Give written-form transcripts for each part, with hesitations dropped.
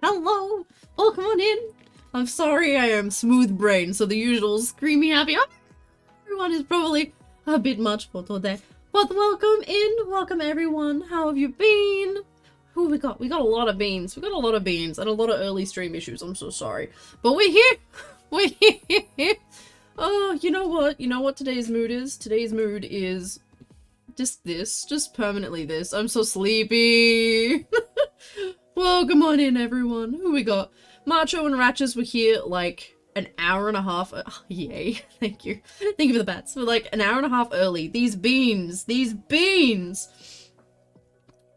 hello. Oh, come on in. I'm sorry I am smooth brain, so the usual screamy happy everyone is probably a bit much for today. But welcome in, welcome everyone. How have you been? Who we got? We got a lot of beans. We got a lot of beans and a lot of early stream issues. I'm so sorry. But we're here. We're here. Oh, you know what? You know what today's mood is? Today's mood is just this. Just permanently this. I'm so sleepy. Welcome on in, everyone. Who we got? Macho and Ratches were here like an hour and a half. Oh, yay. Thank you. Thank you for the bats. We're like an hour and a half early. These beans. These beans.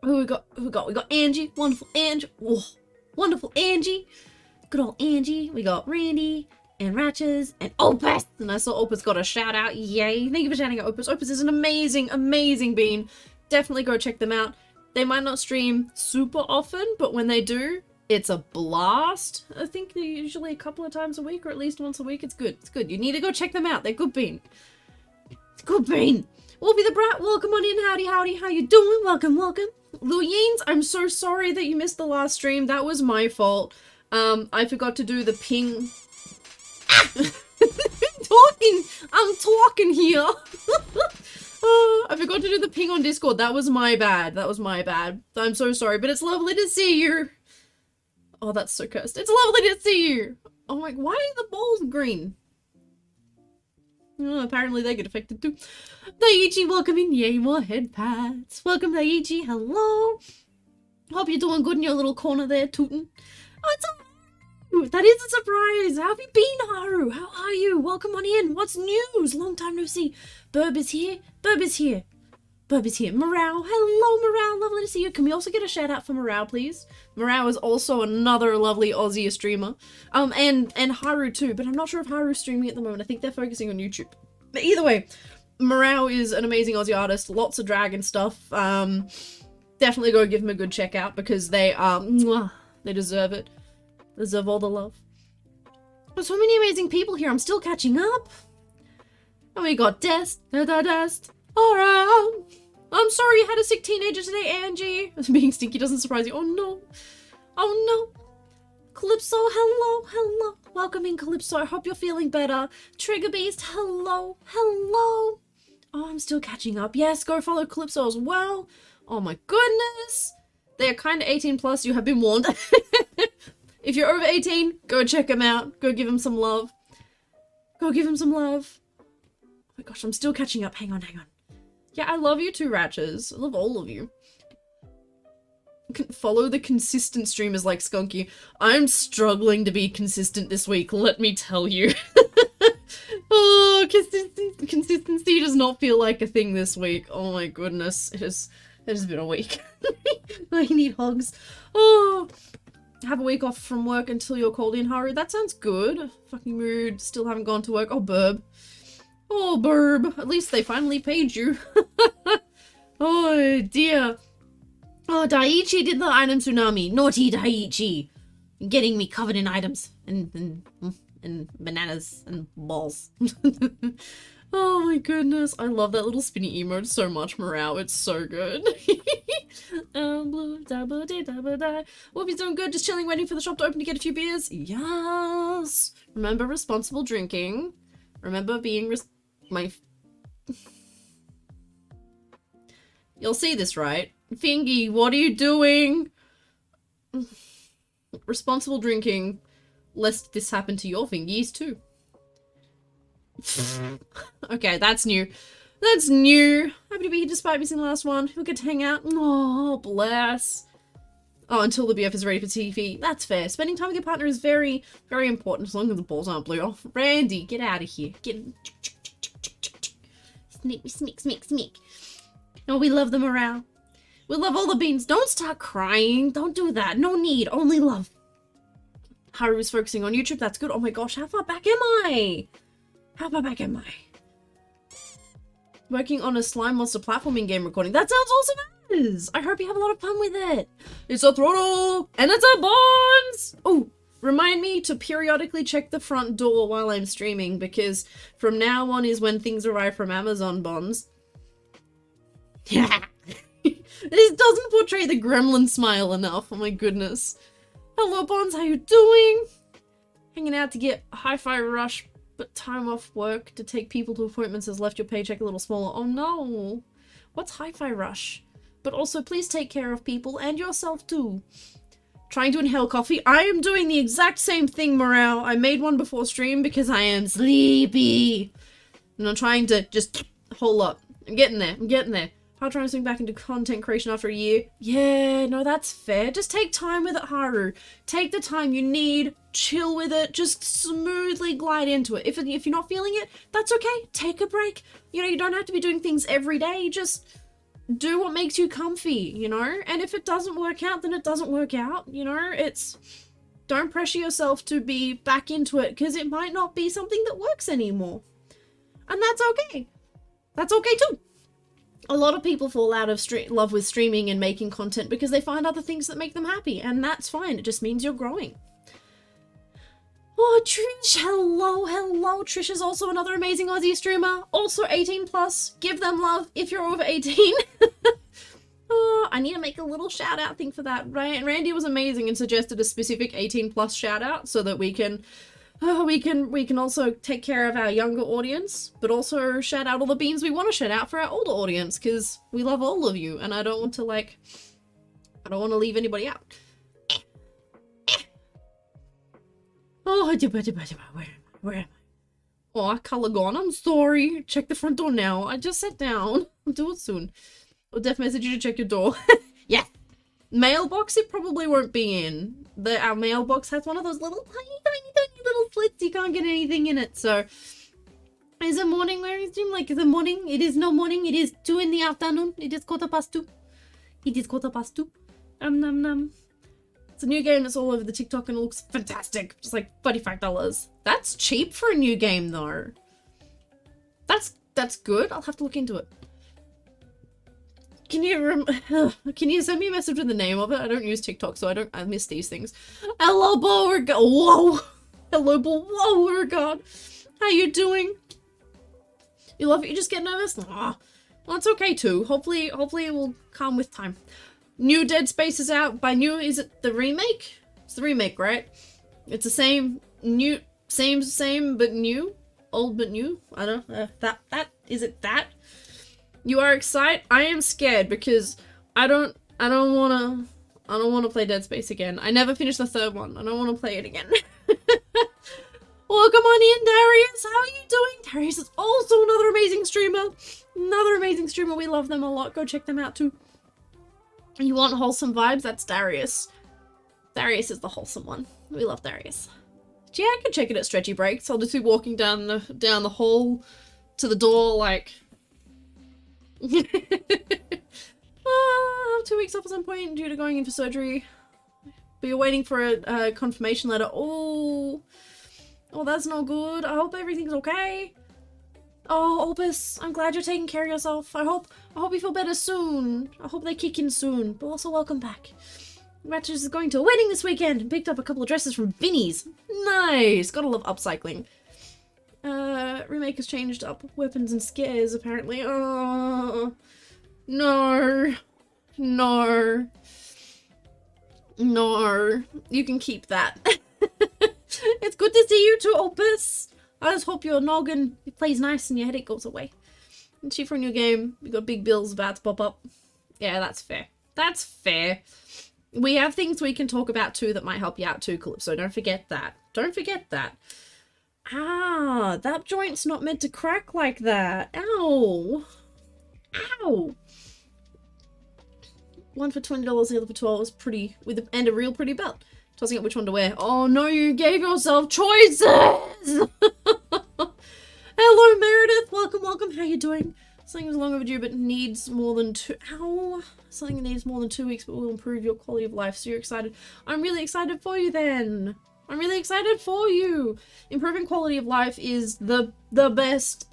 Who we got? Who we got? We got Angie. Wonderful Angie. Whoa. Wonderful Angie. Good old Angie. We got Randy and Ratches and Opus. And I saw Opus got a shout out. Yay. Thank you for shouting out Opus. Opus is an amazing, amazing bean. Definitely go check them out. They might not stream super often, but when they do, it's a blast. I think they're usually a couple of times a week or at least once a week. It's good. It's good. You need to go check them out. They're good bean. It's good bean. Wolfie the Brat, welcome on in. Howdy, howdy. How you doing? Welcome, welcome. Luyeens, I'm so sorry that you missed the last stream. That was my fault. I forgot to do the ping. I'm talking here. I forgot to do the ping on Discord. That was my bad. That was my bad. I'm so sorry, but it's lovely to see you. Oh, that's so cursed. It's lovely to see you. I'm like, why are the balls green? Oh, apparently they get affected too. Daiichi, welcome in. Yay, more head pats. Welcome, Daiichi. Hello. Hope you're doing good in your little corner there, tootin'. Oh, it's that is a surprise. How have you been, Haru? How are you? Welcome on in. What's news? Long time no see. Burb is here. Burb is here. Burb is here. Morale. Hello, Morale. Lovely to see you. Can we also get a shout out for Morale, please? Morale is also another lovely Aussie streamer. And Haru too, but I'm not sure if Haru's streaming at the moment. I think they're focusing on YouTube. But either way, Morale is an amazing Aussie artist. Lots of dragon stuff. Definitely go give him a good check out because they deserve it. Deserve all the love. There's so many amazing people here. I'm still catching up. And we got Dest. Alright. I'm sorry you had a sick teenager today, Angie. Being stinky doesn't surprise you. Oh no. Oh no. Calypso, hello, hello. Welcome in, Calypso. I hope you're feeling better. Trigger Beast, hello, hello. Oh, I'm still catching up. Yes, go follow Calypso as well. Oh my goodness. They are kind of 18 plus. You have been warned. If you're over 18, go check him out. Go give him some love. Go give him some love. Oh my gosh, I'm still catching up. Hang on, hang on. Yeah, I love you too, Ratches. I love all of you. Follow the consistent streamers like Skunky. I'm struggling to be consistent this week, let me tell you. Oh, consistency does not feel like a thing this week. Oh my goodness. It has been a week. I need hugs. Oh. Have a week off from work until you're called in, Haru. That sounds good. Fucking mood. Still haven't gone to work. Oh, Burb. Oh, Burb. At least they finally paid you. Oh, dear. Oh, Daiichi did the item tsunami. Naughty Daiichi. Getting me covered in items. And bananas and balls. Oh my goodness. I love that little spinny emote so much, Morale. It's so good. Whoop, he's doing good. Just chilling, waiting for the shop to open to get a few beers. Yes. Remember responsible drinking. Remember being You'll see this, right? Fingy, what are you doing? Responsible drinking. Lest this happen to your fingies too. Okay, that's new. That's new. Happy to be here despite missing the last one. We'll get to hang out. Oh, bless. Oh, until the BF is ready for TV. That's fair. Spending time with your partner is very, very important as long as the balls aren't blue. Oh, Randy, get out of here. Get... Sneak, sneak, sneak, sneak. Oh, we love the morale. We love all the beans. Don't start crying. Don't do that. No need. Only love. Haru's focusing on YouTube. That's good. Oh my gosh, how far back am I? How far back am I? Working on a slime monster platforming game recording. That sounds awesome as! I hope you have a lot of fun with it. It's a throttle! And it's a bonds! Oh, remind me to periodically check the front door while I'm streaming, because from now on is when things arrive from Amazon bonds. Yeah. This doesn't portray the gremlin smile enough. Oh my goodness. Hello, Bonds, how you doing? Hanging out to get a hi-fi rush, but time off work to take people to appointments has left your paycheck a little smaller. Oh no. What's hi-fi rush? But also, please take care of people and yourself too. Trying to inhale coffee. I am doing the exact same thing, Morale. I made one before stream because I am sleepy. And I'm trying to just hold up. I'm getting there. I'm getting there. How trying to swing back into content creation after a year? Yeah, no, that's fair. Just take time with it, Haru. Take the time you need. Chill with it. Just smoothly glide into it. If you're not feeling it, that's okay. Take a break. You know, you don't have to be doing things every day. Just do what makes you comfy, you know? And if it doesn't work out, then it doesn't work out, you know? Don't pressure yourself to be back into it because it might not be something that works anymore. And that's okay. That's okay too. A lot of people fall out of love with streaming and making content because they find other things that make them happy, and that's fine. It just means you're growing. Oh, Trish, hello, hello. Trish is also another amazing Aussie streamer, also 18 plus. Give them love if you're over 18. Oh, I need to make a little shout out thing for that. Randy was amazing and suggested a specific 18 plus shout out so that we can also take care of our younger audience, but also shout out all the beans we want to shout out for our older audience, because we love all of you, and I don't want to, leave anybody out. Oh, where am I? Oh, color gone. I'm sorry. Check the front door now. I just sat down. I'll do it soon. I'll def message you to check your door. Yeah. Mailbox, it probably won't be in. Our mailbox has one of those little tiny little slits. You can't get anything in it, so. Is it morning where is it? Like, is it morning? It is no morning. It is 2 in the afternoon. It is 2:15. It is 2:15. Nom nom. It's a new game that's all over the TikTok and it looks fantastic. Just like $35. That's cheap for a new game though. That's good. I'll have to look into it. Can you send me a message with the name of it? I don't use TikTok, so I miss these things. Hello, Beauregard. Whoa. Hello, Beauregard. How you doing? You love it? You just get nervous? Aw. Well, it's okay too. Hopefully it will calm with time. New Dead Space is out. By new, is it the remake? It's the remake, right? It's the same, new, same, but new? Old but new? I don't know. Is it that? You are excited? I am scared because I don't want to play Dead Space again. I never finished the third one. I don't want to play it again. Welcome on in, Darius. How are you doing? Darius is also another amazing streamer. We love them a lot. Go check them out too. You want wholesome vibes? That's Darius. Darius is the wholesome one. We love Darius. Yeah, I can check it at stretchy breaks. I'll just be walking down the hall to the door like. I have 2 weeks off at some point due to going in for surgery. But you're waiting for a confirmation letter. Oh, that's not good. I hope everything's okay. Oh, Opus, I'm glad you're taking care of yourself. I hope you feel better soon. I hope they kick in soon. But also, welcome back. Ratchet is going to a wedding this weekend and picked up a couple of dresses from Vinnie's. Nice. Gotta love upcycling. Remake has changed up weapons and scares, apparently. Oh, no. You can keep that. It's good to see you too, Opus. I just hope your noggin plays nice and your headache goes away. And she for a new game. We got big bills about to pop up. Yeah, that's fair. That's fair. We have things we can talk about too that might help you out too, Calypso. Don't forget that. Don't forget that. Ah, that joint's not meant to crack like that. Ow. Ow. One for $20, the other for $12. Pretty, and a real pretty belt. Tossing up which one to wear. Oh no, you gave yourself choices! Hello, Meredith. Welcome. How you doing? Something was long overdue, but needs more than Something that needs more than 2 weeks, but will improve your quality of life. So you're excited. I'm really excited for you then. I'm really excited for you. Improving quality of life is the best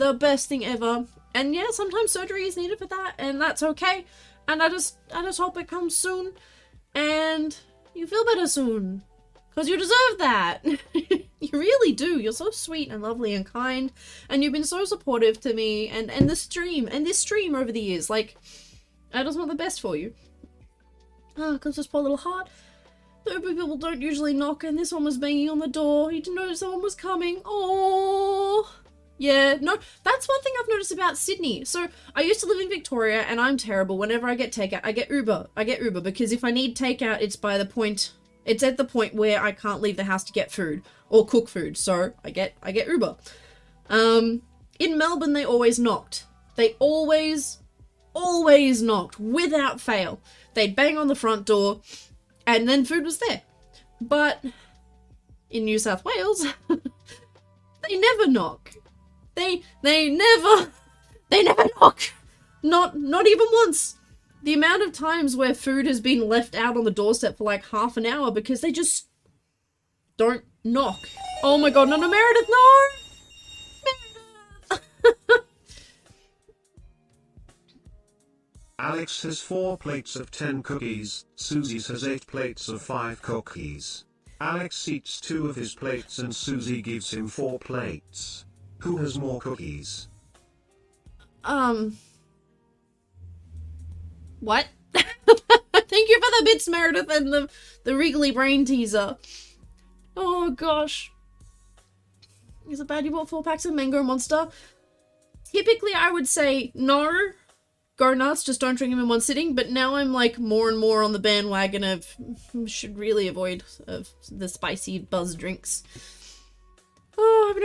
thing ever. And yeah, sometimes surgery is needed for that, and that's okay. And I just hope it comes soon, and you feel better soon, because you deserve that. You really do. You're so sweet and lovely and kind, and you've been so supportive to me and this stream over the years. Like, I just want the best for you. Oh, because this poor little heart. The Uber people don't usually knock, and this one was banging on the door. He didn't know someone was coming. Oh, yeah. No, that's one thing I've noticed about Sydney. So I used to live in Victoria, and I'm terrible. Whenever I get takeout, I get Uber. Because if I need takeout, it's at the point where I can't leave the house to get food or cook food. So I get Uber. In Melbourne, they always knocked. They always knocked without fail. They'd bang on the front door. And then food was there. But in New South Wales, they never knock. They never knock. Not even once. The amount of times where food has been left out on the doorstep for like half an hour because they just don't knock. Oh my god, no, Meredith, no! Meredith! Alex has 4 plates of 10 cookies, Susie has 8 plates of 5 cookies. Alex eats 2 of his plates and Susie gives him 4 plates. Who has more cookies? What? Thank you for the bits, Meredith, and the wriggly brain teaser. Oh gosh. Is it bad you bought 4 packs of Mango Monster? Typically I would say no. Go nuts, just don't drink them in one sitting, but now I'm like more and more on the bandwagon of should really avoid the spicy buzz drinks. Oh, I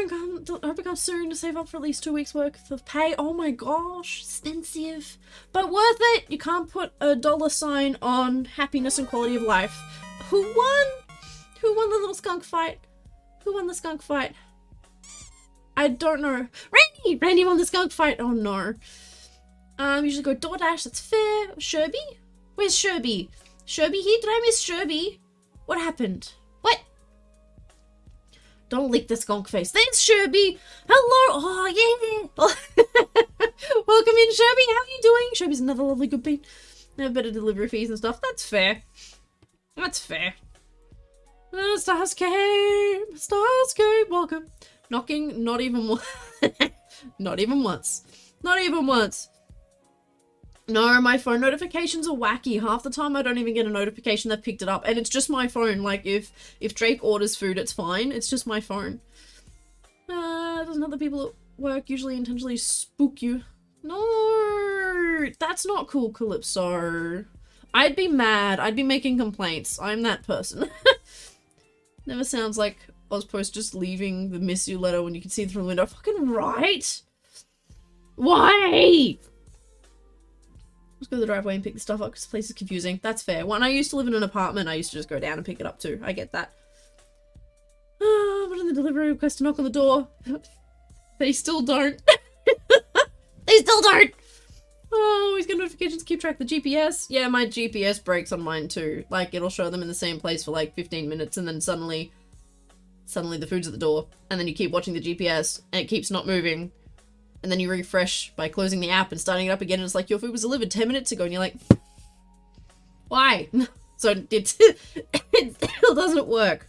hope it comes soon to save up for at least 2 weeks worth of pay. Oh my gosh, expensive, but worth it. You can't put a $sign on happiness and quality of life. Who won? Who won the little skunk fight? Who won the skunk fight? I don't know. Randy! Randy won the skunk fight. Oh no. Usually go DoorDash, that's fair. Sherby? Where's Sherby? Sherby here? Did I miss Sherby? What happened? What? Don't lick the skunk face. Thanks, Sherby! Hello! Oh, yeah! Welcome in, Sherby! How are you doing? Sherby's another lovely good bean. They have better delivery fees and stuff. That's fair. That's fair. Starscape! Starscape! Welcome. Knocking, not even once. Not even once. Not even once. No, my phone notifications are wacky. Half the time I don't even get a notification that picked it up. And it's just my phone. Like, if Drake orders food, it's fine. It's just my phone. Doesn't other people at work usually intentionally spook you? No! That's not cool, Calypso. I'd be mad. I'd be making complaints. I'm that person. Never sounds like Ozpost just leaving the miss you letter when you can see it through the window. Fucking right! Why? Let's go to the driveway and pick the stuff up because the place is confusing. That's fair. When I used to live in an apartment, I used to just go down and pick it up too. I get that. But in the delivery request to knock on the door. They still don't. They still don't! Oh, he's got notifications to keep track of the GPS. Yeah, my GPS breaks on mine too. Like, it'll show them in the same place for like 15 minutes and then suddenly the food's at the door. And then you keep watching the GPS and it keeps not moving. And then you refresh by closing the app and starting it up again, and it's like, your food was delivered 10 minutes ago, and you're like, why? So it still doesn't work.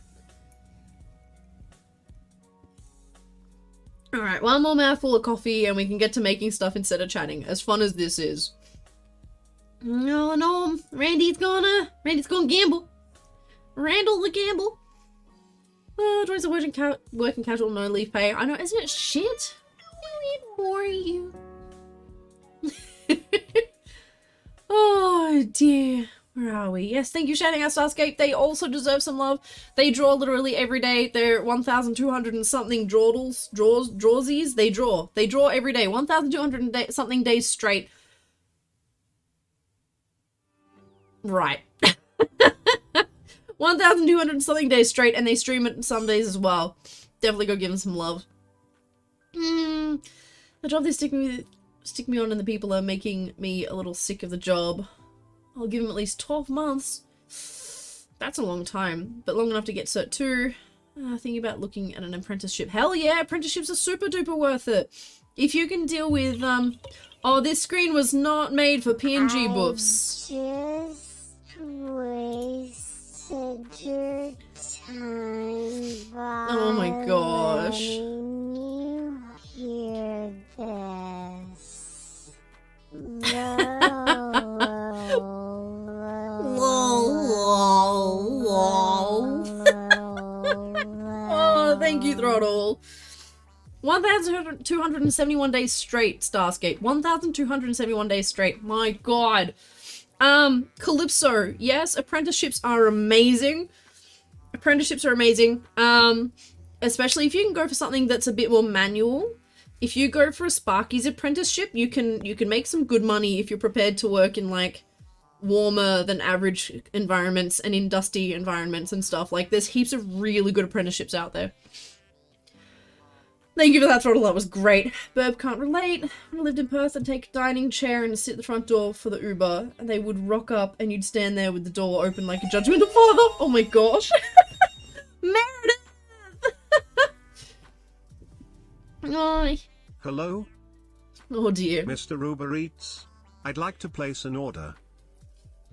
Alright, one more mouthful of coffee, and we can get to making stuff instead of chatting, as fun as this is. No, Randy's gonna gamble. Randall the gamble. Joins the working casual, no leave pay. I know, isn't it shit? More you. Oh dear. Where are we? Yes, thank you, shouting out Starscape. They also deserve some love. They draw literally every day. They're 1,200 and something drawsies. They draw every day. 1,200 and something days straight. Right. 1,200 and something days straight, and they stream it some days as well. Definitely go give them some love. The job they stick me on, and the people are making me a little sick of the job. I'll give them at least 12 months. That's a long time, but long enough to get Cert 2. Thinking about looking at an apprenticeship. Hell yeah, apprenticeships are super duper worth it. If you can deal with, oh, this screen was not made for PNG buffs. Just wasted your time. Oh my gosh. You hear this? No. Lol. 1,271 days straight, Starscape. 1,271 days straight. My god. Calypso. Yes, apprenticeships are amazing. Apprenticeships are amazing. Especially if you can go for something that's a bit more manual. If you go for a Sparky's apprenticeship, you can make some good money if you're prepared to work in like warmer than average environments and in dusty environments and stuff. Like there's heaps of really good apprenticeships out there. Thank you for that, Throttle. That was great. Burb can't relate. When I lived in Perth, I'd take a dining chair and sit at the front door for the Uber, and they would rock up and you'd stand there with the door open like a judgmental father. Oh my gosh. Meredith! Oh. Hello? Oh dear. Mr. Uber Eats? I'd like to place an order.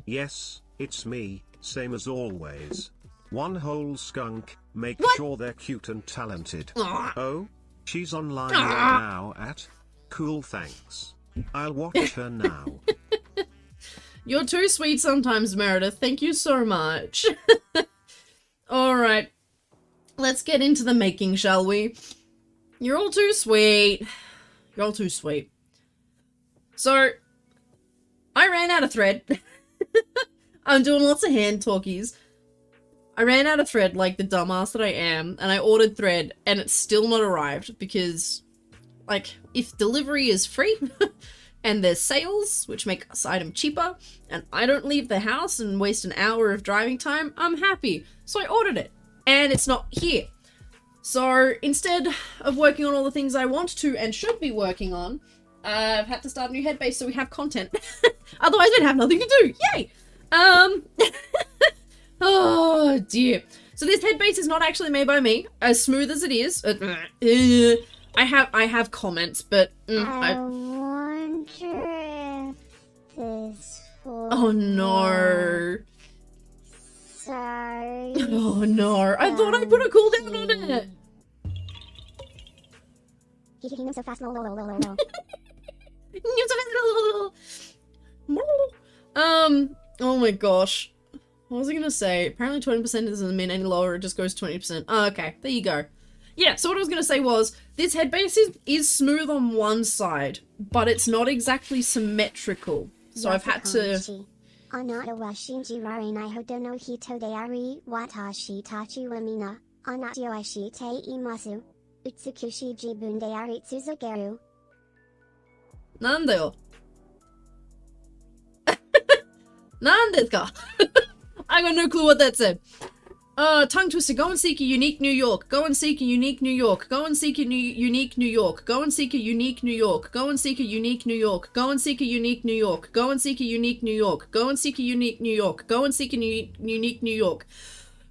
Yes, it's me, same as always. One whole skunk, make sure they're cute and talented. Oh? She's online right now at? Cool, thanks. I'll watch her now. You're too sweet sometimes, Meredith. Thank you so much. Alright. Let's get into the making, shall we? You're all too sweet. You're all too sweet. So, I ran out of thread. I'm doing lots of hand talkies. I ran out of thread like the dumbass that I am, and I ordered thread, and it's still not arrived because, like, if delivery is free, and there's sales, which make this item cheaper, and I don't leave the house and waste an hour of driving time, I'm happy. So I ordered it, and it's not here. So instead of working on all the things I want to and should be working on, I've had to start a new head base so we have content. Otherwise we'd have nothing to do. Yay! Oh dear. So this head base is not actually made by me, as smooth as it is. I have comments, but I wonder if this will oh no. Sorry. Oh no. I thought I put a cooldown on it. He's hitting him so fast. Oh my gosh. What was I gonna say? Apparently 20% doesn't mean any lower, it just goes 20%. Oh, okay, there you go. Yeah, so what I was gonna say was, this head base is smooth on one side, but it's not exactly symmetrical. So I've had to... Nandeyo. Nandeska. I got no clue what that said. Tongue twister. Go and seek a unique New York. Go and seek a unique New York. Go and seek a unique New York. Go and seek a unique New York. Go and seek a unique New York. Go and seek a unique New York. Go and seek a unique New York. Go and seek a unique New York. Go and seek a unique New York.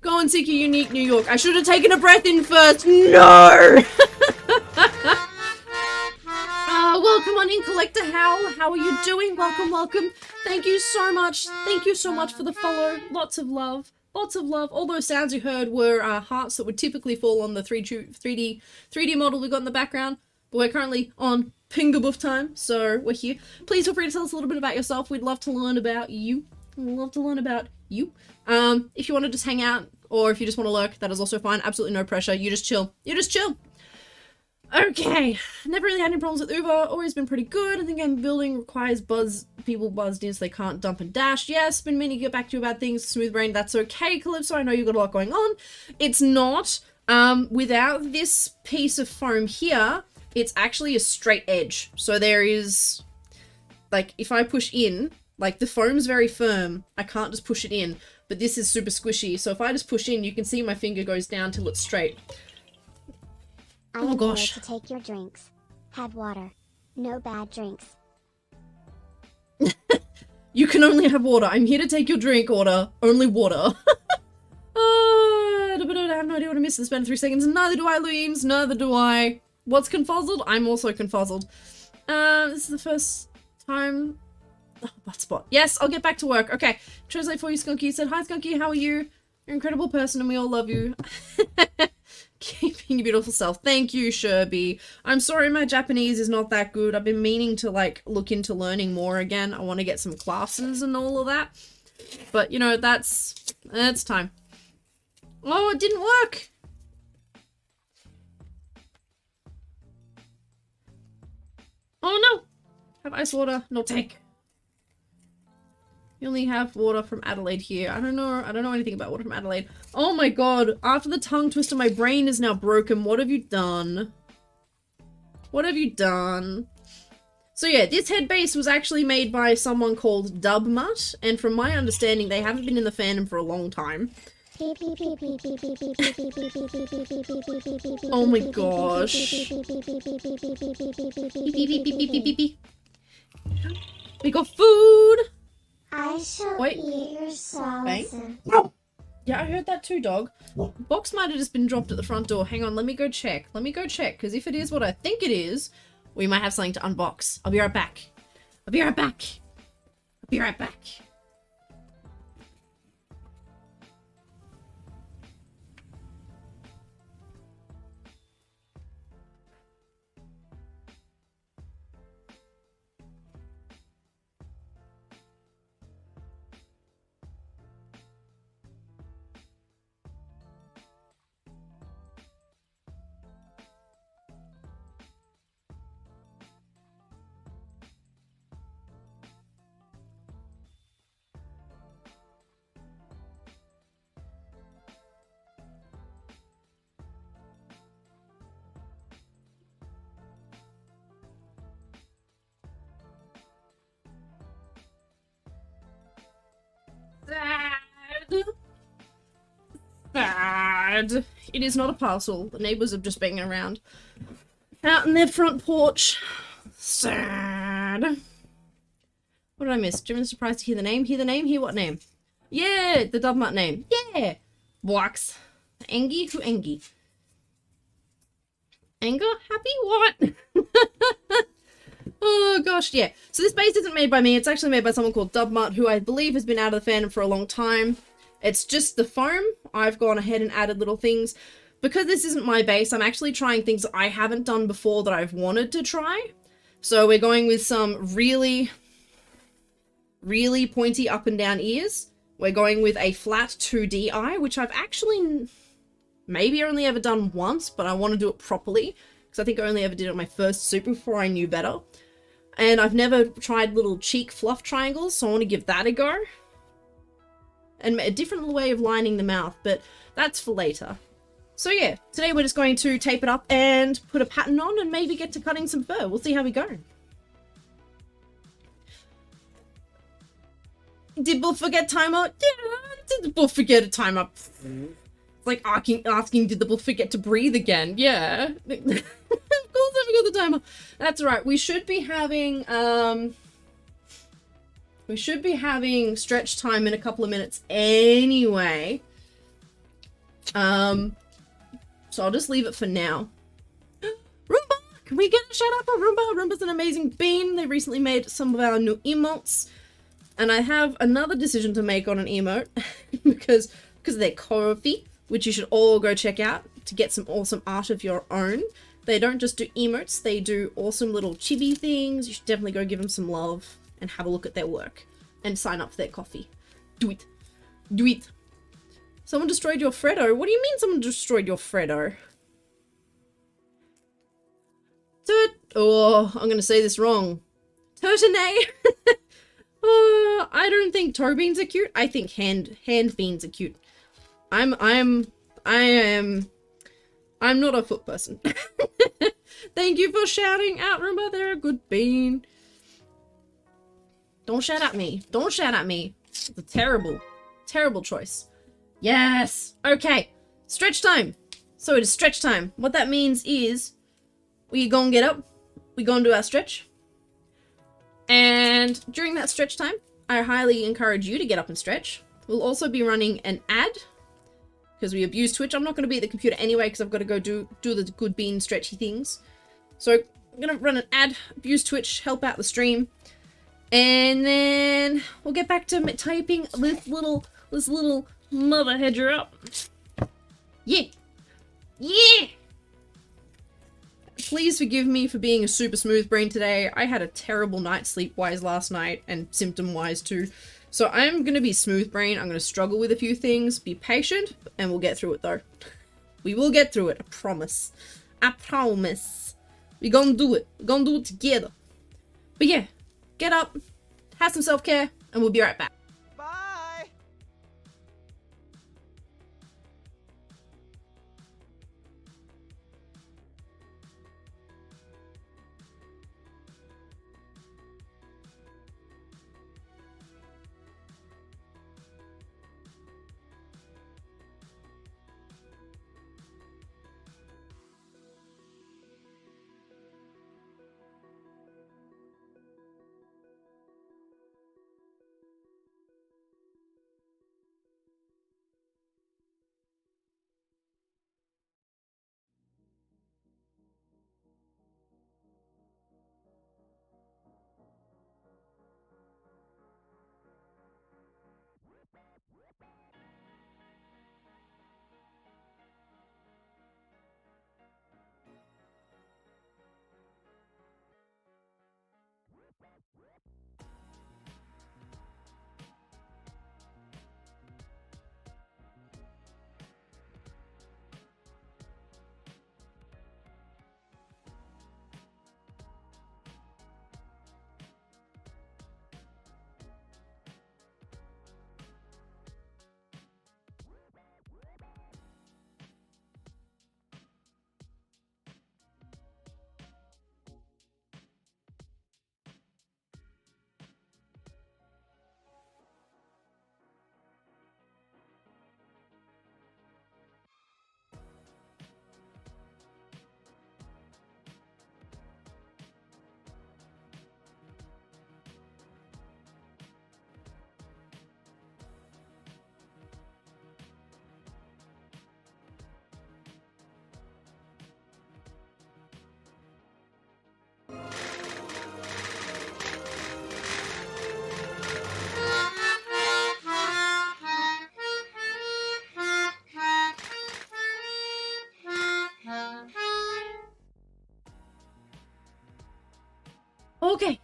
Go and seek a unique New York. I should have taken a breath in first. No! Welcome on in, Collector Howl. How are you doing? Welcome, welcome. Thank you so much. Thank you so much for the follow. Lots of love. Lots of love. All those sounds you heard were hearts that would typically fall on the 3D model we got in the background. But we're currently on Pingabuff time, so we're here. Please feel free to tell us a little bit about yourself. We'd love to learn about you. We'd love to learn about you. If you want to just hang out, or if you just want to lurk, that is also fine. Absolutely no pressure. You just chill. You just chill. Okay, never really had any problems with Uber, always been pretty good. I think I'm building requires people buzzed in so they can't dump and dash. Yes, been meaning to get back to you about things, smooth brain, that's okay, Calypso, I know you've got a lot going on. It's not, without this piece of foam here, it's actually a straight edge. So there is, like, if I push in, like the foam's very firm, I can't just push it in, but this is super squishy. So if I just push in, you can see my finger goes down till it's straight. Oh gosh. To take your drinks. Have water. No bad drinks. You can only have water. I'm here to take your drink order. Only water. I have no idea what I missed in the span of 3 seconds. Neither do I, Louise. Neither do I. What's confuzzled? I'm also confuzzled. This is the first time... Oh, butt spot. Yes, I'll get back to work. Okay. Translate for you, Skunky. Said, hi, Skunky. How are you? You're an incredible person and we all love you. Keeping your beautiful self. Thank you, Sherby. I'm sorry my Japanese is not that good. I've been meaning to, like, look into learning more again. I want to get some classes and all of that. But, you know, that's time. Oh, it didn't work. Have ice water? No take. You only have water from Adelaide here. I don't know anything about water from Adelaide. Oh my god, after the tongue twister, my brain is now broken. What have you done? What have you done? So yeah, this head base was actually made by someone called Dubmutt, and from my understanding, they haven't been in the fandom for a long time. Oh my gosh. We got food! I shall Wait. eat your Wait. salsa. Yeah, I heard that too, dog. Box might have just been dropped at the front door. Hang on, let me go check. Let me go check, because if it is what I think it is, we might have something to unbox. I'll be right back. I'll be right back. I'll be right back. Sad. It is not a parcel. The neighbors are just banging around out in their front porch. Sad. What did I miss? Genuinely surprised to hear the name. Hear the name? Hear what name? Yeah, the Dubmutt name. Yeah. Wax. Angie? Who Angie? Anger? Happy? What? Oh gosh, yeah. So this base isn't made by me. It's actually made by someone called Dubmutt, who I believe has been out of the fandom for a long time. It's just the foam. I've gone ahead and added little things. Because this isn't my base, I'm actually trying things that I haven't done before that I've wanted to try. So we're going with some really pointy up and down ears. We're going with a flat 2D eye, which I've actually maybe only ever done once, but I want to do it properly. Because I think I only ever did it on my first suit before I knew better. And I've never tried little cheek fluff triangles, so I want to give that a go. And a different way of lining the mouth, but that's for later. So yeah, today we're just going to tape it up and put a pattern on and maybe get to cutting some fur. We'll see how we go. Did Bull forget timer? Yeah, did the Bull forget a timer? It's like asking, did the Bull forget to breathe again? Yeah. Of course I forgot the timer. That's right. We should be having, stretch time in a couple of minutes anyway. So I'll just leave it for now. Roomba! Can we get a shout out for Roomba? Roomba's an amazing bean. They recently made some of our new emotes. And I have another decision to make on an emote because of their coffee, which you should all go check out to get some awesome art of your own. They don't just do emotes, they do awesome little chibi things. You should definitely go give them some love and have a look at their work and sign up for their coffee. Do it. Do it. Someone destroyed your Freddo? What do you mean someone destroyed your Freddo? Oh, I'm gonna say this wrong. Turtonay. I don't think toe beans are cute. I think hand beans are cute. I'm not a foot person. Thank you for shouting out, Roomba. They're a good bean. Don't shout at me. Don't shout at me. It's a terrible, terrible choice. Yes. Okay. Stretch time. So it is stretch time. What that means is we gonna get up. We gonna do our stretch. And during that stretch time, I highly encourage you to get up and stretch. We'll also be running an ad because we abuse Twitch. I'm not going to be at the computer anyway because I've got to go do the good bean stretchy things. So I'm going to run an ad, abuse Twitch, help out the stream. And then we'll get back to typing this little mother hedger up. Yeah. Yeah. Please forgive me for being a super smooth brain today. I had a terrible night sleep-wise last night and symptom-wise too. So I'm going to be smooth brain. I'm going to struggle with a few things. Be patient and we'll get through it though. We will get through it. I promise. I promise. We're going to do it. We're going to do it together. But yeah, get up, have some self-care, and we'll be right back. Bye!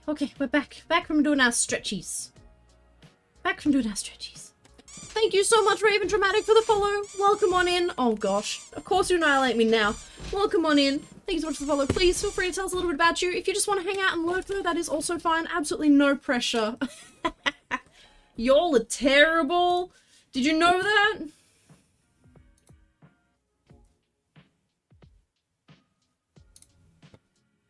Okay, we're back. Back from doing our stretchies. Thank you so much, Raven Dramatic, for the follow. Welcome on in. Oh gosh, of course you annihilate me now. Welcome on in. Thank you so much for the follow. Please feel free to tell us a little bit about you. If you just want to hang out and lurk though, that is also fine. Absolutely no pressure. Y'all are terrible. Did you know that?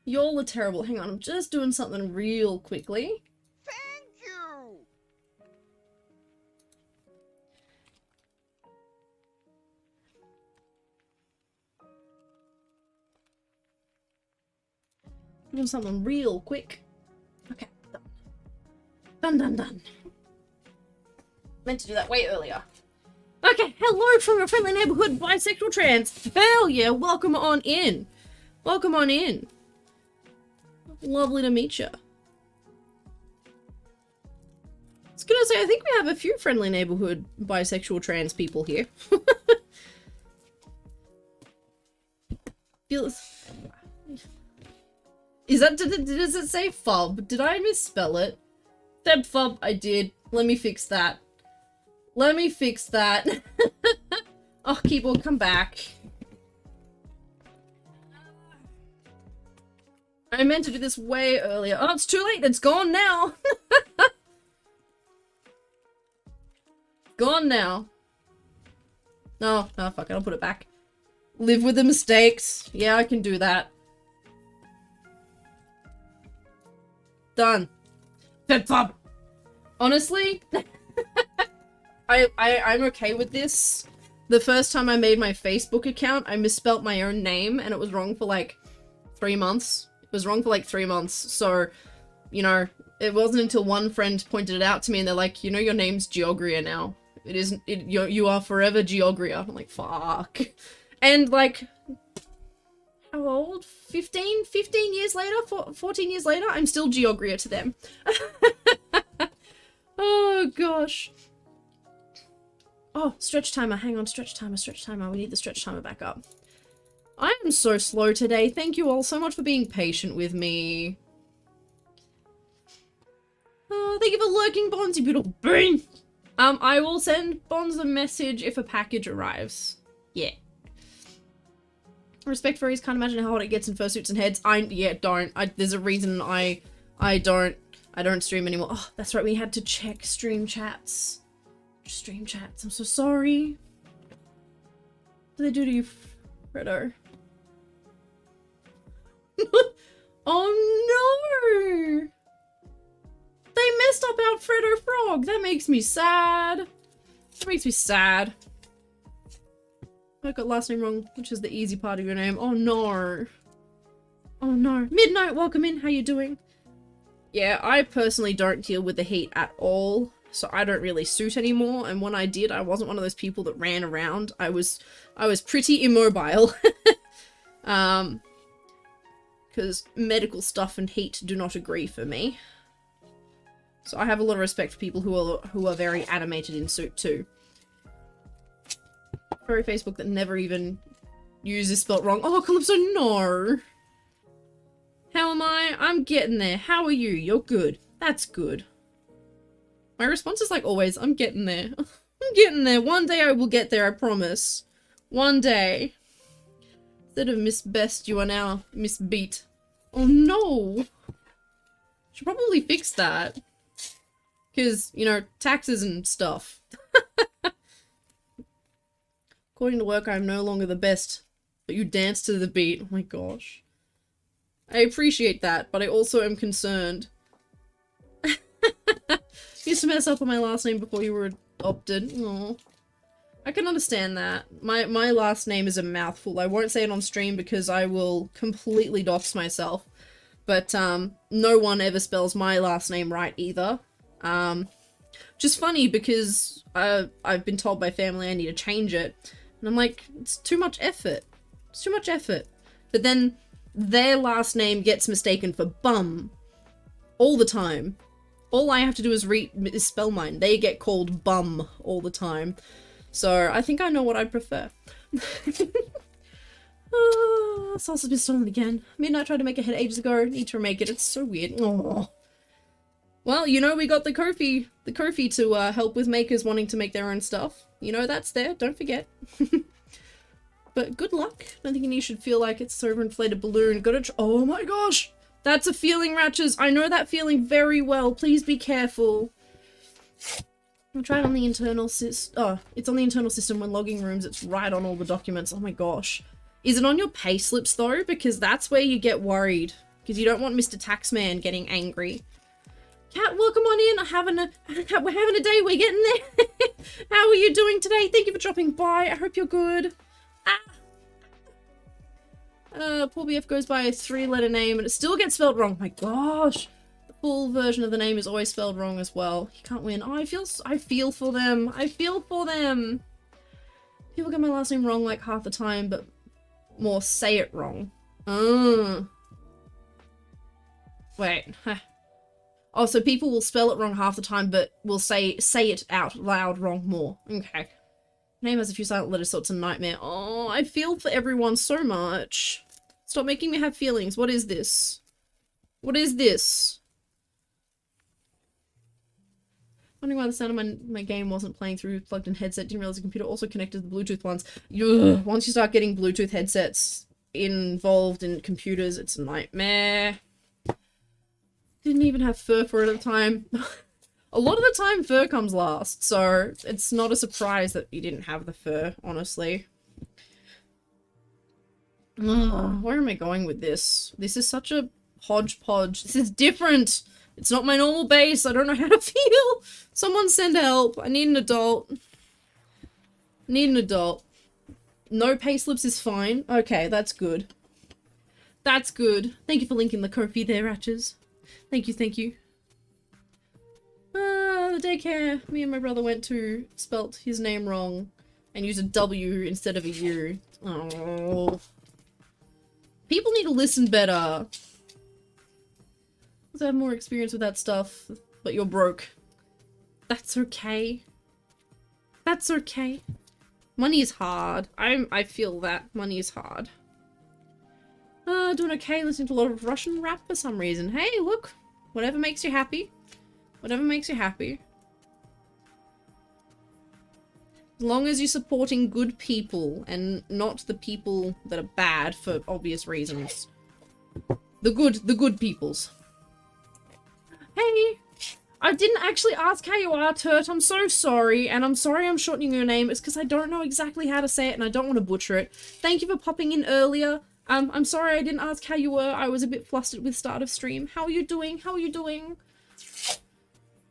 Y'all are terrible. Hang on, I'm just doing something real quickly. Thank you! Doing something real quick. Okay, done. Meant to do that way earlier. Okay, hello from your friendly neighborhood bisexual trans. Hell yeah, welcome on in. Welcome on in. Lovely to meet you. I was gonna say, I think we have a few friendly neighborhood bisexual trans people here. Is that, does it say fub? Did I misspell it? Said fub, I did. Let me fix that. Oh, keyboard, come back. I meant to do this way earlier. Oh, it's too late. It's gone now. Gone now. No, fuck it. I'll put it back. Live with the mistakes. Yeah, I can do that. Done. Dead fub. Honestly, I'm okay with this. The first time I made my Facebook account, I misspelt my own name and it was wrong for like 3 months. So, you know, it wasn't until one friend pointed it out to me and they're like, you know, your name's Geogria now. It isn't, you are forever Geogria. I'm like, fuck. And like, how old? 15 years later? 14 years later? I'm still Geogria to them. Oh, gosh. Oh, stretch timer. Hang on, stretch timer. We need the stretch timer back up. I am so slow today. Thank you all so much for being patient with me. Oh, thank you for lurking, Bonds, you beautiful bean. I will send Bonds a message if a package arrives. Yeah. Respect furries, can't imagine how hot it gets in fursuits and heads. Yeah, don't. There's a reason I don't. I don't stream anymore. Oh, that's right, we had to check stream chats. Stream chats, I'm so sorry. What do they do to you, Fredo? Oh no! They messed up our Fredo Frog! That makes me sad. That makes me sad. I got last name wrong, which is the easy part of your name. Oh no. Oh no. Midnight, welcome in. How you doing? Yeah, I personally don't deal with the heat at all, so I don't really suit anymore, and when I did, I wasn't one of those people that ran around. I was pretty immobile. Because medical stuff and heat do not agree for me. So I have a lot of respect for people who are very animated in suit too. Very Facebook that never even uses spelt wrong. Oh, Calypso, no! How am I? I'm getting there. How are you? You're good. That's good. My response is like always, I'm getting there. I'm getting there. One day I will get there, I promise. One day. Instead of Miss Best, you are now Miss Beat. Oh no! Should probably fix that. Because, you know, taxes and stuff. According to work, I'm no longer the best. But you dance to the beat. Oh my gosh. I appreciate that, but I also am concerned. Used to mess up on my last name before you were adopted. Aww. I can understand that. My last name is a mouthful. I won't say it on stream because I will completely dox myself. But, no one ever spells my last name right either. Just funny because I've been told by family I need to change it. And I'm like, it's too much effort. It's too much effort. But then their last name gets mistaken for bum. All the time. All I have to do is spell mine. They get called bum all the time. So I think I know what I prefer. Sauce has been stolen again. Midnight tried to make a head ages ago. Need to remake it. It's so weird. Aww. Well, you know, we got the Ko-fi to help with makers wanting to make their own stuff. You know, that's there. Don't forget. But good luck. I don't think you should feel like it's an overinflated balloon. Oh my gosh! That's a feeling, Ratches. I know that feeling very well. Please be careful. I'll try it on the internal oh, it's on the internal system when logging rooms. It's right on all the documents. Oh my gosh. Is it on your pay slips though? Because that's where you get worried. Because you don't want Mr. Taxman getting angry. Cat, welcome on in. We're having a day. We're getting there. How are you doing today? Thank you for dropping by. I hope you're good. Poor BF goes by a 3-letter name and it still gets spelled wrong. My gosh. The full version of the name is always spelled wrong as well. He can't win. Oh, I feel for them. I feel for them. People get my last name wrong like half the time, but more say it wrong. Wait. Oh, so people will spell it wrong half the time, but will say it out loud wrong more. Okay. Name has a few silent letters, so it's a nightmare. Oh, I feel for everyone so much. Stop making me have feelings. What is this? What is this? Wondering why the sound of my game wasn't playing through plugged-in headset. Didn't realize the computer also connected to the Bluetooth ones. Ugh. Once you start getting Bluetooth headsets involved in computers, it's a nightmare. Didn't even have fur for it at the time. A lot of the time fur comes last, so it's not a surprise that you didn't have the fur, honestly. Ugh, where am I going with this? This is such a hodgepodge. This is different. It's not my normal base. I don't know how to feel. Someone send help. I need an adult. Need an adult. No payslips is fine. Okay, that's good. That's good. Thank you for linking the Ko-fi there, Ratches. Thank you, thank you. The daycare me and my brother went to spelt his name wrong and used a W instead of a U. Oh. People need to listen better. Let's have more experience with that stuff, but you're broke. That's okay. That's okay. Money is hard. I feel that. Money is hard. Doing okay, listening to a lot of Russian rap for some reason. Hey, look. Whatever makes you happy. Whatever makes you happy. As long as you're supporting good people and not the people that are bad for obvious reasons. The good peoples. Hey! I didn't actually ask how you are, Turt. I'm so sorry, and I'm sorry I'm shortening your name. It's because I don't know exactly how to say it, and I don't want to butcher it. Thank you for popping in earlier. I'm sorry I didn't ask how you were. I was a bit flustered with start of stream. How are you doing? How are you doing?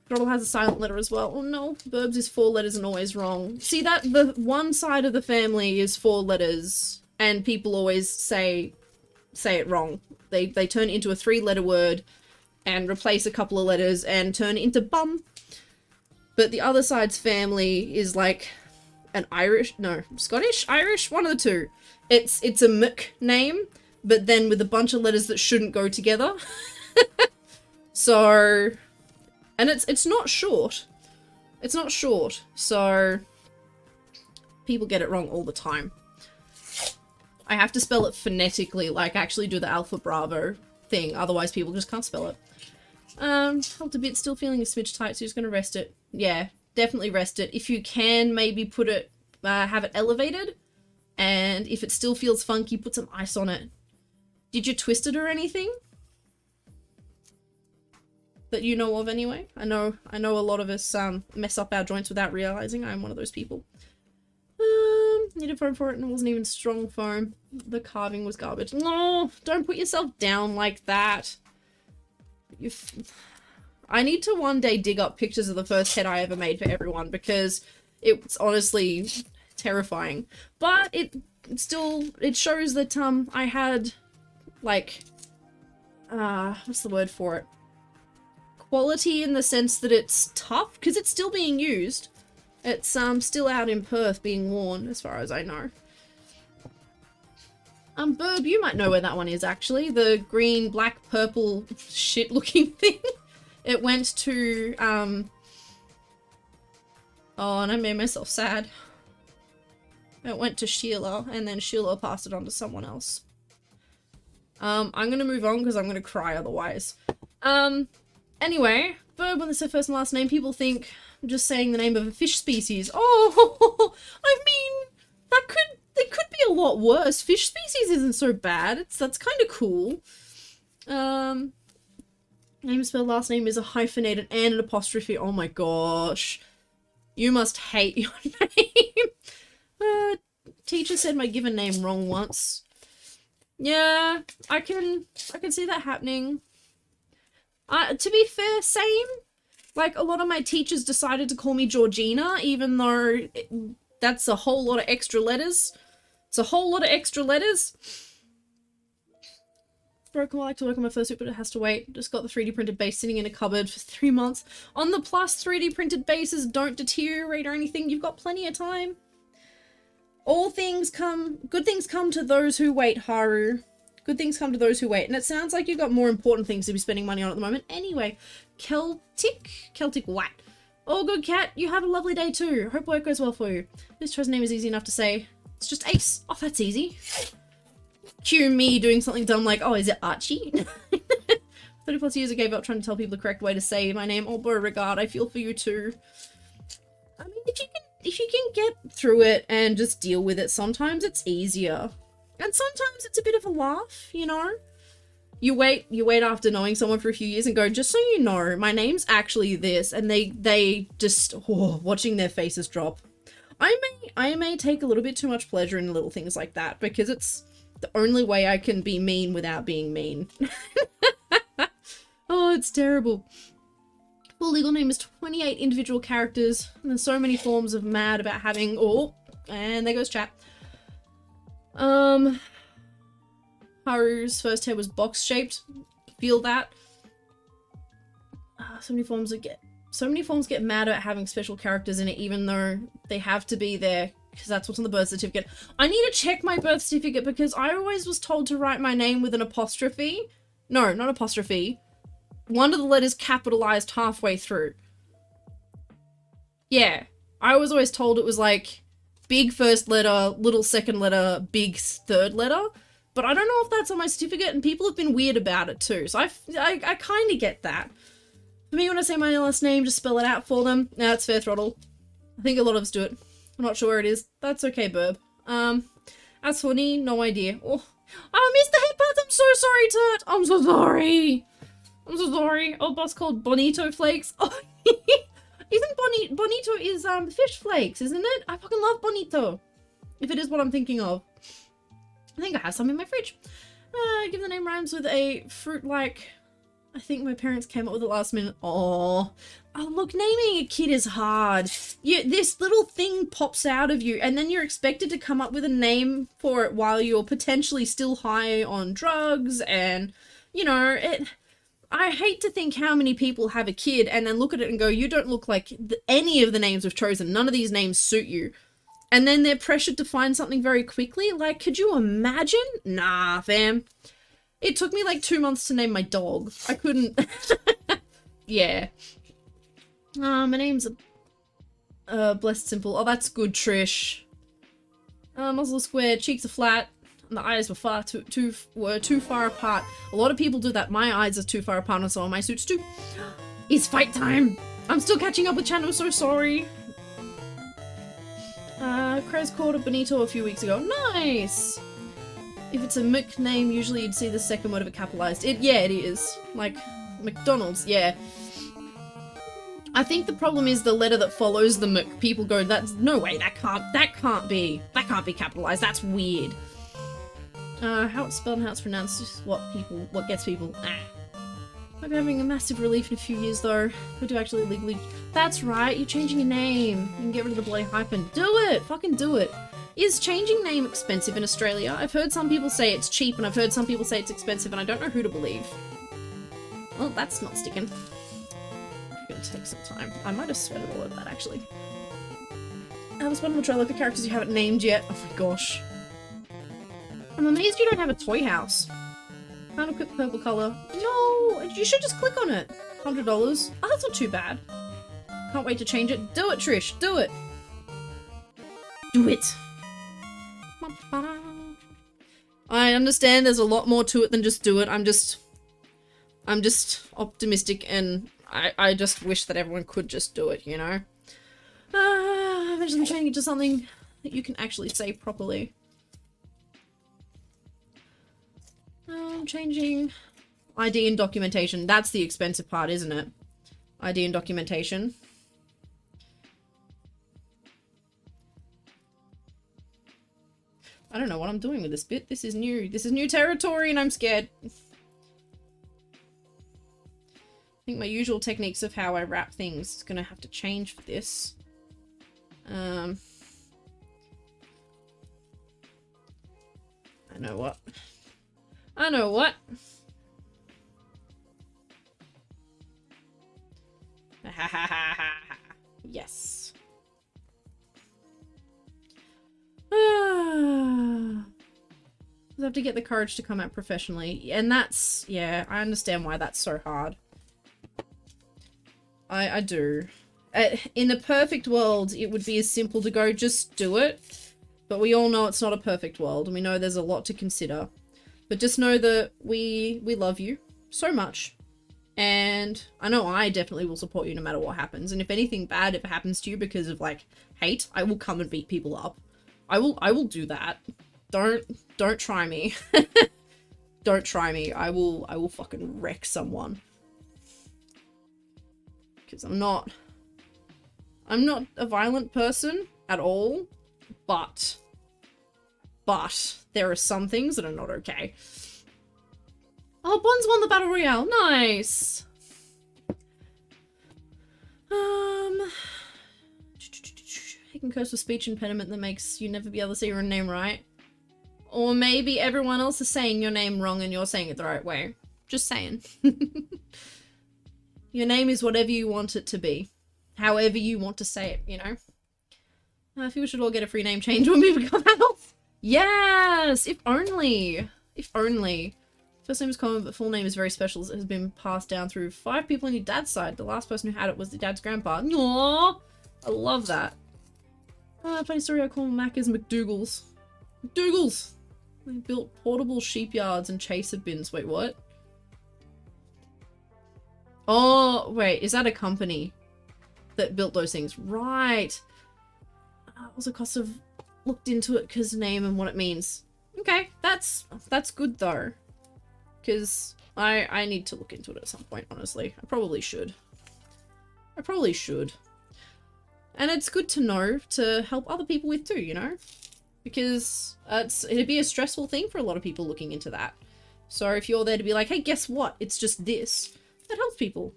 Throttle has a silent letter as well. Oh no, Burbs is 4 letters and always wrong. See that? The one side of the family is 4 letters, and people always say it wrong. They turn it into a 3-letter word and replace a couple of letters and turn it into bum. But the other side's family is like an Irish, no, Scottish? Irish? One of the two. It's a Mc name, but then with a bunch of letters that shouldn't go together. So, and it's not short. It's not short, so people get it wrong all the time. I have to spell it phonetically, like actually do the Alpha Bravo thing, otherwise people just can't spell it. Felt a bit, still feeling a smidge tight, so just gonna rest it. Yeah, definitely rest it. If you can, maybe put it, have it elevated, and if it still feels funky, put some ice on it. Did you twist it or anything? That you know of anyway? I know a lot of us mess up our joints without realizing. I'm one of those people. Needed foam for it and it wasn't even strong foam. The carving was garbage. No, don't put yourself down like that. I need to one day dig up pictures of the first head I ever made for everyone because it's honestly terrifying. But it shows that I had like what's the word for it? Quality in the sense that it's tough because it's still being used. It's still out in Perth being worn, as far as I know. Burb, you might know where that one is actually. The green, black, purple shit looking thing. It went to oh, and I made myself sad. It went to Sheila, and then Sheila passed it on to someone else. I'm gonna move on because I'm gonna cry otherwise. Anyway, Burb, when they say first and last name, people think I'm just saying the name of a fish species. Oh, I mean, it could be a lot worse. Fish species isn't so bad. That's kind of cool. Name spelled last name is a hyphenated and an apostrophe. Oh my gosh. You must hate your name. Teacher said my given name wrong once. Yeah, I can see that happening. To be fair, same. Like, a lot of my teachers decided to call me Georgina, even though that's a whole lot of extra letters. It's a whole lot of extra letters. Broken, I like to work on my fursuit, but it has to wait. Just got the 3D printed base sitting in a cupboard for 3 months. On the plus, 3D printed bases don't deteriorate or anything. You've got plenty of time. Good things come to those who wait, Haru. Good things come to those who wait. And it sounds like you've got more important things to be spending money on at the moment. Anyway, Celtic White. All good, Cat. You have a lovely day too. Hope work goes well for you. This choice name is easy enough to say. It's just Ace. Oh, that's easy. Cue me doing something dumb like, oh, is it Archie? 30 plus years I gave up trying to tell people the correct way to say my name. Oh, Beauregard, I feel for you too. I mean, if you can get through it and just deal with it, sometimes it's easier. And sometimes it's a bit of a laugh, you know? You wait after knowing someone for a few years and go, just so you know, my name's actually this, and they just, watching their faces drop. I may take a little bit too much pleasure in little things like that, because it's the only way I can be mean without being mean. Oh, it's terrible. Full legal name is 28 individual characters, and there's so many forms of mad about having, and there goes chat. Haru's first hair was box-shaped. Feel that. So many forms get mad about having special characters in it, even though they have to be there, because that's what's on the birth certificate. I need to check my birth certificate, because I always was told to write my name with an apostrophe. No, not apostrophe. One of the letters capitalized halfway through. Yeah, I was always told it was like big first letter, little second letter, big third letter. But I don't know if that's on my certificate, and people have been weird about it too. So I kind of get that. For me, when I say my last name, just spell it out for them. Nah, it's fair throttle. I think a lot of us do it. I'm not sure where it is. That's okay, Burb. As for me, no idea. Oh, I missed the headphones. I'm so sorry, Turt. I'm so sorry. I'm so sorry. Oh, boss called Bonito Flakes. Oh, isn't Bonito is fish flakes, isn't it? I fucking love Bonito. If it is what I'm thinking of. I think I have some in my fridge. Give the name rhymes with a fruit like. I think my parents came up with it last minute. Oh, look, naming a kid is hard. This little thing pops out of you, and then you're expected to come up with a name for it while you're potentially still high on drugs, and you know it. I hate to think how many people have a kid and then look at it and go, you don't look like any of the names we've chosen. None of these names suit you. And then they're pressured to find something very quickly. Like, could you imagine? Nah, fam. It took me like 2 months to name my dog. I couldn't. Yeah. My name's Blessed Simple. Oh, that's good, Trish. Muzzle is square, cheeks are flat. And the eyes were too far apart. A lot of people do that. My eyes are too far apart on some of my suits too. It's fight time! I'm still catching up with Channel, so sorry. Krez called a Bonito a few weeks ago. Nice! If it's a Mc name, usually you'd see the second word of it capitalized. Yeah, it is. Like, McDonald's, yeah. I think the problem is the letter that follows the Mc. People go, that's no way, that can't be capitalized, that's weird. How it's spelled and how it's pronounced is what gets people. Might be having a massive relief in a few years though. We do actually legally. That's right, you're changing your name. You can get rid of the bloody hyphen. Do it! Fucking do it. Is changing name expensive in Australia? I've heard some people say it's cheap and I've heard some people say it's expensive and I don't know who to believe. Well, that's not sticking. It's gonna take some time. I might have spent all of that actually. I have a spot on the trailer for characters you haven't named yet. Oh my gosh. I'm amazed you don't have a toy house. Can't equip purple color. No, you should just click on it. $100. Oh, that's not too bad. Can't wait to change it. Do it, Trish. Do it. Do it. I understand there's a lot more to it than just do it. I'm just optimistic and I just wish that everyone could just do it, you know? Eventually changing it to something that you can actually say properly. Changing ID and documentation. That's the expensive part, isn't it? ID and documentation. I don't know what I'm doing with this bit. This is new. This is new territory and I'm scared. I think my usual techniques of how I wrap things is gonna have to change for this. I know what. I know what. Yes. I have to get the courage to come out professionally. And that's, yeah, I understand why that's so hard. I do. In the perfect world, it would be as simple to go, just do it. But we all know it's not a perfect world, and we know there's a lot to consider. But just know that we love you so much. And I know I definitely will support you no matter what happens. And if anything bad ever happens to you because of, like, hate, I will come and beat people up. I will do that. Don't try me. Don't try me. I will fucking wreck someone. Because I'm not a violent person at all, but there are some things that are not okay. Oh, Bon's won the Battle Royale. Nice. He can curse with speech impediment that makes you never be able to say your own name right. Or maybe everyone else is saying your name wrong and you're saying it the right way. Just saying. Your name is whatever you want it to be. However you want to say it, you know? I feel we should all get a free name change when we become adults. Yes! If only. If only. First name is common, but full name is very special. It has been passed down through 5 people on your dad's side. The last person who had it was the dad's grandpa. Aww! I love that. Funny story, I call Macca's McDougal's. McDougal's! They built portable sheep yards and chaser bins. Wait, what? Oh, wait, is that a company that built those things? Right. Also, cost of looked into it because name and what it means. Okay, that's good though. Because I need to look into it at some point, honestly. I probably should. I probably should. And it's good to know to help other people with too, you know? Because it'd be a stressful thing for a lot of people looking into that. So if you're there to be like, hey, guess what? It's just this. That helps people.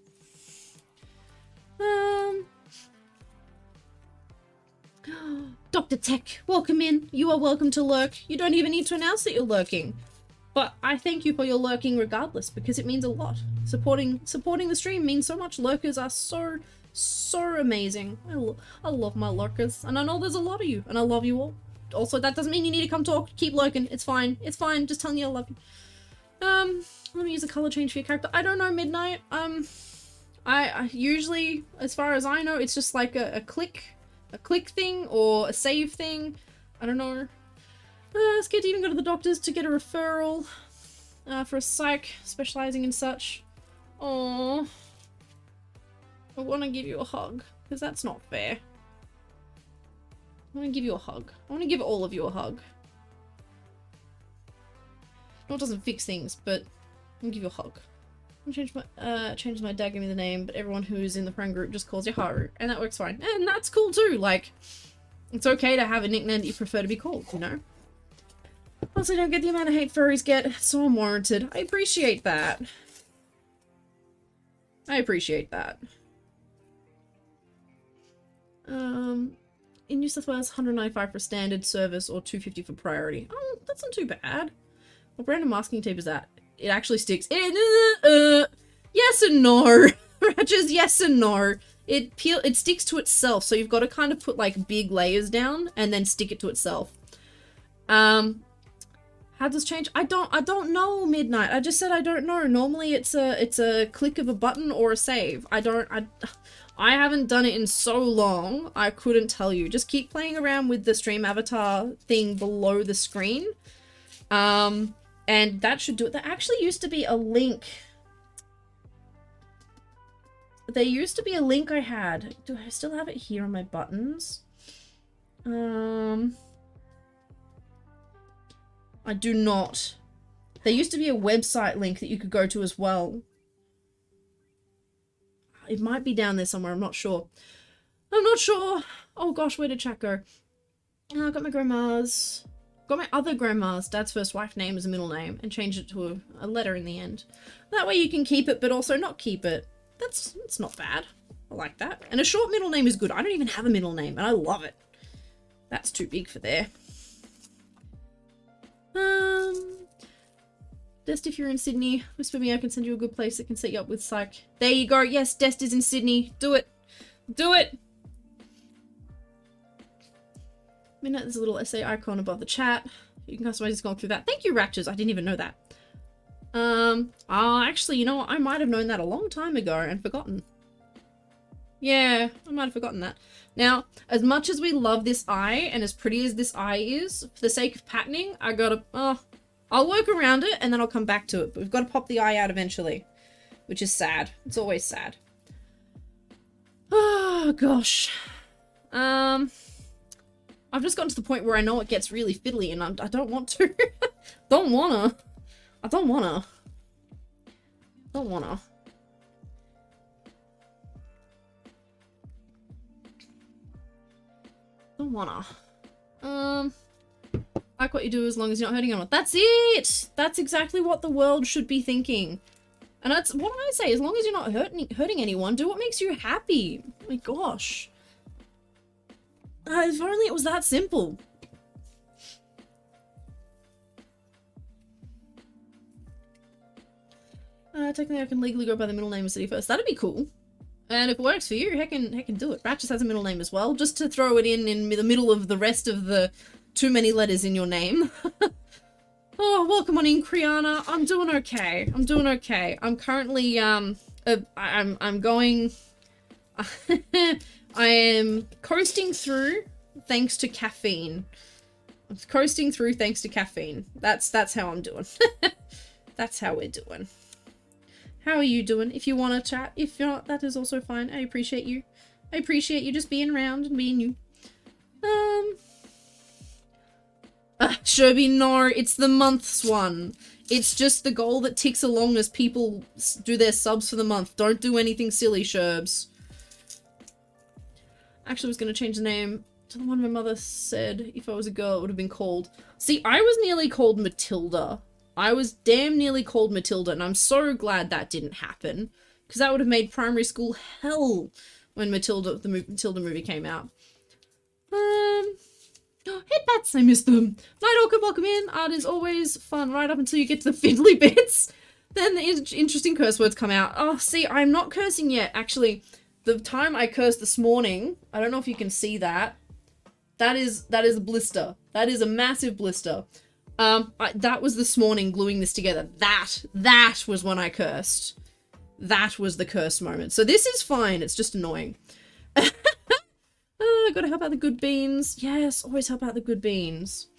Dr. Tech, welcome in. You are welcome to lurk. You don't even need to announce that you're lurking. But I thank you for your lurking regardless, because it means a lot. Supporting the stream means so much. Lurkers are so amazing. I love my lurkers, and I know there's a lot of you, and I love you all. Also, that doesn't mean you need to come talk. Keep lurking. It's fine. It's fine. Just telling you I love you. Let me use a color change for your character. I don't know, Midnight. I usually, as far as I know, it's just like a click thing or a save thing. I don't know. Scared to even go to the doctors to get a referral for a psych specializing in such. Aww. I want to give you a hug, because that's not fair. I want to give you a hug. I want to give all of you a hug. No, it doesn't fix things, but I'm gonna give you a hug. I'm gonna change my dad gave me the name, but everyone who's in the friend group just calls you Haru, and that works fine. And that's cool too, like, it's okay to have a nickname that you prefer to be called, you know? Also, don't get the amount of hate furries get. It's so unwarranted. I appreciate that. I appreciate that. In New South Wales, 195 for standard service or 250 for priority. Oh, that's not too bad. What brand of masking tape is that? It actually sticks. Yes and no. Just yes and no. It sticks to itself, so you've got to kind of put like big layers down and then stick it to itself. How does change? I don't know, Midnight. I just said I don't know. Normally it's a click of a button or a save. I haven't done it in so long, I couldn't tell you. Just keep playing around with the stream avatar thing below the screen. And that should do it. There actually used to be a link. There used to be a link I had. Do I still have it here on my buttons? I do not. There used to be a website link that you could go to as well. It might be down there somewhere, I'm not sure. I'm not sure. Oh gosh, where did chat go? I got my grandma's. Got my other grandma's dad's first wife name as a middle name and changed it to a letter in the end. That way you can keep it, but also not keep it. That's not bad. I like that. And a short middle name is good. I don't even have a middle name, and I love it. That's too big for there. Dest, if you're in Sydney, whisper me, I can send you a good place that can set you up with psych. There you go. Yes, Dest is in Sydney. Do it. Do it. Midnight, there's a little essay icon above the chat. You can customize just going through that. Thank you, Ratches. I didn't even know that. Actually, you know what? I might have known that a long time ago and forgotten. Yeah, I might have forgotten that. Now, as much as we love this eye, and as pretty as this eye is, for the sake of patterning, I gotta, I'll work around it, and then I'll come back to it. But we've got to pop the eye out eventually, which is sad. It's always sad. Oh, gosh. I've just gotten to the point where I know it gets really fiddly, and I don't want to. Don't wanna. Like what you do as long as you're not hurting anyone. That's it! That's exactly what the world should be thinking. And that's what I say, as long as you're not hurting anyone, do what makes you happy. Oh my gosh. If only it was that simple. Technically I can legally go by the middle name of city first. That'd be cool. And if it works for you, heck can do it. Ratchet has a middle name as well, just to throw it in the middle of the rest of the too many letters in your name. Oh, welcome on in, Kriana. I'm doing okay. I'm doing okay. I'm currently, I'm going... I am coasting through thanks to caffeine. I'm coasting through thanks to caffeine. That's how I'm doing. That's how we're doing. How are you doing? If you want to chat, if not, that is also fine. I appreciate you. I appreciate you just being around and being you. Sherby, no, it's the months one. It's just the goal that ticks along as people do their subs for the month. Don't do anything silly, Sherbs. Actually, I was going to change the name to the one my mother said if I was a girl, it would have been called. See, I was nearly called Matilda. I was damn nearly called Matilda, and I'm so glad that didn't happen. Because that would have made primary school hell when Matilda movie came out. Headbats, I miss them. Night Orchid, welcome in. Art is always fun right up until you get to the fiddly bits. Then the interesting curse words come out. Oh, see, I'm not cursing yet. Actually, the time I cursed this morning, I don't know if you can see that. That is a blister. That is a massive blister. That was this morning gluing this together. That was when I cursed. That was the curse moment. So this is fine. It's just annoying. Gotta help out the good beans. Yes, always help out the good beans.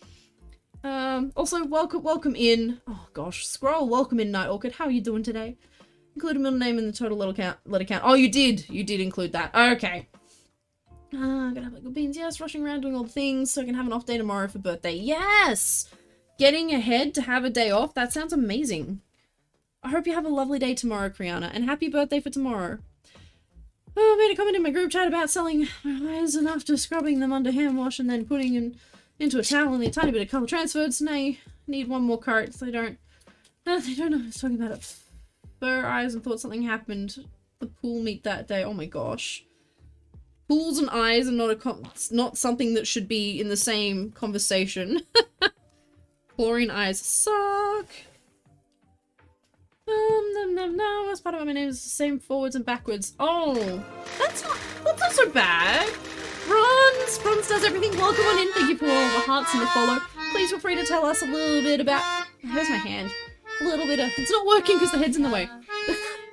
Also, welcome in. Oh gosh, scroll. Welcome in, Night Orchid. How are you doing today? Include a middle name in the total letter count. Oh, you did. You did include that. Okay. Gotta have the good beans. Yes, rushing around doing all the things so I can have an off day tomorrow for birthday. Yes! Getting ahead to have a day off. That sounds amazing. I hope you have a lovely day tomorrow, Kriana, and happy birthday for tomorrow. Oh, I made a comment in my group chat about selling my eyes and after scrubbing them under hand wash and then putting into a towel and a tiny bit of colour transferred. So now I need one more coat so they don't know I was talking about it. Fur eyes and thought something happened. The pool meet that day. Oh my gosh. Pools and eyes are not something that should be in the same conversation. Chlorine eyes suck. No, as part of my name is the same forwards and backwards. Oh, that's not so bad. Bronze does everything. Welcome on in. Thank you for all the hearts and the follow. Please feel free to tell us a little bit about. Where's my hand? A little bit of. It's not working because the head's in the way.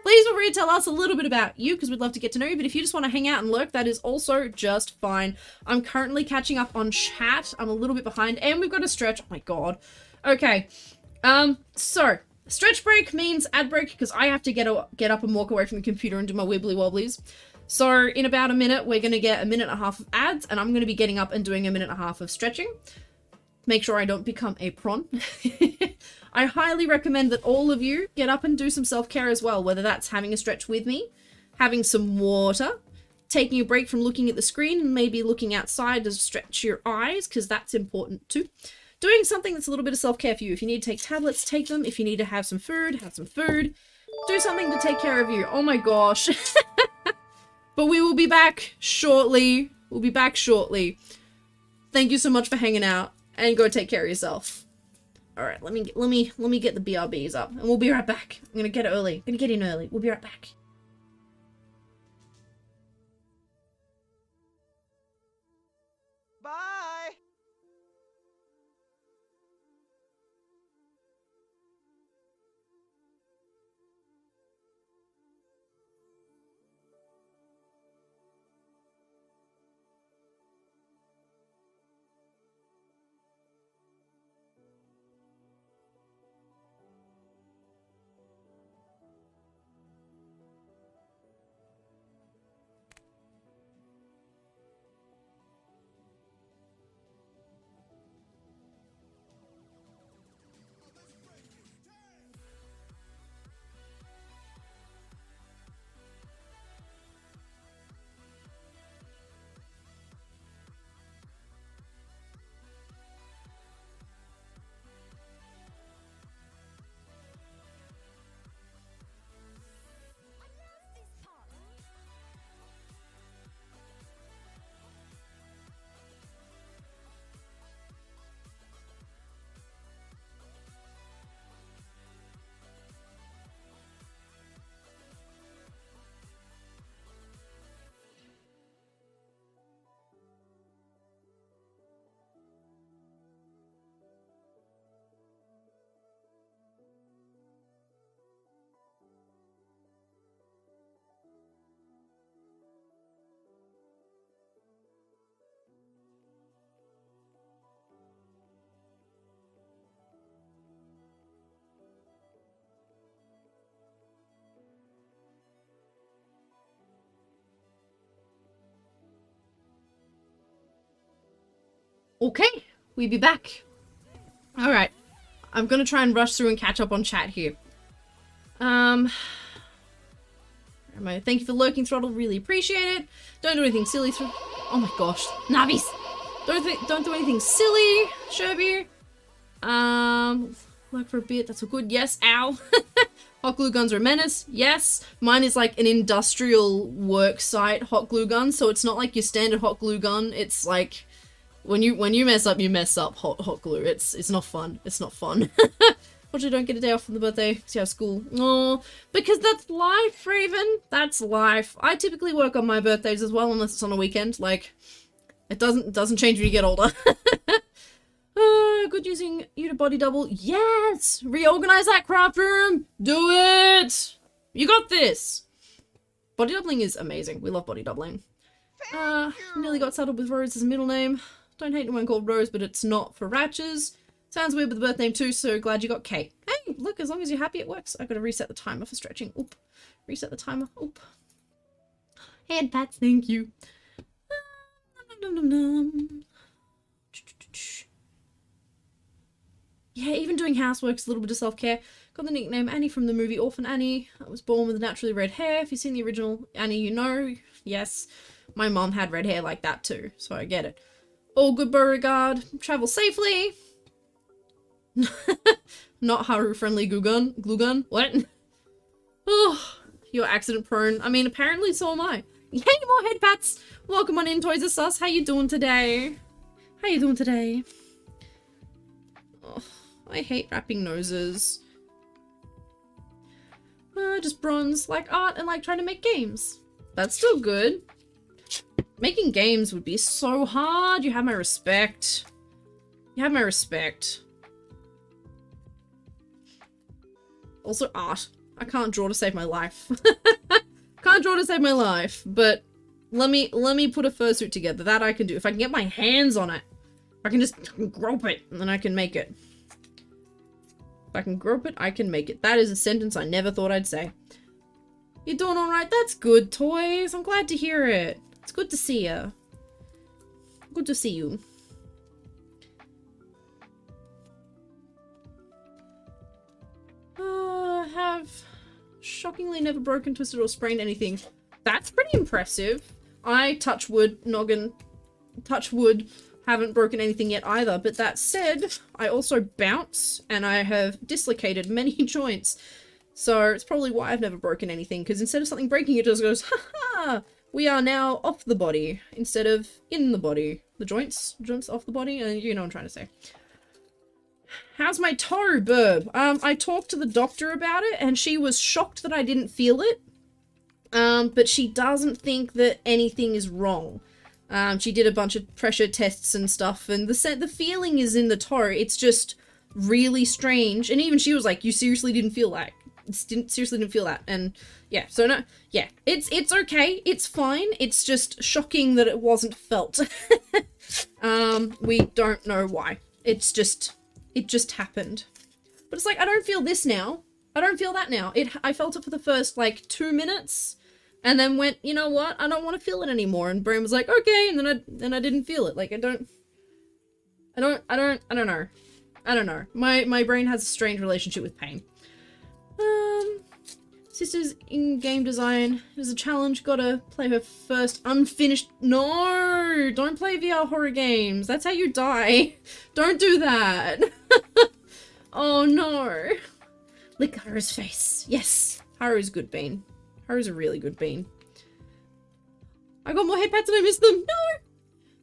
Please feel free to tell us a little bit about you because we'd love to get to know you. But if you just want to hang out and lurk, that is also just fine. I'm currently catching up on chat. I'm a little bit behind, and we've got a stretch. Oh my god. Okay. So. Stretch break means ad break because I have to get up and walk away from the computer and do my wibbly wobblies. So in about a minute, we're going to get a minute and a half of ads and I'm going to be getting up and doing a minute and a half of stretching. Make sure I don't become a prawn. I highly recommend that all of you get up and do some self-care as well, whether that's having a stretch with me, having some water, taking a break from looking at the screen, and maybe looking outside to stretch your eyes because that's important too. Doing something that's a little bit of self-care for you. If you need to take tablets, take them. If you need to have some food, have some food. Do something to take care of you. Oh my gosh. But we will be back shortly. We'll be back shortly. Thank you so much for hanging out and go take care of yourself. All right, let me get the BRBs up and we'll be right back. I'm going to get early. I'm going to get in early. We'll be right back. Bye. Okay, we'll be back. All right. I'm gonna try and rush through and catch up on chat here. Thank you for lurking, Throttle. Really appreciate it. Don't do anything silly. Oh my gosh, Navis. Don't do anything silly, Sherby. Work for a bit. That's all good. Yes. Ow. Hot glue guns are a menace. Yes. Mine is like an industrial work site hot glue gun, so it's not like your standard hot glue gun. It's like when you mess up, you mess up. Hot glue. It's not fun. It's not fun. Watch, you don't get a day off from the birthday because you have school. Oh, because that's life, Raven. That's life. I typically work on my birthdays as well, unless it's on a weekend. Like, it doesn't change when you get older. Good using you to body double. Yes! Reorganize that craft room! Do it! You got this! Body doubling is amazing. We love body doubling. Nearly got settled with Rose as a middle name. Don't hate anyone called Rose, but it's not for Ratches. Sounds weird with the birth name too, so glad you got Kate. Hey, look, as long as you're happy it works. I gotta reset the timer for stretching. Oop. Reset the timer. Oop. Hand pats, thank you. Yeah, even doing housework is a little bit of self-care. Got the nickname Annie from the movie Orphan Annie. I was born with naturally red hair. If you've seen the original Annie, you know. Yes, my mom had red hair like that too, so I get it. All good, Beauregard. Travel safely. Not Haru-friendly glue gun. What? Oh, you're accident prone. I mean, apparently so am I. Yay, more head pats. Welcome on in, Toys R Us. How you doing today? How you doing today? Oh, I hate wrapping noses. Just bronze, like art and like trying to make games. That's still good. Making games would be so hard. You have my respect. You have my respect. Also art. I can't draw to save my life. Can't draw to save my life, but let me put a fursuit together. That I can do. If I can get my hands on it. If I can just grope it, and then I can make it. If I can grope it, I can make it. That is a sentence I never thought I'd say. You're doing alright? That's good, Toys. I'm glad to hear it. It's good to see you. Good to see you. Have shockingly never broken, twisted, or sprained anything. That's pretty impressive. I, touch wood, haven't broken anything yet either. But that said, I also bounce, and I have dislocated many joints. So it's probably why I've never broken anything, because instead of something breaking, it just goes, ha-ha! We are now off the body, instead of in the body. The joints off the body, you know what I'm trying to say. How's my toe, Burb? I talked to the doctor about it, and she was shocked that I didn't feel it. But she doesn't think that anything is wrong. She did a bunch of pressure tests and stuff, and the feeling is in the toe. It's just really strange. And even she was like, "You seriously didn't feel that? Seriously didn't feel that?" And yeah, so no, yeah, it's okay. It's fine. It's just shocking that it wasn't felt. We don't know why. It just happened. But it's like, I don't feel this now. I don't feel that now. I felt it for the first, like, 2 minutes, and then went, you know what? I don't want to feel it anymore. And brain was like, okay, and then I didn't feel it. Like, I don't know. I don't know. My brain has a strange relationship with pain. Sister's in game design is a challenge. Gotta play her first unfinished. No, don't play VR horror games. That's how you die. Don't do that. Oh no. Lick Haru's face. Yes, Haru's good bean. Haru's a really good bean. I got more head pats and I missed them. No.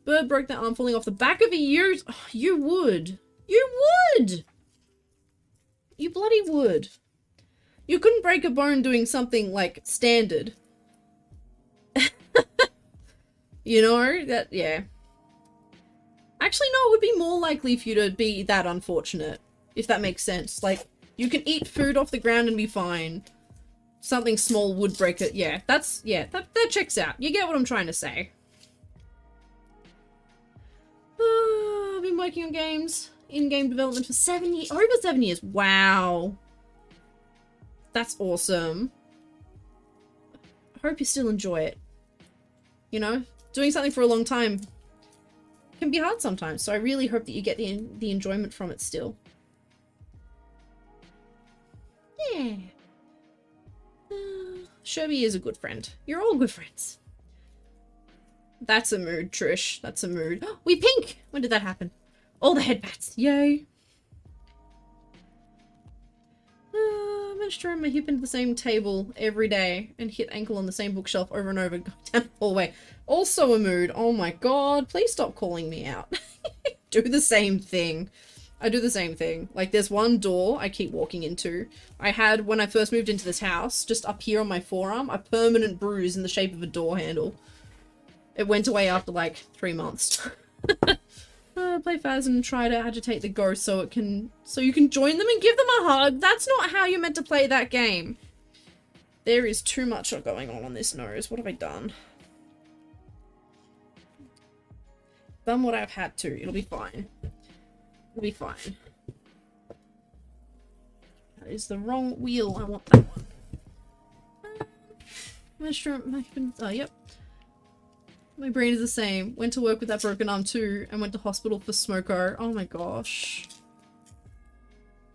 Bird broke their arm falling off the back of a ute. Oh, you would. You would. You bloody would. You couldn't break a bone doing something, like, standard. You know? That, yeah. Actually, no, it would be more likely for you to be that unfortunate. If that makes sense. Like, you can eat food off the ground and be fine. Something small would break it. Yeah, that's, yeah, that checks out. You get what I'm trying to say. I've been working on games. In-game development for 7 years. Over 7 years. Wow. That's awesome. I hope you still enjoy it. You know, doing something for a long time can be hard sometimes, so I really hope that you get the enjoyment from it still. Yeah. Sherby is a good friend. You're all good friends. That's a mood, Trish. That's a mood. We pink! When did that happen? All the headbats. Yay. I managed to run my hip into the same table every day and hit ankle on the same bookshelf over and over, going down the hallway. Also a mood. Oh my god. Please stop calling me out. Do the same thing. I do the same thing. Like, there's one door I keep walking into. I had, when I first moved into this house, just up here on my forearm, a permanent bruise in the shape of a door handle. It went away after, like, 3 months. Play Faz and try to agitate the ghost so you can join them and give them a hug. That's not how you're meant to play that game. There is too much going on this nose. What have I done? Done what I've had to. It'll be fine. It'll be fine. That is the wrong wheel. I want that one. Oh, yep. My brain is the same. Went to work with that broken arm too, and went to hospital for smoko. Oh my gosh.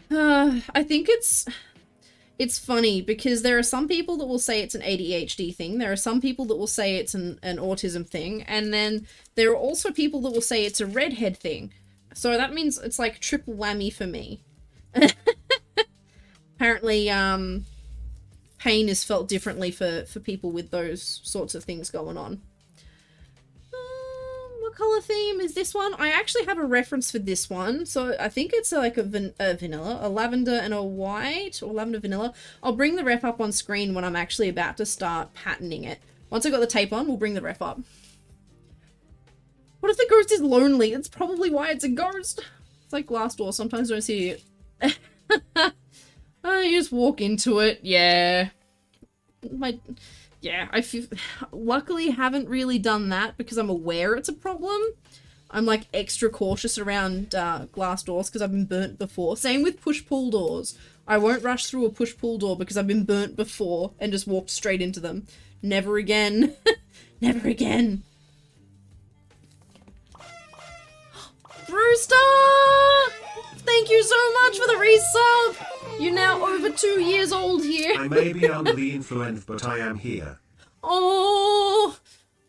I think it's funny because there are some people that will say it's an ADHD thing. There are some people that will say it's an autism thing. And then there are also people that will say it's a redhead thing. So that means it's like triple whammy for me. Apparently, pain is felt differently for people with those sorts of things going on. What color theme is this one? I actually have a reference for this one. So I think it's like a vanilla, a lavender and a white, or lavender vanilla. I'll bring the ref up on screen when I'm actually about to start patterning it. Once I got the tape on, we'll bring the ref up. What if the ghost is lonely? That's probably why it's a ghost. It's like Glassdoor. Sometimes I don't see it. You just walk into it. Yeah. Yeah, I luckily haven't really done that because I'm aware it's a problem. I'm like extra cautious around glass doors because I've been burnt before. Same with push-pull doors. I won't rush through a push-pull door because I've been burnt before and just walked straight into them. Never again. Never again. Brewster! Thank you so much for the resub! You're now over 2 years old here. I may be under the influence, but I am here. Oh,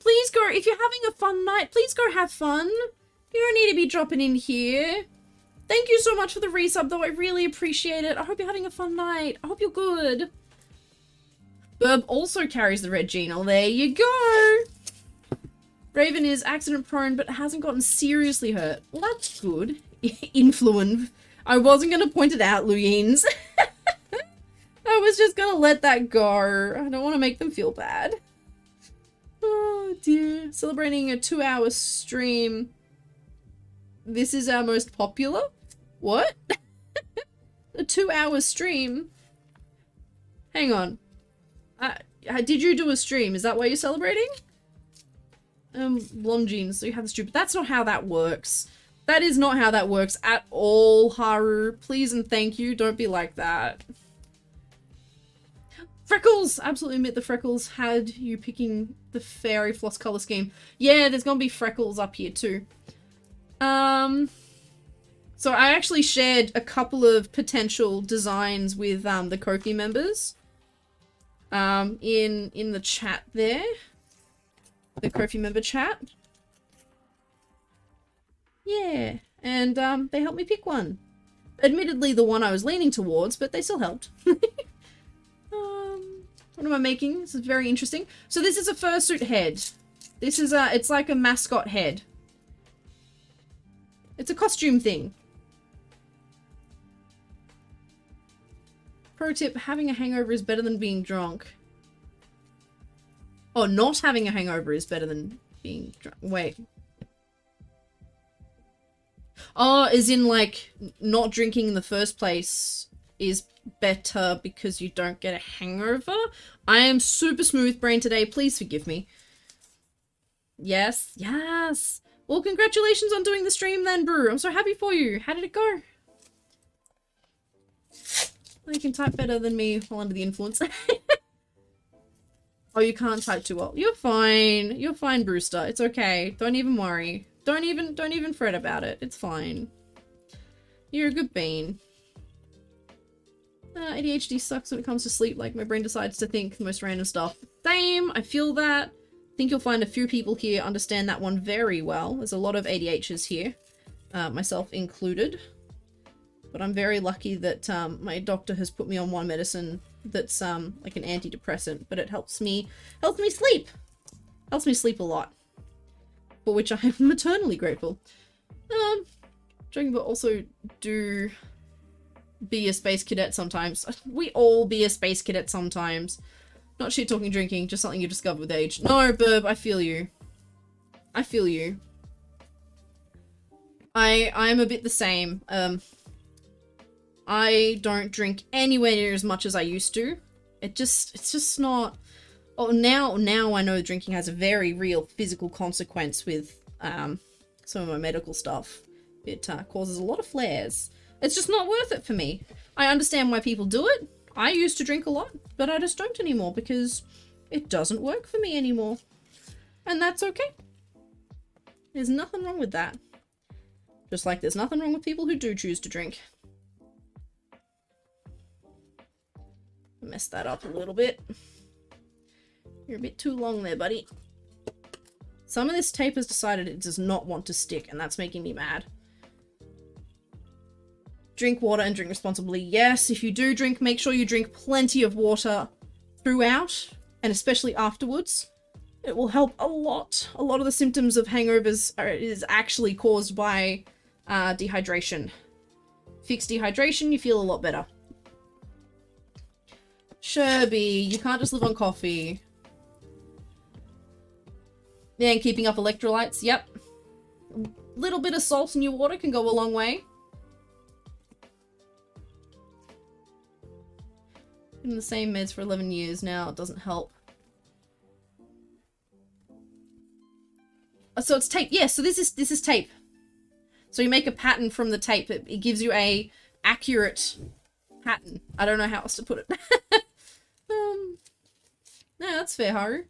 please go. If you're having a fun night, please go have fun. You don't need to be dropping in here. Thank you so much for the resub, though. I really appreciate it. I hope you're having a fun night. I hope you're good. Burb also carries the red genal. There you go. Raven is accident prone, but hasn't gotten seriously hurt. Well, that's good. Influence. I wasn't going to point it out, Luyins. I was just going to let that go. I don't want to make them feel bad. Oh, dear. Celebrating a 2-hour stream. This is our most popular? What? A 2-hour stream? Hang on. Did you do a stream? Is that why you're celebrating? Blonde jeans, so you have the stupid. That's not how that works. That is not how that works at all, Haru. Please and thank you. Don't be like that. Freckles! Absolutely admit the freckles had you picking the fairy floss color scheme. Yeah, there's gonna be freckles up here too. So I actually shared a couple of potential designs with the Kofi members. In the chat there. The Kofi member chat. Yeah, and they helped me pick one. Admittedly, the one I was leaning towards, but they still helped. What am I making? This is very interesting. So this is a fursuit head. This is it's like a mascot head. It's a costume thing. Pro tip, having a hangover is better than being drunk. Oh, not having a hangover is better than being drunk. Wait. Oh, as in, like, not drinking in the first place is better because you don't get a hangover? I am super smooth brain today. Please forgive me. Yes, yes. Well, congratulations on doing the stream then, Brew. I'm so happy for you. How did it go? You can type better than me while under the influence. Oh, you can't type too well. You're fine. You're fine, Brewster. It's okay. Don't even worry. Don't even fret about it. It's fine. You're a good bean. ADHD sucks when it comes to sleep. Like, my brain decides to think the most random stuff. Same, I feel that. I think you'll find a few people here understand that one very well. There's a lot of ADHDs here, myself included. But I'm very lucky that my doctor has put me on one medicine that's like an antidepressant, but it helps me sleep. Helps me sleep a lot. For which I am eternally grateful. Joking, but also do be a space cadet sometimes. We all be a space cadet sometimes. Not shit talking drinking, just something you discover with age. No, Burb, I feel you. I feel you. I'm a bit the same. I don't drink anywhere near as much as I used to. It's just not... Oh, now I know drinking has a very real physical consequence with some of my medical stuff. It causes a lot of flares. It's just not worth it for me. I understand why people do it. I used to drink a lot, but I just don't anymore because it doesn't work for me anymore. And that's okay. There's nothing wrong with that. Just like there's nothing wrong with people who do choose to drink. Messed that up a little bit. You're a bit too long there, buddy. Some of this tape has decided it does not want to stick, and that's making me mad. Drink water and drink responsibly. Yes, if you do drink, make sure you drink plenty of water throughout, and especially afterwards. It will help a lot. A lot of the symptoms of hangovers is actually caused by dehydration. Fix dehydration, you feel a lot better. Sherby, you can't just live on coffee. Yeah, and keeping up electrolytes, yep. A little bit of salt in your water can go a long way. Been the same meds for 11 years now, it doesn't help. So it's tape, yeah, so this is tape. So you make a pattern from the tape, it gives you a accurate pattern. I don't know how else to put it. No, that's fair, Haru.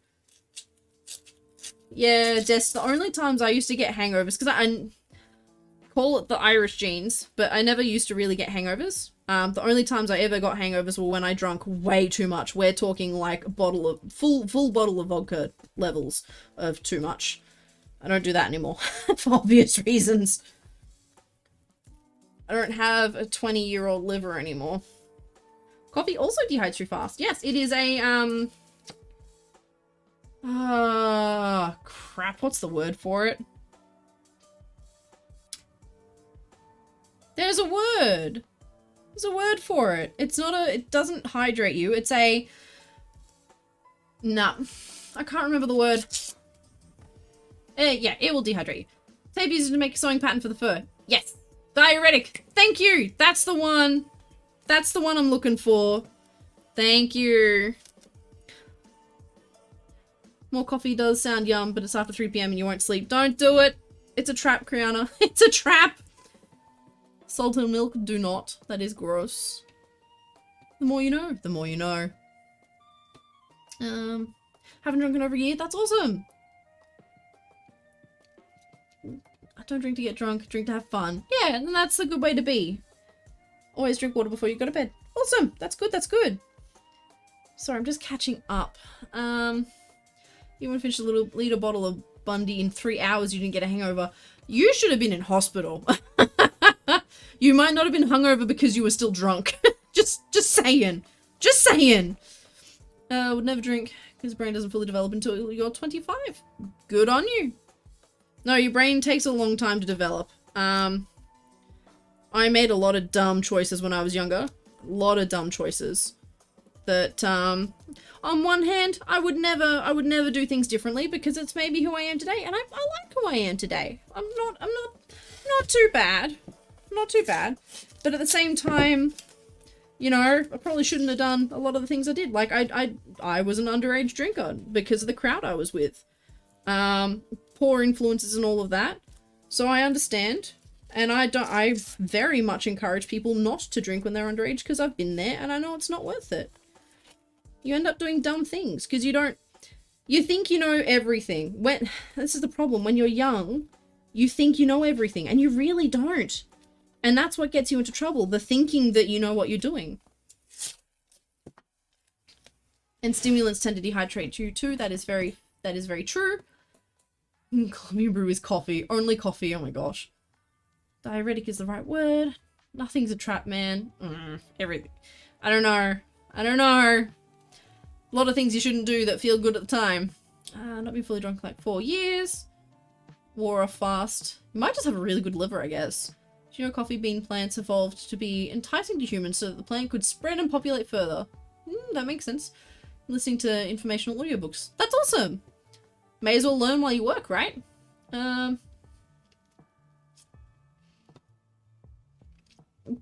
Yeah, Des, the only times I used to get hangovers, because I call it the Irish genes, but I never used to really get hangovers. The only times I ever got hangovers were when I drank way too much. We're talking like a bottle of, full bottle of vodka levels of too much. I don't do that anymore, for obvious reasons. I don't have a 20-year-old liver anymore. Coffee also dehydrates too fast. Yes, it is a, crap, what's the word for it? There's a word. There's a word for it. It's not a, it doesn't hydrate you. It's a, nah, I can't remember the word. Yeah, it will dehydrate you. Tape used to make a sewing pattern for the fur. Yes. Diuretic. Thank you. That's the one. That's the one I'm looking for. Thank you. More coffee does sound yum, but it's after 3 PM and you won't sleep. Don't do it. It's a trap, Kriana. It's a trap. Salt and milk, do not. That is gross. The more you know. The more you know. Haven't drunk in over a year? That's awesome. I don't drink to get drunk, drink to have fun. Yeah, and that's a good way to be. Always drink water before you go to bed. Awesome. That's good, that's good. Sorry, I'm just catching up. You want to finish a little liter bottle of Bundy in 3 hours, you didn't get a hangover. You should have been in hospital. You might not have been hungover because you were still drunk. just saying. Just saying. Would never drink because the brain doesn't fully develop until you're 25. Good on you. No, your brain takes a long time to develop. I made a lot of dumb choices when I was younger. A lot of dumb choices. That, on one hand, I would never do things differently because it's maybe who I am today, and I like who I am today. I'm not too bad. Not too bad. But at the same time, you know, I probably shouldn't have done a lot of the things I did. Like, I was an underage drinker because of the crowd I was with. Poor influences and all of that. So I understand. And I very much encourage people not to drink when they're underage because I've been there and I know it's not worth it. You end up doing dumb things because you think you know everything. This is the problem. When you're young, you think you know everything and you really don't. And that's what gets you into trouble. The thinking that you know what you're doing. And stimulants tend to dehydrate you too. That is very true. Colombian brew is coffee. Only coffee. Oh my gosh. Diuretic is the right word. Nothing's a trap, man. Everything. I don't know. A lot of things you shouldn't do that feel good at the time. Not be fully drunk for like 4 years. War or fast. You might just have a really good liver, I guess. Do you know coffee bean plants evolved to be enticing to humans so that the plant could spread and populate further? That makes sense. Listening to informational audiobooks. That's awesome! May as well learn while you work, right? Don't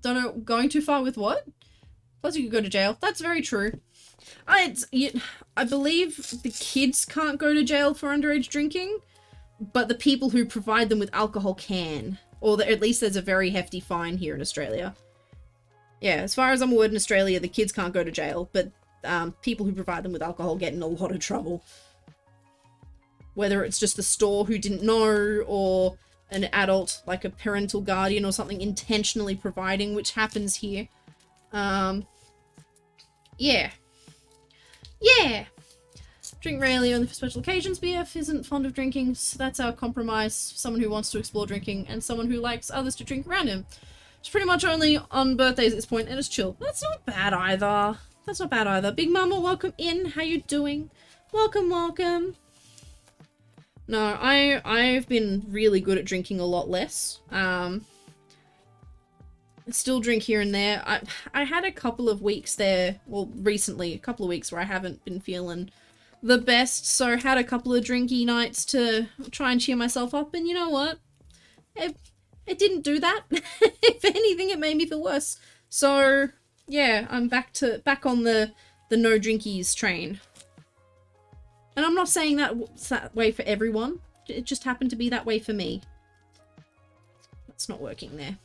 know, going too far with what? Plus you could go to jail. That's very true. I believe the kids can't go to jail for underage drinking, but the people who provide them with alcohol can. Or at least there's a very hefty fine here in Australia. Yeah, as far as I'm aware in Australia, the kids can't go to jail, but people who provide them with alcohol get in a lot of trouble. Whether it's just the store who didn't know, or an adult, like a parental guardian or something, intentionally providing, which happens here. Yeah. Yeah! Drink rarely, only for special occasions. BF isn't fond of drinking, so that's our compromise. Someone who wants to explore drinking, and someone who likes others to drink around him. It's pretty much only on birthdays at this point, and it's chill. That's not bad either. That's not bad either. Big Mama, welcome in. How you doing? Welcome, welcome. No, I've been really good at drinking a lot less. I still drink here and there. I had a couple of weeks there, well, recently, a couple of weeks where I haven't been feeling the best, so I had a couple of drinky nights to try and cheer myself up, and you know what? It didn't do that. If anything, it made me feel worse. So, yeah, I'm back on the no drinkies train. And I'm not saying that's that way for everyone. It just happened to be that way for me. That's not working there.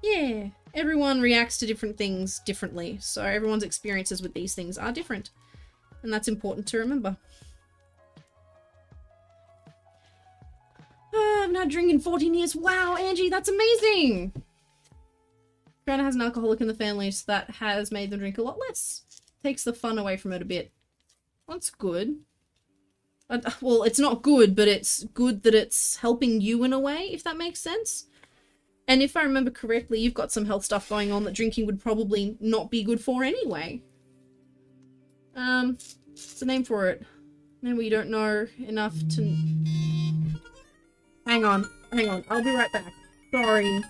Yeah, everyone reacts to different things differently, so everyone's experiences with these things are different. And that's important to remember. I've not drinking 14 years. Wow, Angie, that's amazing! Grandma has an alcoholic in the family, so that has made them drink a lot less. Takes the fun away from it a bit. That's good. Well, it's not good, but it's good that it's helping you in a way, if that makes sense. And if I remember correctly, you've got some health stuff going on that drinking would probably not be good for anyway. What's the name for it? Name where you don't know enough to... Hang on, I'll be right back. Sorry.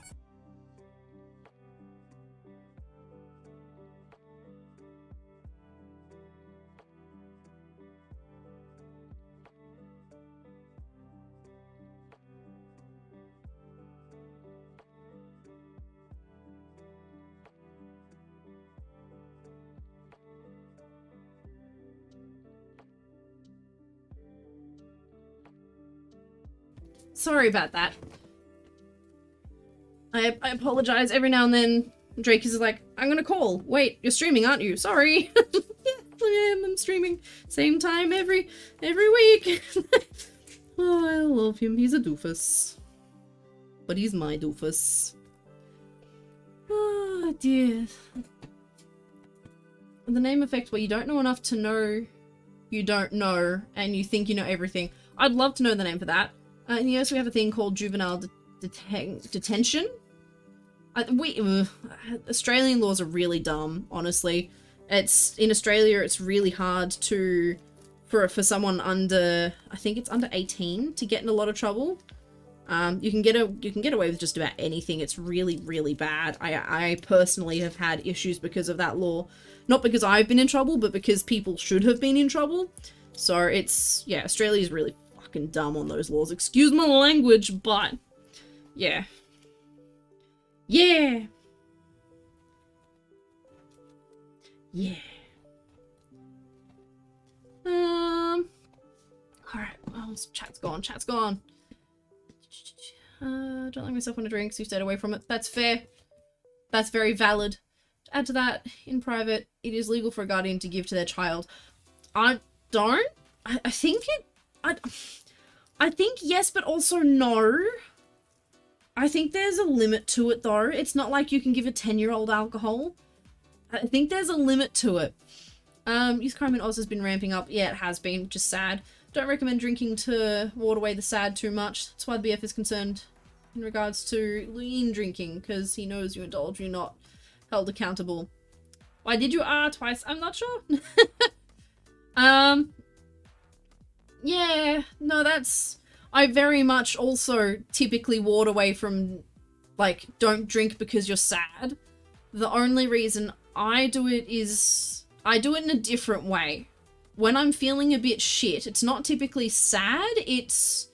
Sorry about that. I apologize. Every now and then Drake is like, I'm gonna call. Wait, you're streaming, aren't you? Sorry. Yeah, I am. I'm streaming. Same time every week. Oh, I love him. He's a doofus. But he's my doofus. Oh, dear. The name effect where you don't know enough to know you don't know, and you think you know everything. I'd love to know the name for that. In the US we have a thing called juvenile detention. Australian laws are really dumb, honestly. In Australia it's really hard for someone under, I think it's under 18 to get in a lot of trouble. You can get away with just about anything. It's really, really bad. I personally have had issues because of that law. Not because I've been in trouble, but because people should have been in trouble. So it's, yeah, Australia's really fucking dumb on those laws. Excuse my language, but yeah. Yeah. Yeah. Alright, well, chat's gone. Don't let myself want to drink, so you stayed away from it. That's fair. That's very valid. To add to that, in private, it is legal for a guardian to give to their child. I don't. I think it... I think yes, but also no. I think there's a limit to it, though. It's not like you can give a 10-year-old alcohol. I think there's a limit to it. Youth crime in Oz has been ramping up. Yeah, it has been, just sad. Don't recommend drinking to ward away the sad too much. That's why the BF is concerned in regards to lean drinking, because he knows you indulge, you're not held accountable. Why did you twice? I'm not sure. Yeah, no, that's... I very much also typically ward away from, like, don't drink because you're sad. The only reason I do it is... I do it in a different way. When I'm feeling a bit shit, it's not typically sad, it's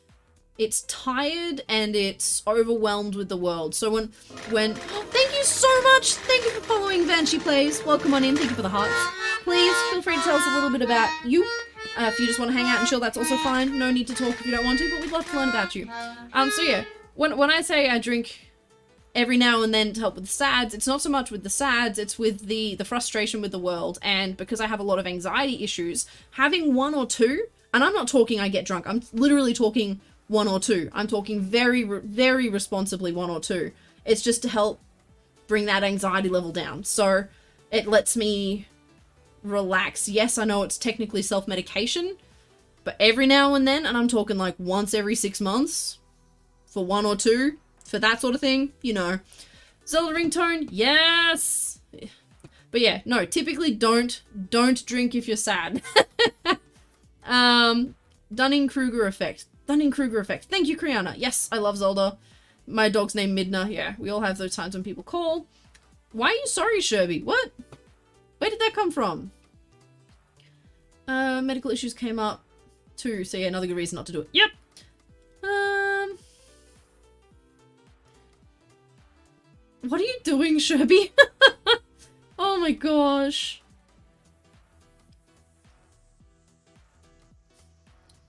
tired and it's overwhelmed with the world. So when thank you so much! Thank you for following Vanshi Plays. Welcome on in, thank you for the hearts. Please feel free to tell us a little bit about you. If you just want to hang out and chill, that's also fine. No need to talk if you don't want to, but we'd love to learn about you. So yeah, when I say I drink every now and then to help with the sads, it's not so much with the sads, it's with the frustration with the world. And because I have a lot of anxiety issues, having one or two, and I'm not talking I get drunk, I'm literally talking one or two. I'm talking very, very responsibly one or two. It's just to help bring that anxiety level down. So it lets me relax. Yes, I know it's technically self-medication, but every now and then, and I'm talking like once every 6 months, for one or two, for that sort of thing, you know. Zelda ringtone, yes! But yeah, no, typically don't drink if you're sad. Dunning-Kruger effect. Dunning-Kruger effect. Thank you, Kriana. Yes, I love Zelda. My dog's name Midna. Yeah, we all have those times when people call. Why are you sorry, Sherby? What? Where did that come from? Medical issues came up too, so yeah, another good reason not to do it. Yep! What are you doing, Sherby? Oh my gosh.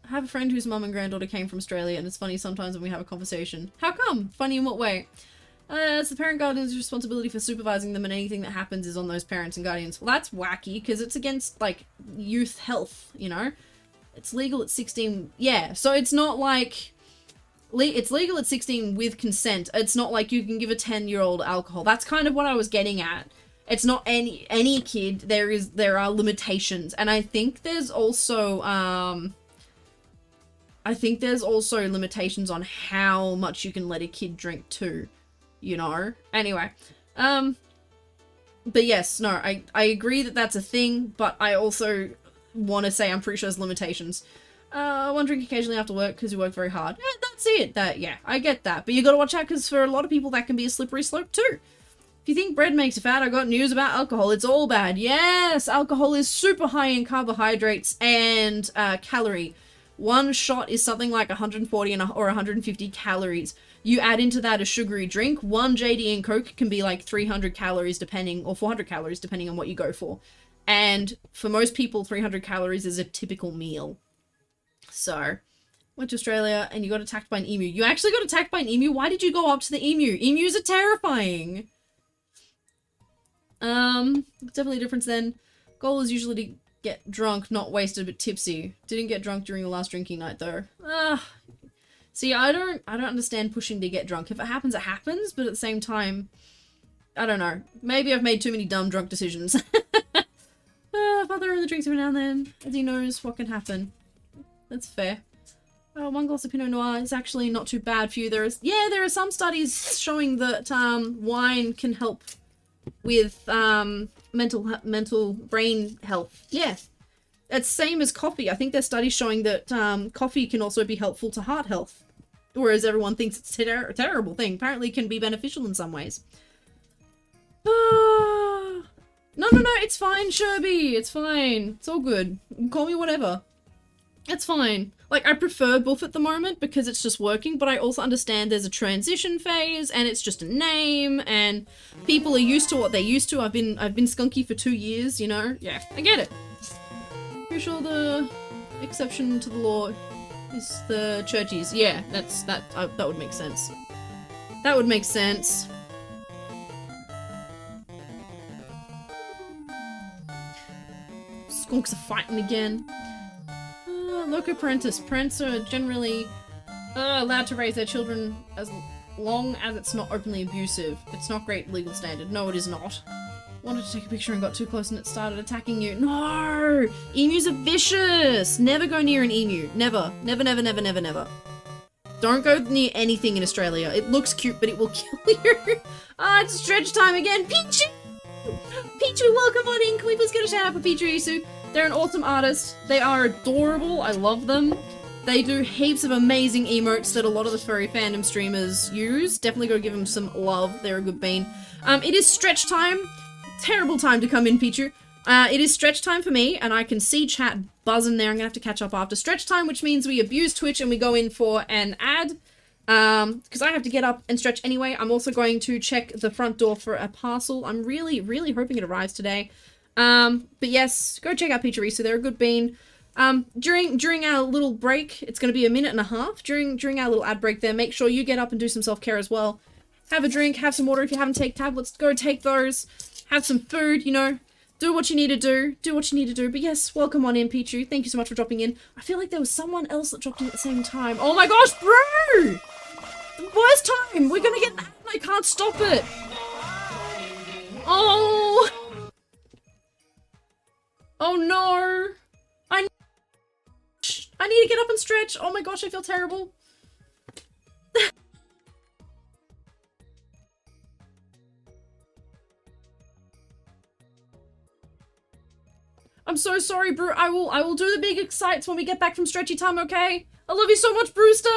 I have a friend whose mum and granddaughter came from Australia, and it's funny sometimes when we have a conversation. How come? Funny in what way? It's the parent guardian's responsibility for supervising them, and anything that happens is on those parents and guardians. Well, that's wacky, because it's against, like, youth health, you know? It's legal at 16. Yeah, so it's not like... It's legal at 16 with consent. It's not like you can give a 10-year-old alcohol. That's kind of what I was getting at. It's not any kid. There are limitations, and I think there's also limitations on how much you can let a kid drink too, you know? Anyway, but yes, no, I agree that that's a thing, but I also want to say I'm pretty sure there's limitations. One drink occasionally after work because you work very hard. Yeah, that's it. Yeah, I get that. But you gotta watch out because for a lot of people that can be a slippery slope too. If you think bread makes you fat, I got news about alcohol. It's all bad. Yes, alcohol is super high in carbohydrates and calorie. One shot is something like 140 or 150 calories. You add into that a sugary drink. One JD and Coke can be like 300 calories depending, or 400 calories depending on what you go for. And for most people, 300 calories is a typical meal. So, went to Australia and you got attacked by an emu. You actually got attacked by an emu? Why did you go up to the emu? Emus are terrifying. Definitely a difference then. Goal is usually to get drunk, not wasted, but tipsy. Didn't get drunk during the last drinking night though. See, I don't understand pushing to get drunk. If it happens, it happens, but at the same time, I don't know. Maybe I've made too many dumb drunk decisions. Father only drinks every now and then, as he knows what can happen. That's fair. One glass of Pinot Noir is actually not too bad for you. There are some studies showing that wine can help with mental brain health. Yeah, it's same as coffee. I think there's studies showing that coffee can also be helpful to heart health, whereas everyone thinks it's a terrible thing. Apparently, it can be beneficial in some ways. No, it's fine, Sherby. It's fine. It's all good. You can call me whatever. It's fine. Like, I prefer Boof at the moment because it's just working, but I also understand there's a transition phase and it's just a name and people are used to what they're used to. I've been skunky for 2 years, you know? Yeah, I get it. Pretty sure the exception to the law is the churchies. Yeah, that would make sense. That would make sense. Skunks are fighting again. Loco Parentis. Parents are generally allowed to raise their children as long as it's not openly abusive. It's not great legal standard. No, it is not. Wanted to take a picture and got too close and it started attacking you. No! Emus are vicious! Never go near an emu. Never. Never, never, never, never, never. Don't go near anything in Australia. It looks cute, but it will kill you. Ah, it's stretch time again. Pichu! Pichu, welcome on in. Can we please get a shout out for Pichu Isu? They're an awesome artist. They are adorable. I love them. They do heaps of amazing emotes that a lot of the furry fandom streamers use. Definitely go give them some love. They're a good bean. It is stretch time. Terrible time to come in, Pichu. It is stretch time for me, and I can see chat buzzing there. I'm gonna have to catch up after stretch time, which means we abuse Twitch and we go in for an ad. Because I have to get up and stretch anyway. I'm also going to check the front door for a parcel. I'm really, really hoping it arrives today. But yes, go check out Pizzerisu. They're a good bean. During our little break, it's going to be a minute and a half. During our little ad break there, make sure you get up and do some self-care as well. Have a drink, have some water. If you haven't taken tablets, go take those. Have some food, you know. Do what you need to do. Do what you need to do. But yes, welcome on in, Pichu. Thank you so much for dropping in. I feel like there was someone else that dropped in at the same time. Oh my gosh, bro! The worst time! We're gonna get that and I can't stop it! Oh! Oh no! I need to get up and stretch! Oh my gosh, I feel terrible. I'm so sorry, Brew. I will do the big excites when we get back from stretchy time, okay? I love you so much, Brewster!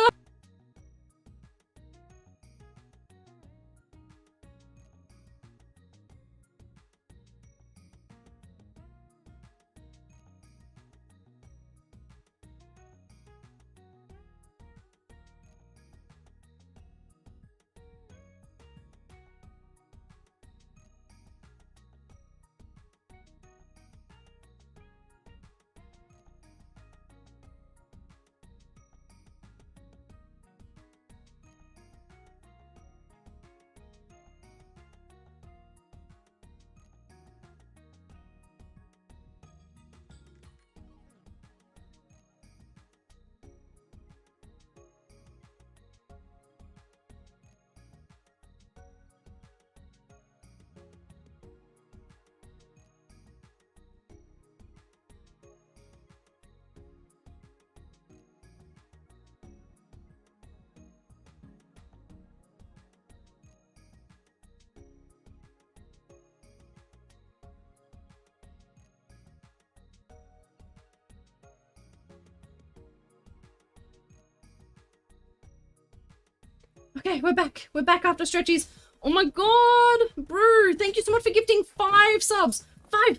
Okay, we're back. We're back after stretchies. Oh my god! Brew, thank you so much for gifting 5 subs.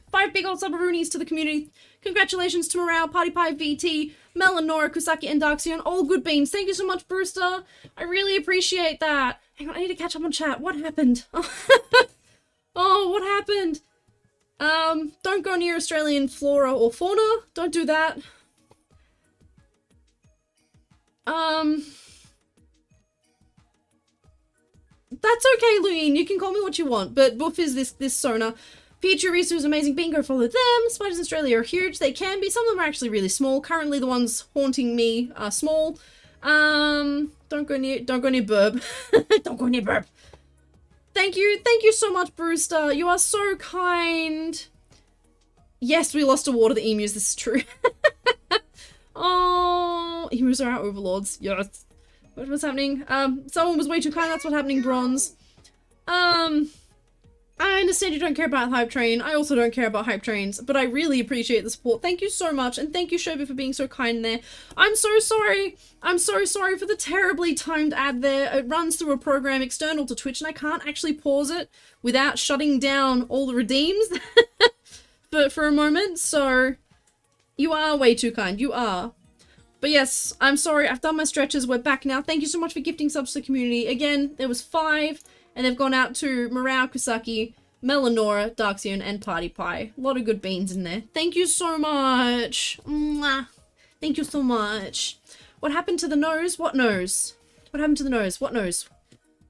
5 big old subaroonies to the community. Congratulations to Morale, Party Pie, VT, Mel and Nora, Kusaki and Darxion. All good beans. Thank you so much, Brewster. I really appreciate that. Hang on, I need to catch up on chat. What happened? Oh, what happened? Don't go near Australian flora or fauna. Don't do that. That's okay, Luine. You can call me what you want, but Boof is this Sona. Pichu is amazing. Bingo, follow them. Spiders in Australia are huge. They can be. Some of them are actually really small. Currently, the ones haunting me are small. Don't go near Burb. Don't go near Burb. Thank you so much, Brewster. You are so kind. Yes, we lost a war to the emus. This is true. Oh, emus are our overlords. Yes. What was happening? Someone was way too kind. That's what's happening, Bronze. I understand you don't care about Hype Train. I also don't care about Hype Trains, but I really appreciate the support. Thank you so much, and thank you, Shobi, for being so kind there. I'm so sorry. I'm so sorry for the terribly timed ad there. It runs through a program external to Twitch, and I can't actually pause it without shutting down all the redeems for a moment, so you are way too kind. You are. But yes, I'm sorry, I've done my stretches, we're back now. Thank you so much for gifting subs to the community. Again, there was 5, and they've gone out to Morale, Kusaki, Melanora, Darxion, and Party Pie. A lot of good beans in there. Thank you so much. Mwah. Thank you so much. What happened to the nose? What nose? What happened to the nose? What nose?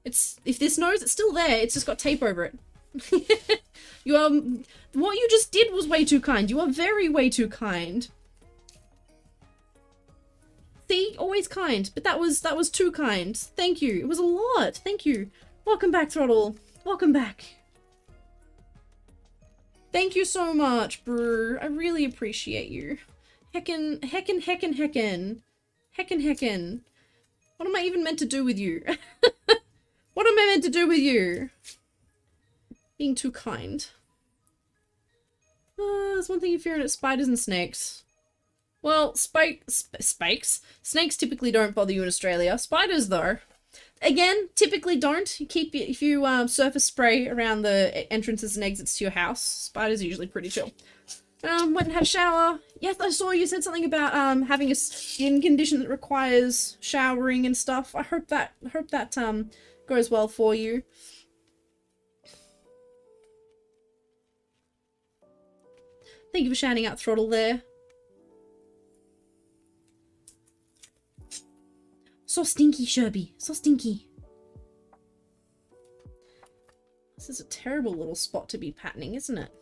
If this nose, it's still there. It's just got tape over it. What you just did was way too kind. You are very way too kind. See, always kind, but that was too kind. Thank you. It was a lot. Thank you. Welcome back, Throttle. Welcome back. Thank you so much, Brew. I really appreciate you. Heckin. What am I even meant to do with you? What am I meant to do with you? Being too kind. There's one thing you fear and it's spiders and snakes. Well, spikes? Snakes typically don't bother you in Australia. Spiders, though. Again, typically don't. You keep if you surface spray around the entrances and exits to your house. Spiders are usually pretty chill. Went and had a shower. Yes, I saw you said something about having a skin condition that requires showering and stuff. I hope that goes well for you. Thank you for shouting out Throttle there. So stinky, Sherby. So stinky. This is a terrible little spot to be patterning, isn't it?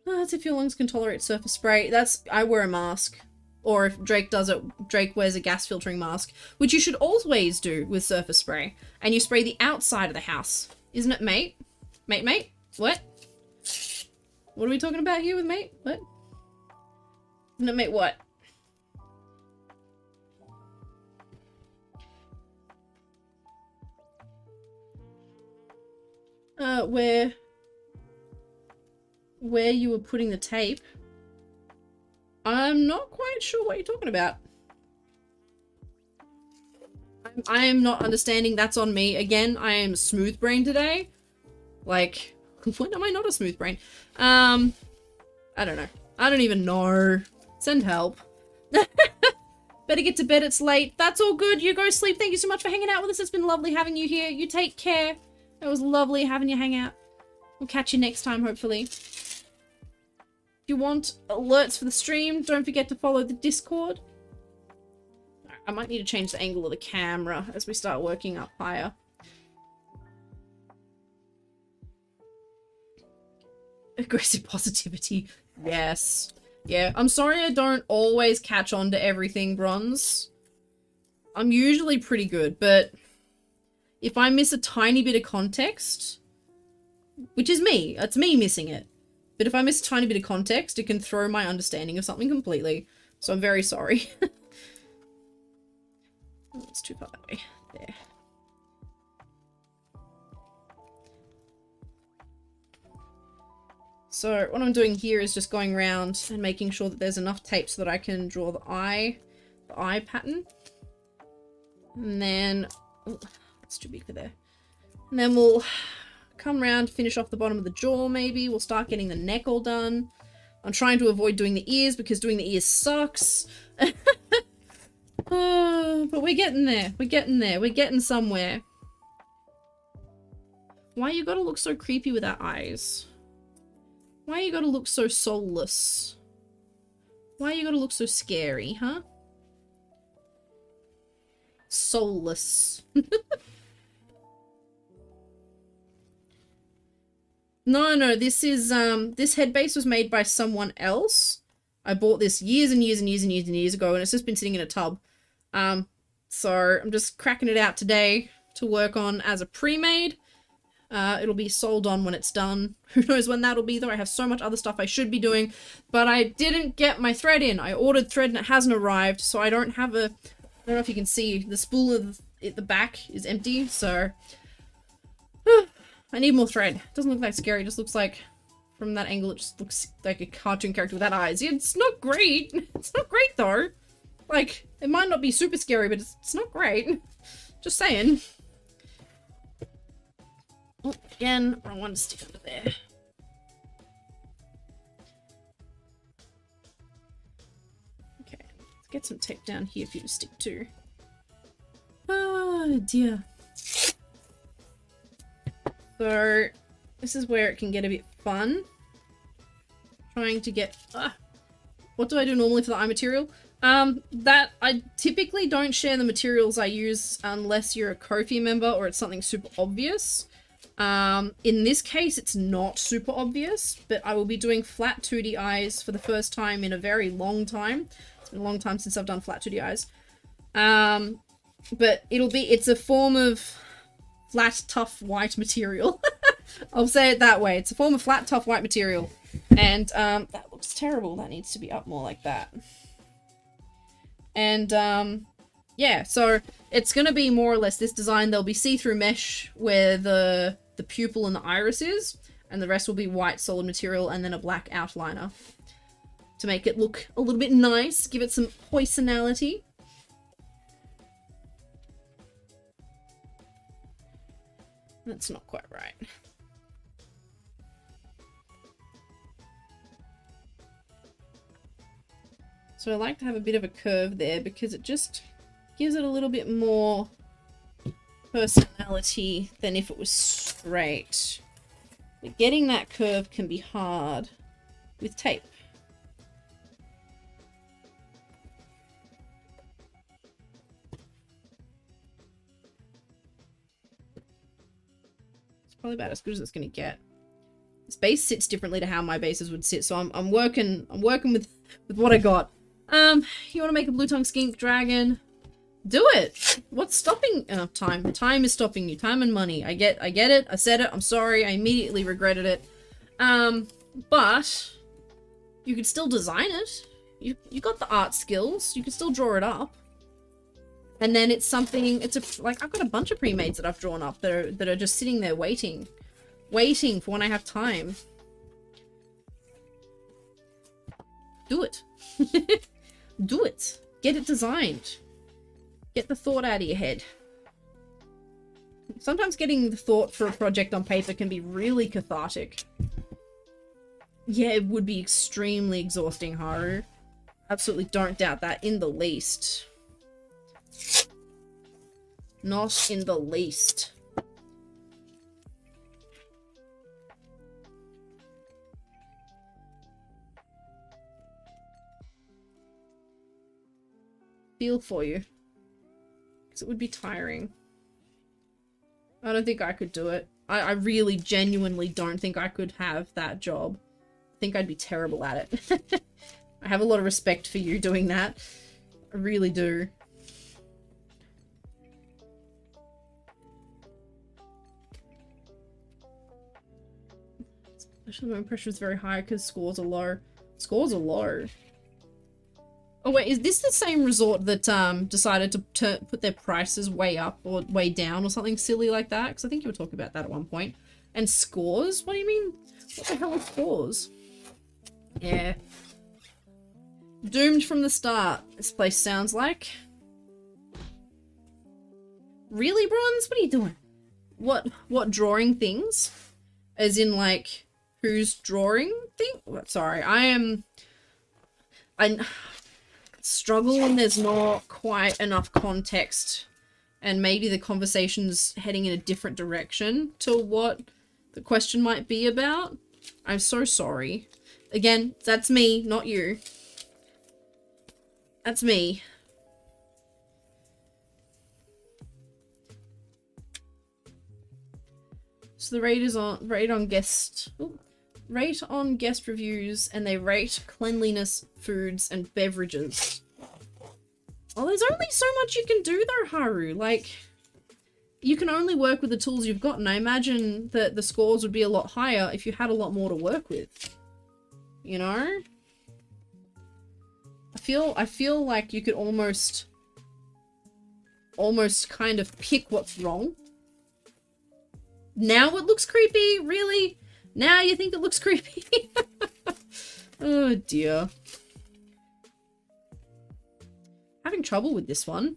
That's if your lungs can tolerate surface spray. I wear a mask. Or if Drake does it, Drake wears a gas filtering mask. Which you should always do with surface spray. And you spray the outside of the house. Isn't it, mate? Mate? What? What are we talking about here with mate? What? Isn't it, mate, what? Where you were putting the tape. I'm not quite sure what you're talking about. I am not understanding. That's on me. Again, I am smooth brain today. Like, when am I not a smooth brain? I don't know. I don't even know. Send help. Better get to bed. It's late. That's all good. You go sleep. Thank you so much for hanging out with us. It's been lovely having you here. You take care. It was lovely having you hang out. We'll catch you next time, hopefully. If you want alerts for the stream, don't forget to follow the Discord. I might need to change the angle of the camera as we start working up higher. Aggressive positivity. Yes. Yeah, I'm sorry I don't always catch on to everything, Bronze. I'm usually pretty good, but if I miss a tiny bit of context, which is me, it's me missing it. But if I miss a tiny bit of context, it can throw my understanding of something completely. So I'm very sorry. Oh, it's too far that way. There. So what I'm doing here is just going around and making sure that there's enough tape so that I can draw the eye pattern. And then, oh, that's too big for there. And then we'll come around, finish off the bottom of the jaw maybe. We'll start getting the neck all done. I'm trying to avoid doing the ears because doing the ears sucks. Oh, but we're getting there. We're getting there. We're getting somewhere. Why you gotta look so creepy with that eyes? Why you gotta look so soulless? Why you gotta look so scary, huh? Soulless. No, this is, this head base was made by someone else. I bought this years and years ago, and it's just been sitting in a tub. So I'm just cracking it out today to work on as a pre-made. It'll be sold on when it's done. Who knows when that'll be, though. I have so much other stuff I should be doing, but I didn't get my thread in. I ordered thread and it hasn't arrived, so I don't have a, I don't know if you can see, the spool of it, the back is empty, so I need more thread. It doesn't look that scary, it just looks like, from that angle, it just looks like a cartoon character without eyes. It's not great. It's not great, though. Like, it might not be super scary, but it's not great. Just saying. Oh, again, I want to stick under there. Okay, let's get some tape down here for you to stick to. Oh, dear. So, this is where it can get a bit fun. Trying to get... what do I do normally for the eye material? That I typically don't share the materials I use unless you're a Ko-fi member or it's something super obvious. In this case, it's not super obvious, but I will be doing flat 2D eyes for the first time in a very long time. It's been a long time since I've done flat 2D eyes. But it's a form of flat, tough, white material. I'll say it that way. It's a form of flat, tough, white material. And that looks terrible. That needs to be up more like that. And yeah, so it's going to be more or less this design. There'll be see-through mesh where the pupil and the iris is, and the rest will be white solid material and then a black outliner to make it look a little bit nice, give it some poisonality. That's not quite right. So I like to have a bit of a curve there because it just gives it a little bit more personality than if it was straight. But getting that curve can be hard with tape. It's probably about as good as it's going to get. This base sits differently to how my bases would sit, so I'm working with what I got. You want to make a blue tongue skink dragon? Do it. What's stopping? Time. Time is stopping you. Time and money. I get it. I said it. I'm sorry. I immediately regretted it. But you could still design it. You got the art skills. You could still draw it up. And then it's something. Like I've got a bunch of pre-mades that I've drawn up that are just sitting there waiting for when I have time. Do it. Do it. Get it designed. Get the thought out of your head. Sometimes getting the thought for a project on paper can be really cathartic. Yeah, it would be extremely exhausting, Haru. Absolutely don't doubt that in the least. Not in the least. Feel for you. Because it would be tiring. I don't think I could do it. I really genuinely don't think I could have that job. I think I'd be terrible at it. I have a lot of respect for you doing that. I really do. Especially when pressure is very high because scores are low. Scores are low. Oh wait, is this the same resort that decided to put their prices way up or way down or something silly like that? Because I think you were talking about that at one point. And scores? What do you mean? What the hell are scores? Yeah. Doomed from the start, this place sounds like. Really, Bronze? What are you doing? What drawing things? As in, like, who's drawing things? Sorry, I struggle when there's not quite enough context and maybe the conversation's heading in a different direction to what the question might be about. I'm so sorry. Again, that's me, not you. That's me. So the rate on guest reviews, and they rate cleanliness, foods, and beverages. Oh, there's only so much you can do though, Haru. Like, you can only work with the tools you've got, and I imagine that the scores would be a lot higher if you had a lot more to work with. You know? I feel like you could almost kind of pick what's wrong. Now it looks creepy? Really? Now you think it looks creepy? Oh dear. Having trouble with this one.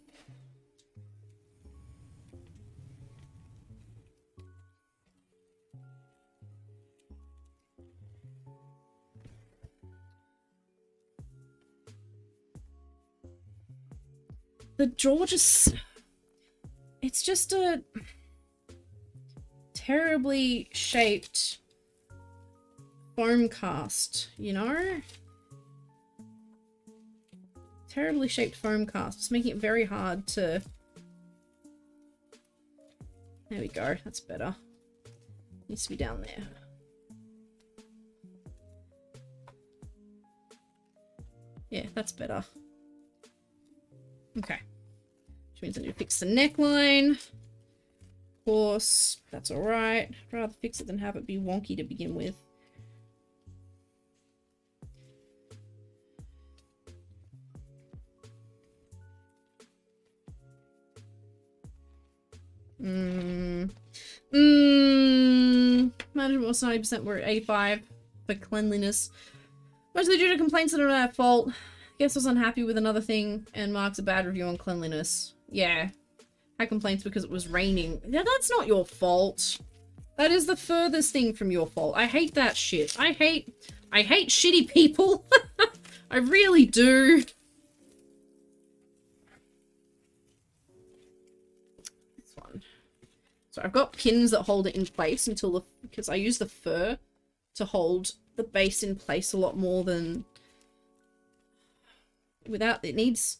The jaw just... It's just a terribly shaped foam cast, you know? Terribly shaped foam cast. It's making it very hard to... There we go. That's better. Needs to be down there. Yeah, that's better. Okay. Which means I need to fix the neckline. course, that's alright. I'd rather fix it than have it be wonky to begin with. Management was 90%, we're at 85 for cleanliness. Mostly due to complaints that are not our fault. Guess I was unhappy with another thing and marks a bad review on cleanliness. Yeah. Had complaints because it was raining. Yeah, that's not your fault. That is the furthest thing from your fault. I hate that shit. I hate shitty people. I really do. This one. So I've got pins that hold it in place until the, because I use the fur to hold the base in place a lot more than without. It needs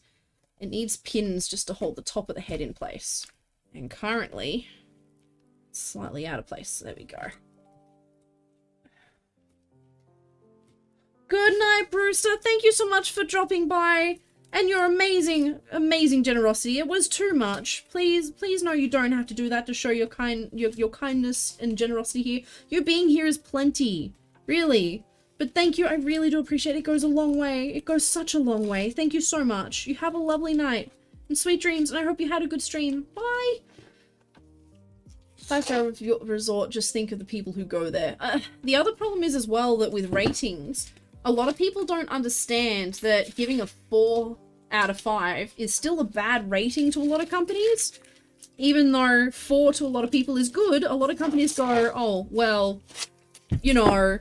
pins just to hold the top of the head in place. And currently, it's slightly out of place. There we go. Good night, Brewster. Thank you so much for dropping by and your amazing, amazing generosity. It was too much. Please know you don't have to do that to show your kindness and generosity here. You being here is plenty. Really. But thank you, I really do appreciate it. It goes a long way. It goes such a long way. Thank you so much. You have a lovely night. And sweet dreams, and I hope you had a good stream. Bye! 5-star resort, just think of the people who go there. The other problem is as well that with ratings, a lot of people don't understand that giving a 4 out of 5 is still a bad rating to a lot of companies. Even though 4 to a lot of people is good, a lot of companies go, oh, well, you know,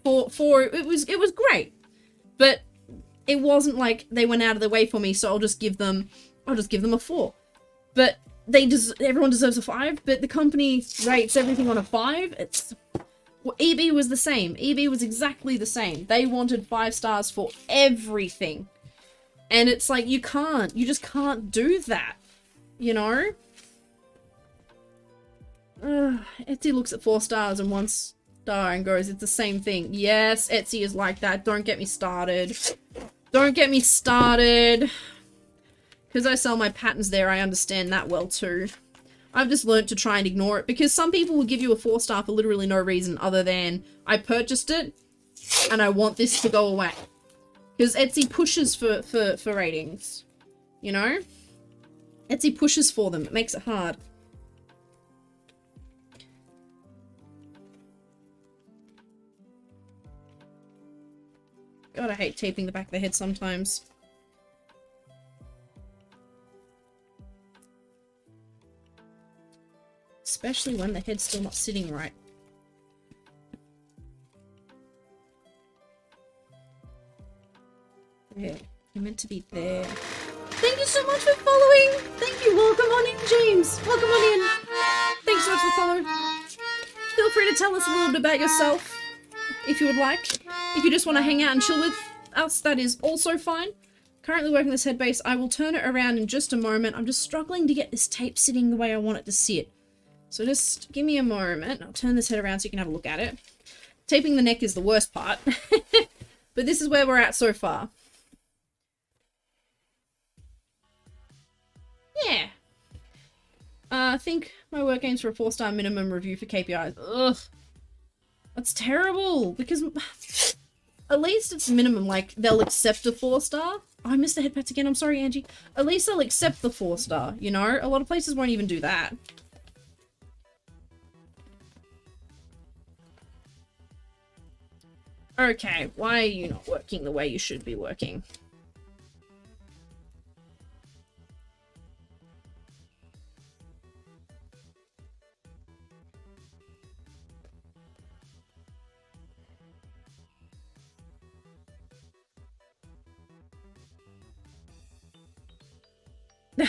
for it was great, but it wasn't like they went out of their way for me, so I'll just give them a 4. But everyone deserves a 5, but the company rates everything on a 5. It's well, EB was the same. EB was exactly the same. They wanted 5 stars for everything, and it's like you just can't do that, you know. Etsy looks at 4 stars and 1 star and goes, it's the same thing. Yes, Etsy is like that. Don't get me started. Don't get me started. Because I sell my patterns there, I understand that well too. I've just learnt to try and ignore it, because some people will give you a 4 star for literally no reason other than I purchased it and I want this to go away. Because Etsy pushes for ratings, you know? Etsy pushes for them. It makes it hard. God, I hate taping the back of the head sometimes. Especially when the head's still not sitting right. There. You're meant to be there. Thank you so much for following! Thank you! Welcome on in, James! Welcome on in! Thanks so much for following. Feel free to tell us a little bit about yourself, if you would like. If you just want to hang out and chill with us, that is also fine. Currently working this head base. I will turn it around in just a moment. I'm just struggling to get this tape sitting the way I want it to sit. So just give me a moment. I'll turn this head around so you can have a look at it. Taping the neck is the worst part. But this is where we're at so far. Yeah. I think my work aims for a 4-star minimum review for KPIs. Ugh. That's terrible, because at least it's minimum, like, they'll accept a 4-star. Oh, I missed the head pats again, I'm sorry, Angie. At least they'll accept the 4-star, you know? A lot of places won't even do that. Okay, why are you not working the way you should be working?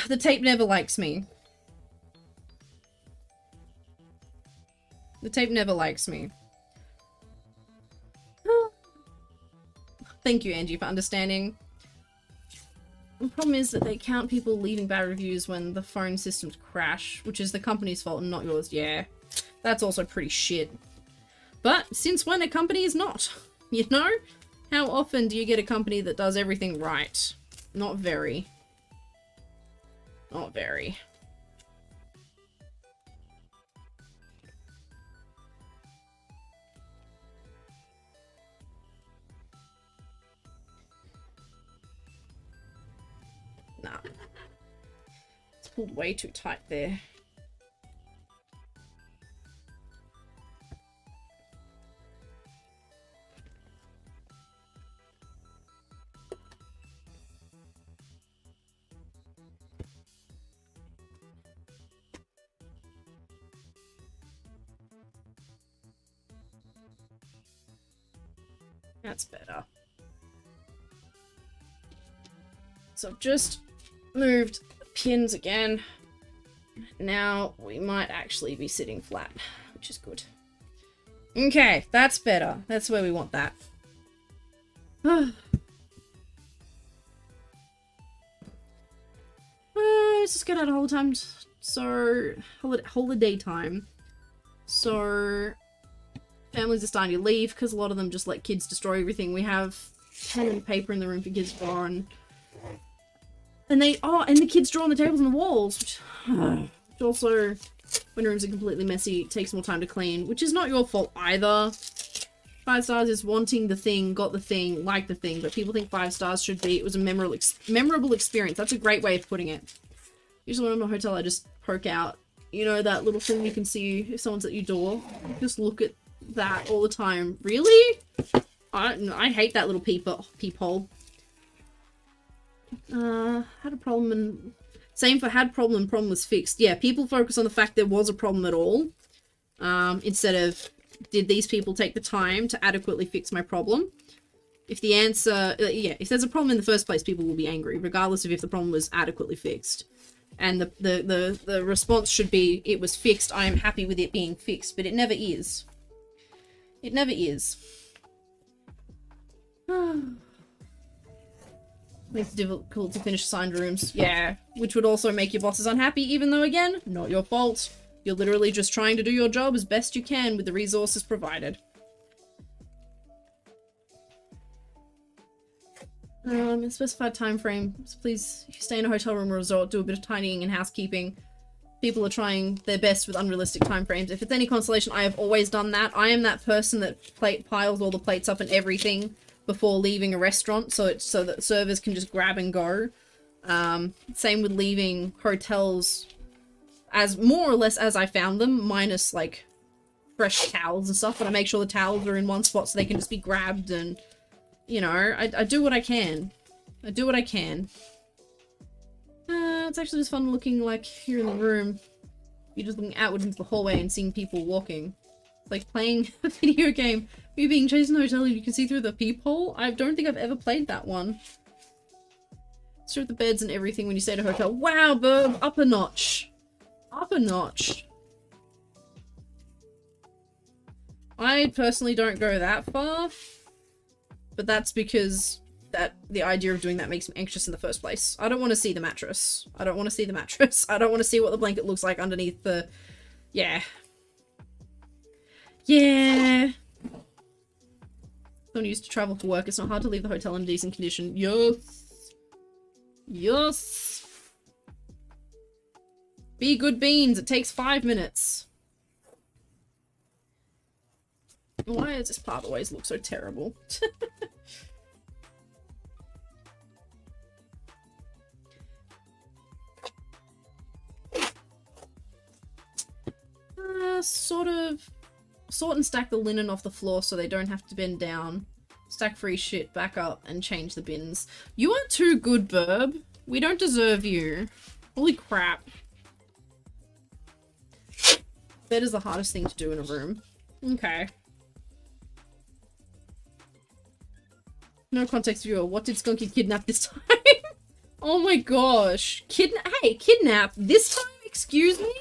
The tape never likes me. The tape never likes me. Thank you, Angie, for understanding. The problem is that they count people leaving bad reviews when the phone systems crash, which is the company's fault and not yours. Yeah, that's also pretty shit. But since when a company is not? You know? How often do you get a company that does everything right? Not very. Not very. Nah. It's pulled way too tight there. That's better. So I've just moved pins again. Now we might actually be sitting flat, which is good. Okay, that's better. That's where we want that. Let's just get out of holiday time. So, holiday time. So, families are starting to leave because a lot of them just let kids destroy everything. We have pen and paper in the room for kids to borrow, and the kids draw on the tables and the walls, which also, when rooms are completely messy, it takes more time to clean, which is not your fault either. 5 stars is wanting the thing, got the thing, like the thing, but people think 5 stars should be, it was a memorable experience. That's a great way of putting it. Usually when I'm in a hotel, I just poke out, you know, that little thing you can see if someone's at your door. Just look at that all the time. Really? I hate that little peephole. Had a problem and... Same for had problem and problem was fixed. Yeah, people focus on the fact there was a problem at all. Instead of, did these people take the time to adequately fix my problem? If the answer... yeah, if there's a problem in the first place, people will be angry, regardless of if the problem was adequately fixed. And the response should be, it was fixed, I am happy with it being fixed. But it never is. It never is. Makes it difficult to finish assigned rooms. Yeah, which would also make your bosses unhappy, even though, again, not your fault. You're literally just trying to do your job as best you can with the resources provided. In specified time frame, so please, if you stay in a hotel room or resort, do a bit of tidying and housekeeping. People are trying their best with unrealistic time frames. If it's any consolation, I have always done that. I am that person that piles all the plates up and everything before leaving a restaurant, so that servers can just grab and go. Same with leaving hotels, as more or less as I found them, minus like fresh towels and stuff, but I make sure the towels are in one spot so they can just be grabbed, and you know, I do what I can. I do what I can. It's actually just fun looking like here in the room. You're just looking outward into the hallway and seeing people walking. It's like playing a video game. You're being chased in the hotel and you can see through the peephole. I don't think I've ever played that one. Strip the beds and everything when you stay at a hotel. Wow, Burb! Up a notch. Up a notch. I personally don't go that far. But that's because the idea of doing that makes me anxious in the first place. I don't want to see the mattress. I don't want to see the mattress. I don't want to see what the blanket looks like underneath the... Yeah. Yeah. Someone used to travel for work. It's not hard to leave the hotel in decent condition. Yes. Yes. Be good beans. It takes 5 minutes. Why does this part always look so terrible? Sort and stack the linen off the floor so they don't have to bend down. Stack free shit back up and change the bins. You are too good, Burb. We don't deserve you. Holy crap. Bed is the hardest thing to do in a room. Okay. No context viewer. What did Skunky kidnap this time? Oh my gosh. Hey, kidnap this time? Excuse me?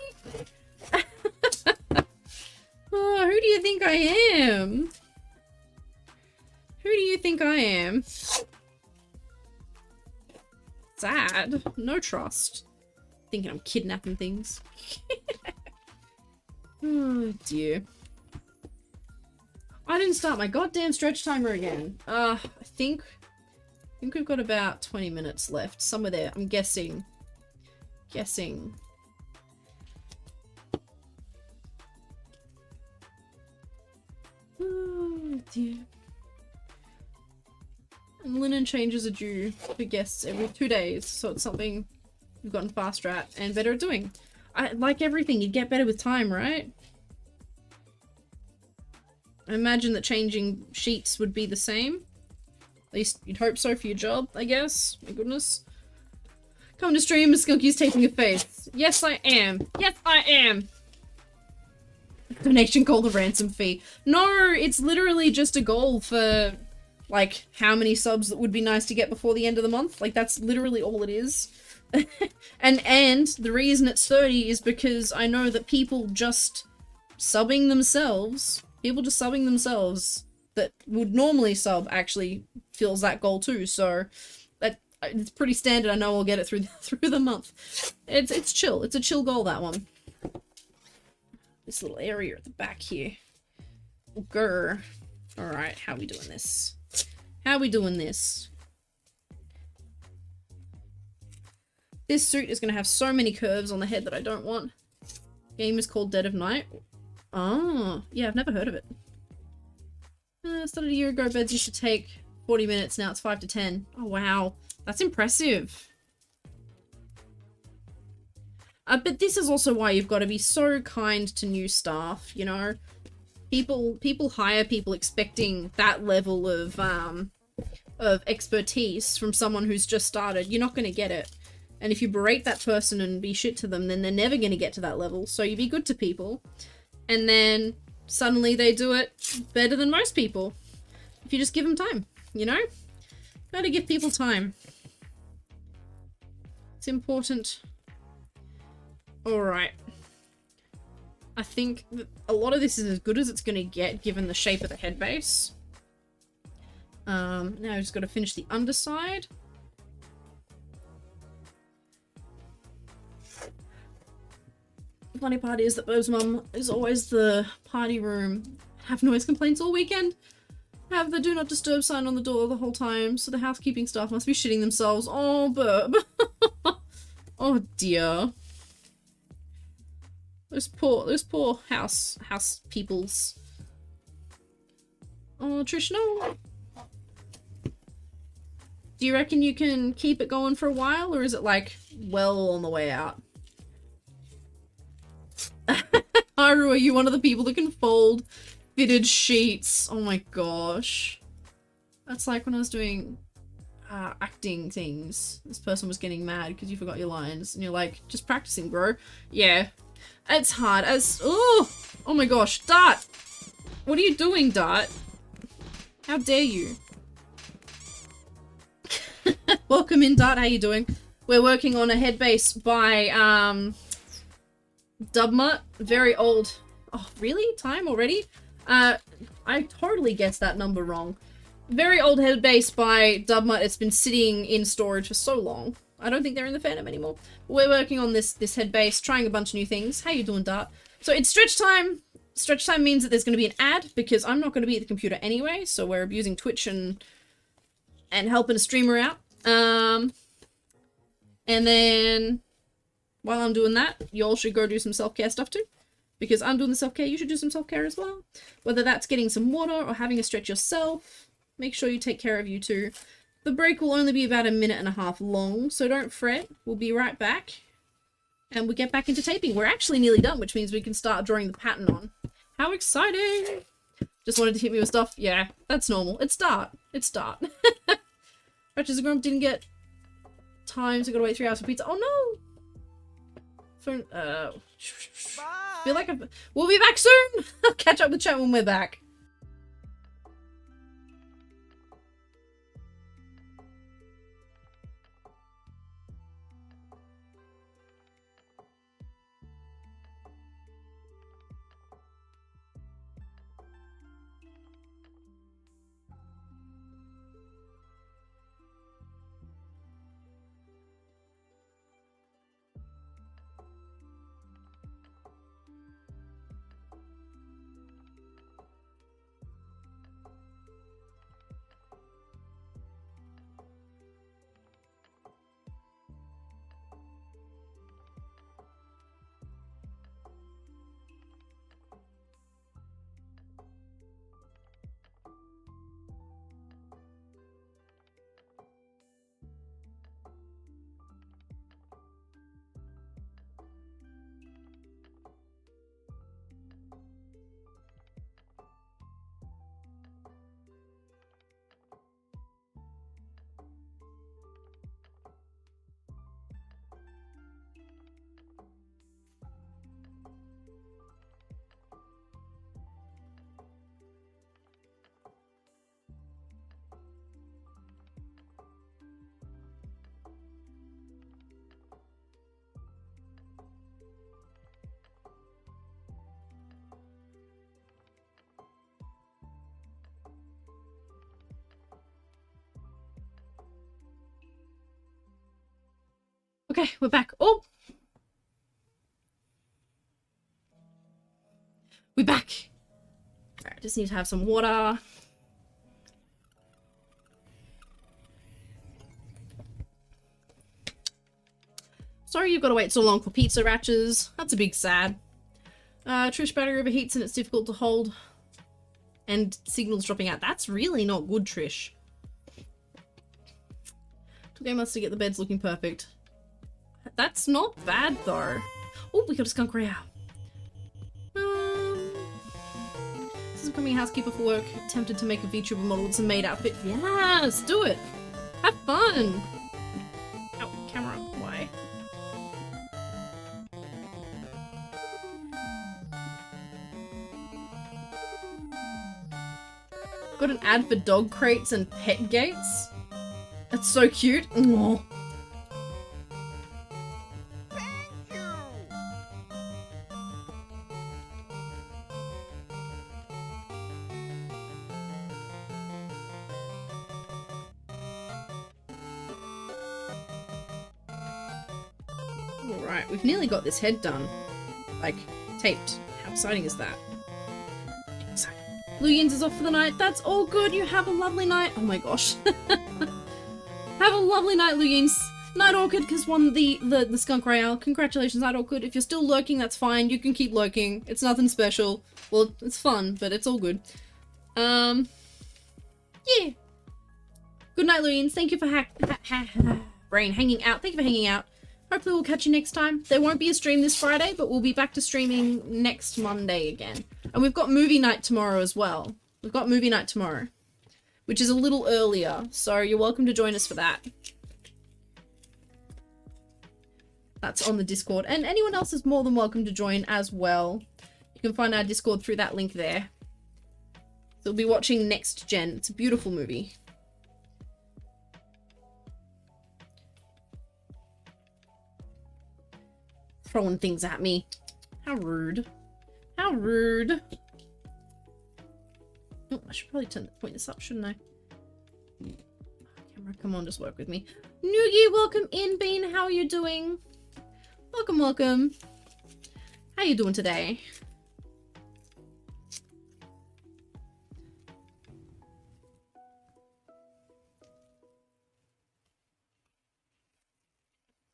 Oh, who do you think I am? Who do you think I am? Sad. No trust. Thinking I'm kidnapping things. Oh dear. I didn't start my goddamn stretch timer again. I think we've got about 20 minutes left. Somewhere there. I'm guessing. Oh dear. And linen changes are due for guests every 2 days, so it's something we've gotten faster at and better at doing. Like everything, you get better with time, right? I imagine that changing sheets would be the same. At least you'd hope so for your job, I guess. My goodness. Come to stream, Skunky's taking a face. Yes, I am. Yes, I am. Donation called a ransom fee. No, it's literally just a goal for, like, how many subs that would be nice to get before the end of the month. Like, that's literally all it is. and the reason it's 30 is because I know that people just subbing themselves that would normally sub actually fills that goal too, so that it's pretty standard. I know I'll get it through the month. It's chill. It's a chill goal, that one. This little area at the back here. Grr. Alright, how we doing this? How we doing this? This suit is going to have so many curves on the head that I don't want. Game is called Dead of Night. Oh, yeah, I've never heard of it. Started a year ago, beds used to take 40 minutes, now it's 5 to 10. Oh, wow. That's impressive. But this is also why you've got to be so kind to new staff, you know? People hire people expecting that level of expertise from someone who's just started. You're not going to get it. And if you berate that person and be shit to them, then they're never going to get to that level. So you be good to people. And then suddenly they do it better than most people. If you just give them time, you know? Gotta give people time. It's important. Alright. I think that a lot of this is as good as it's going to get given the shape of the head base. Now I've just got to finish the underside. The funny part is that Bob's mum is always the party room. Have noise complaints all weekend. Have the do not disturb sign on the door the whole time, so the housekeeping staff must be shitting themselves. Oh, Burb. Oh dear. Those poor house peoples. Oh, Trish, no. Do you reckon you can keep it going for a while, or is it like well on the way out? Haru, are you one of the people that can fold fitted sheets? Oh my gosh. That's like when I was doing acting things. This person was getting mad because you forgot your lines, and you're like, just practicing, bro. Yeah. It's hard as— oh my gosh, Dart! What are you doing, Dart? How dare you? Welcome in, Dart. How you doing? We're working on a head base by Dubmut. Very old. Oh, really? Time already? I totally guessed that number wrong. Very old head base by Dubmut. It's been sitting in storage for so long. I don't think they're in the fandom anymore. We're working on this head base, trying a bunch of new things. How you doing, Dart? So it's stretch time. Stretch time means that there's going to be an ad, because I'm not going to be at the computer anyway, so we're abusing Twitch and helping a streamer out. And then while I'm doing that, you all should go do some self-care stuff too. Because I'm doing the self-care, you should do some self-care as well. Whether that's getting some water or having a stretch yourself, make sure you take care of you too. The break will only be about 1.5 minutes long, so don't fret. We'll be right back. And we'll get back into taping. We're actually nearly done, which means we can start drawing the pattern on. How exciting! Just wanted to hit me with stuff. Yeah, that's normal. It's Dart. It's Dart. Ratchet's Grump didn't get time, so gotta wait 3 hours for pizza. Oh no! Phone, feel like we'll be back soon! I'll catch up with chat when we're back. Okay, we're back. Oh! We're back! Alright, just need to have some water. Sorry you've got to wait so long for pizza, Ratches. That's a big sad. Trish battery overheats and it's difficult to hold. And signals dropping out. That's really not good, Trish. Took 8 months to get the beds looking perfect. That's not bad, though. Oh, we got a skunk royale. This is becoming a housekeeper for work. Tempted to make a VTuber model with some maid outfit. Yes, do it. Have fun. Ow, camera. Why? Got an ad for dog crates and pet gates. That's so cute. Aww. Thank you. Alright, we've nearly got this head done. Like, taped. How exciting is that? Exciting. Blue Yins is off for the night. That's all good. You have a lovely night. Oh my gosh. Have a lovely night, Blue Yins. Night Orchid has won the Skunk Royale. Congratulations, Night Orchid. If you're still lurking, that's fine. You can keep lurking. It's nothing special. Well, it's fun, but it's all good. Yeah. Good night, Blue Yins. Thank you for brain hanging out. Thank you for hanging out. Hopefully we'll catch you next time. There won't be a stream this Friday, but we'll be back to streaming next Monday again. And we've got movie night tomorrow as well. We've got movie night tomorrow, which is a little earlier, so you're welcome to join us for that. That's on the Discord. And anyone else is more than welcome to join as well. You can find our Discord through that link there. So we'll be watching Next Gen. It's a beautiful movie. Throwing things at me. How rude. How rude. Oh, I should probably point this up, shouldn't I? Camera, come on, just work with me. Noogie, welcome in, Bean. How are you doing? Welcome, welcome. How you doing today?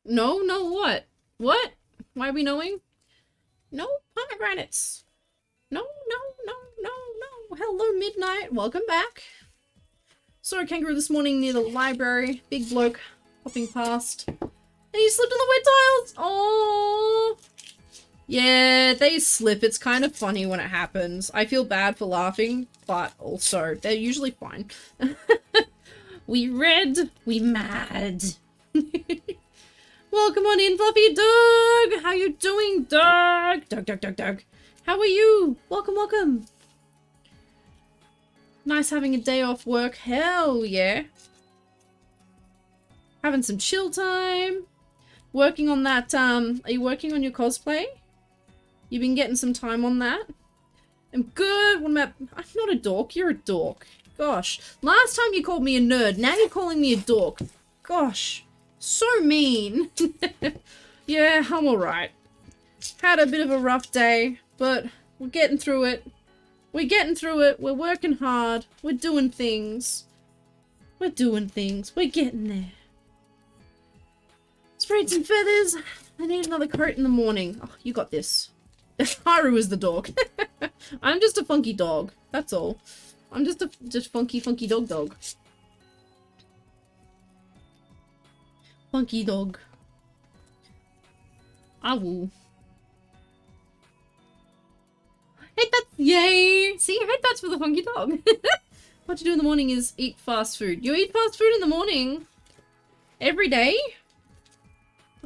No, what? What? Why are we knowing? No pomegranates. No. Hello, Midnight. Welcome back. Saw a kangaroo this morning near the library. Big bloke hopping past. And he slipped on the wet tiles. Oh. Yeah, they slip. It's kind of funny when it happens. I feel bad for laughing, but also they're usually fine. We red. We mad. Welcome on in, Fluffy Doug! How you doing, Doug? Doug. How are you? Welcome. Nice having a day off work. Hell yeah. Having some chill time. Working on that, are you working on your cosplay? You've been getting some time on that? I'm good. What about... I'm not a dork. You're a dork. Gosh. Last time you called me a nerd. Now you're calling me a dork. Gosh. So mean. Yeah, I'm alright. Had a bit of a rough day, but we're getting through it. We're working hard. We're doing things. We're getting there. Sprayed some feathers. I need another coat in the morning. Oh, you got this. Haru is the dog. I'm just a funky dog. That's all. I'm just a funky dog. Funky dog. Ow. Headbats! Yay! See, headbats for the funky dog. What you do in the morning is eat fast food. You eat fast food in the morning? Every day?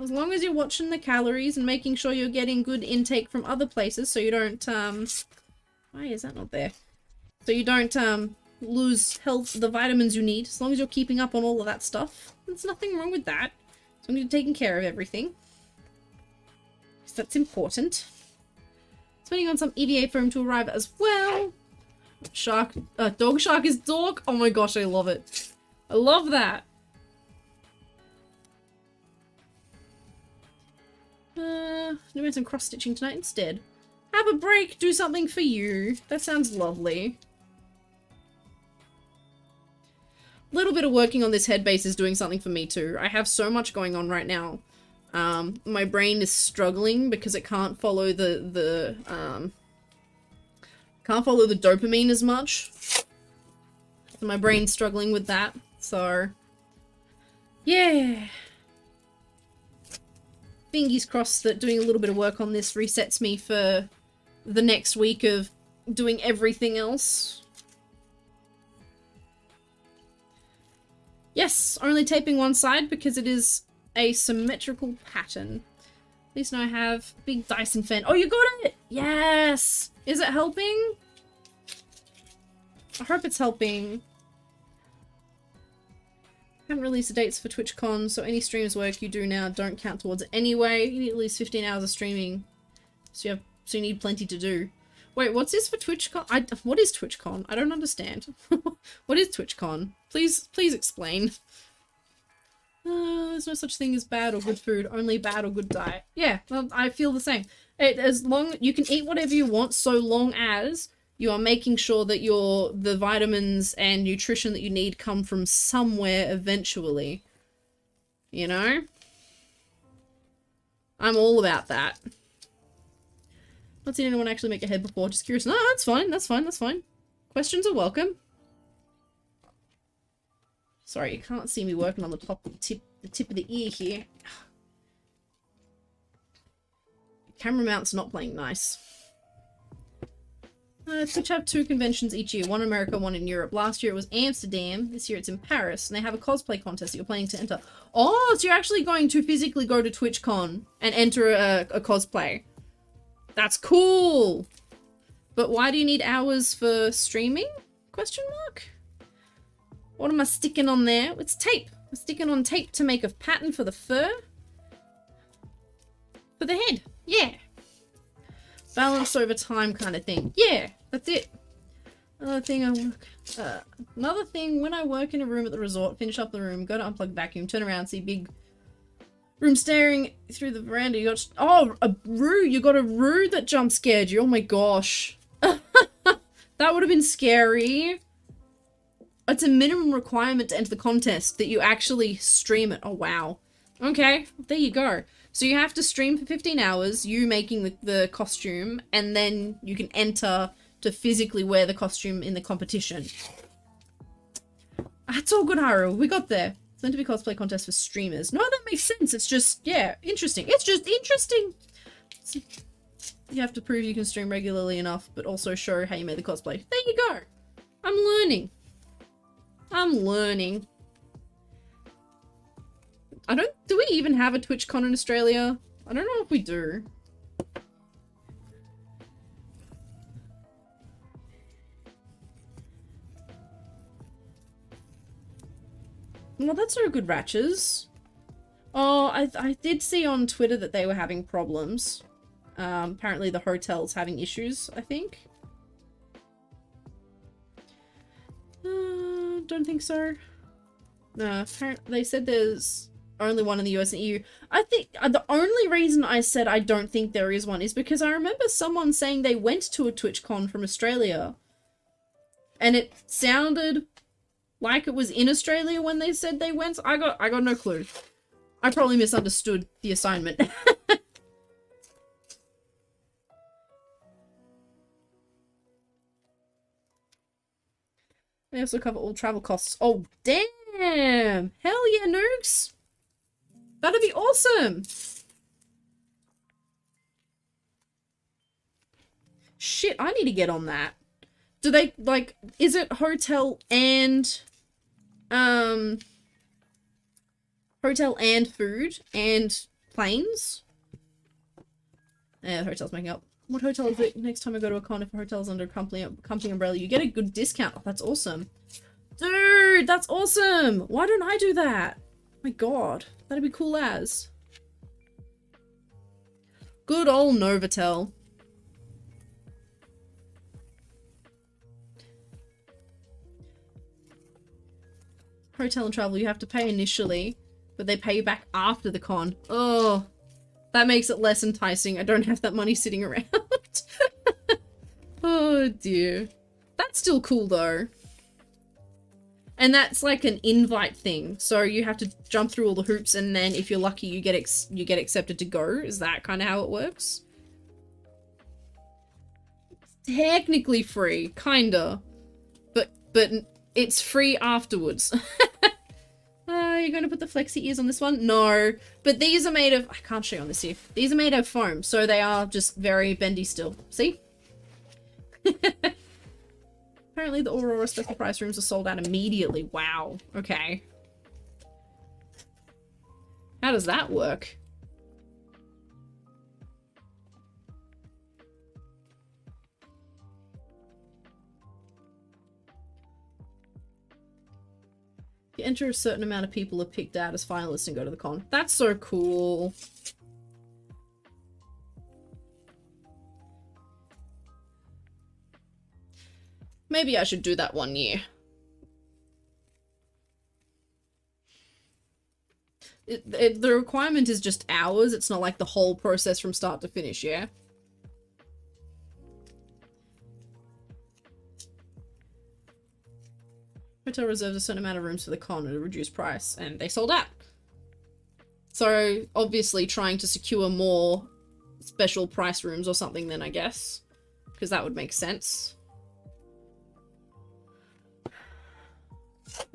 As long as you're watching the calories and making sure you're getting good intake from other places so you don't, why is that not there? So you don't, lose the vitamins you need. As long as you're keeping up on all of that stuff. There's nothing wrong with that. So you're taking care of everything. So that's important. It's waiting on some EVA foam to arrive as well. Shark, dog shark is dog. Oh my gosh, I love it. I love that. doing some cross-stitching tonight instead. Have a break, do something for you. That sounds lovely. A little bit of working on this head base is doing something for me too. I have so much going on right now. My brain is struggling because it can't follow the dopamine as much. So my brain's struggling with that. So, yeah. Fingers crossed that doing a little bit of work on this resets me for the next week of doing everything else. Yes, only taping one side because it is a symmetrical pattern. At least now I have big Dyson fan. Oh, you got it! Yes! Is it helping? I hope it's helping. Haven't released the dates for TwitchCon, so any streams work you do now don't count towards it anyway. You need at least 15 hours of streaming, so you need plenty to do. Wait, what's this for TwitchCon? What is TwitchCon? I don't understand. What is TwitchCon? Please explain. There's no such thing as bad or good food, only bad or good diet. Yeah, well, I feel the same. As long you can eat whatever you want, so long as you are making sure that the vitamins and nutrition that you need come from somewhere eventually. You know? I'm all about that. Not seen anyone actually make a head before, just curious. No, that's fine, that's fine, that's fine. Questions are welcome. Sorry, you can't see me working on the tip of the ear here. Camera mount's not playing nice. Twitch have 2 conventions each year, one in America, one in Europe. Last year it was Amsterdam, this year it's in Paris, and they have a cosplay contest that you're planning to enter. Oh, so you're actually going to physically go to TwitchCon and enter a cosplay. That's cool! But why do you need hours for streaming? Question mark? What am I sticking on there? It's tape. I'm sticking on tape to make a pattern for the fur. For the head. Yeah. Balance over time kind of thing. Yeah, that's it. Another thing, when I work in a room at the resort, finish up the room, go to unplug vacuum, turn around, see big room staring through the veranda. You got, oh, a roo. You got a roo that jump scared you. Oh my gosh. That would have been scary. It's a minimum requirement to enter the contest that you actually stream it. Oh, wow. Okay, there you go. So you have to stream for 15 hours, you making the costume, and then you can enter to physically wear the costume in the competition. That's all good, Haru. We got there. It's meant to be cosplay contest for streamers. No, that makes sense. It's just, yeah, interesting. It's just interesting. So you have to prove you can stream regularly enough, but also show how you made the cosplay. There you go. I'm learning. I'm learning. Do we even have a TwitchCon in Australia? I don't know if we do. Well, that's no good, Ratches. Oh, I did see on Twitter that they were having problems. Apparently the hotel's having issues, I think. Don't think so. No, apparently they said there's only one in the US and EU. I think the only reason I said I don't think there is one is because I remember someone saying they went to a TwitchCon from Australia. And it sounded like it was in Australia when they said they went. I got no clue. I probably misunderstood the assignment. They also cover all travel costs. Oh, damn! Hell yeah, Nooks! That'd be awesome! Shit, I need to get on that. Do they, like, is it hotel and food and planes? Yeah, the hotel's making up. What hotel is it? Next time I go to a con, if a hotel's under a company umbrella, you get a good discount. Oh, that's awesome. Dude, that's awesome! Why don't I do that? My god, that'd be cool as. Good old Novotel. Hotel and travel, you have to pay initially, but they pay you back after the con. Oh, That makes it less enticing. I don't have that money sitting around. Oh dear. That's still cool though. And that's like an invite thing. So you have to jump through all the hoops and then if you're lucky you get accepted to go. Is that kind of how it works? Technically free, kinda. But it's free afterwards. You're gonna put the flexi ears on this one? No. But these are made of, I can't show you on this here. These are made of foam, so they are just very bendy still. See? Apparently the Aurora special price rooms are sold out immediately. Wow. Okay. How does that work? You enter a certain amount of people are picked out as finalists and go to the con. That's so cool. Maybe I should do that one year. The requirement is just hours. It's not like the whole process from start to finish, yeah? Hotel reserves a certain amount of rooms for the con at a reduced price, and they sold out. So, obviously trying to secure more special price rooms or something then, I guess. Because that would make sense.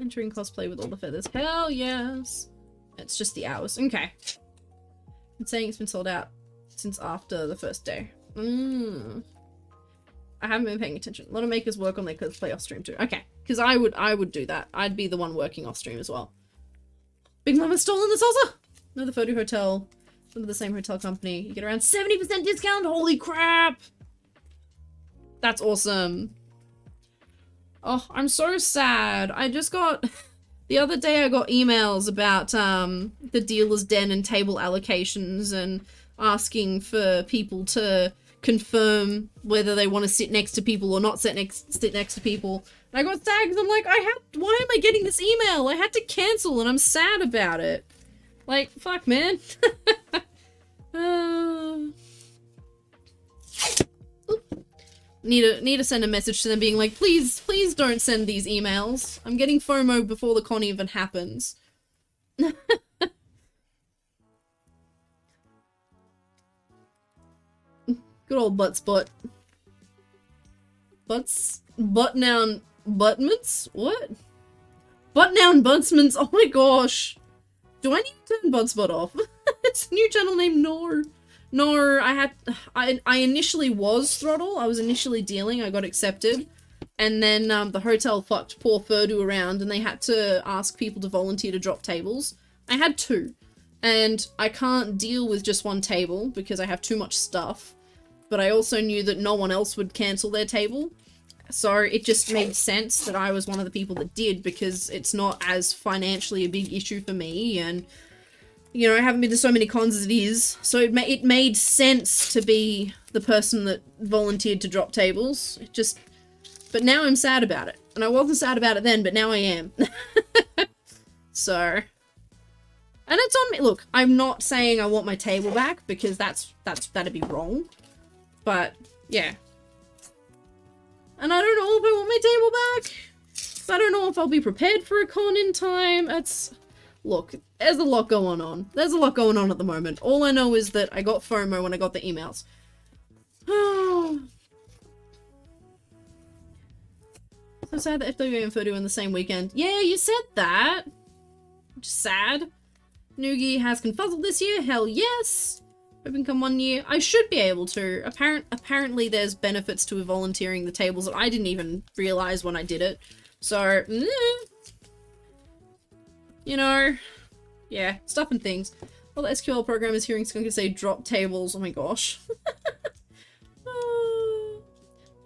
Entering cosplay with all the feathers. Hell yes! It's just the hours. Okay. It's saying it's been sold out since after the first day. I haven't been paying attention. A lot of makers work on their cosplay off stream too. Okay. Because I would do that. I'd be the one working off stream as well. Big Mama's stolen the salsa! Another photo hotel. Under the same hotel company. You get around 70% discount! Holy crap! That's awesome. Oh, I'm so sad. I just got... The other day I got emails about the dealer's den and table allocations and asking for people to confirm whether they want to sit next to people or not sit next to people. And I got tagged. I'm like, why am I getting this email? I had to cancel and I'm sad about it. Like, fuck, man. Need to send a message to them being like, please don't send these emails. I'm getting FOMO before the con even happens. Good old butt. Butt noun buttments? What? Butt noun buttsments. Oh my gosh. Do I need to turn Budspot off? It's a new channel name. No, I initially was Throttle. I was initially dealing. I got accepted. And then the hotel fucked poor Furdu around and they had to ask people to volunteer to drop tables. I had 2. And I can't deal with just one table because I have too much stuff. But I also knew that no one else would cancel their table. So it just made sense that I was one of the people that did because it's not as financially a big issue for me and... You know, I haven't been to so many cons as it is, so it made sense to be the person that volunteered to drop tables. But now I'm sad about it. And I wasn't sad about it then, but now I am. So. And it's on me. Look, I'm not saying I want my table back, because that'd be wrong. But, yeah. And I don't know if I want my table back. I don't know if I'll be prepared for a con in time. Look, there's a lot going on. There's a lot going on at the moment. All I know is that I got FOMO when I got the emails. So sad that FWA and Furdu in the same weekend. Yeah, you said that. Just sad. Noogie has confuzzled this year. Hell yes. Hoping come one year. I should be able to. Apparently there's benefits to volunteering the tables that I didn't even realize when I did it. So, you know, yeah, stuff and things. Well, the SQL programmers hearing Skunk say drop tables. Oh my gosh.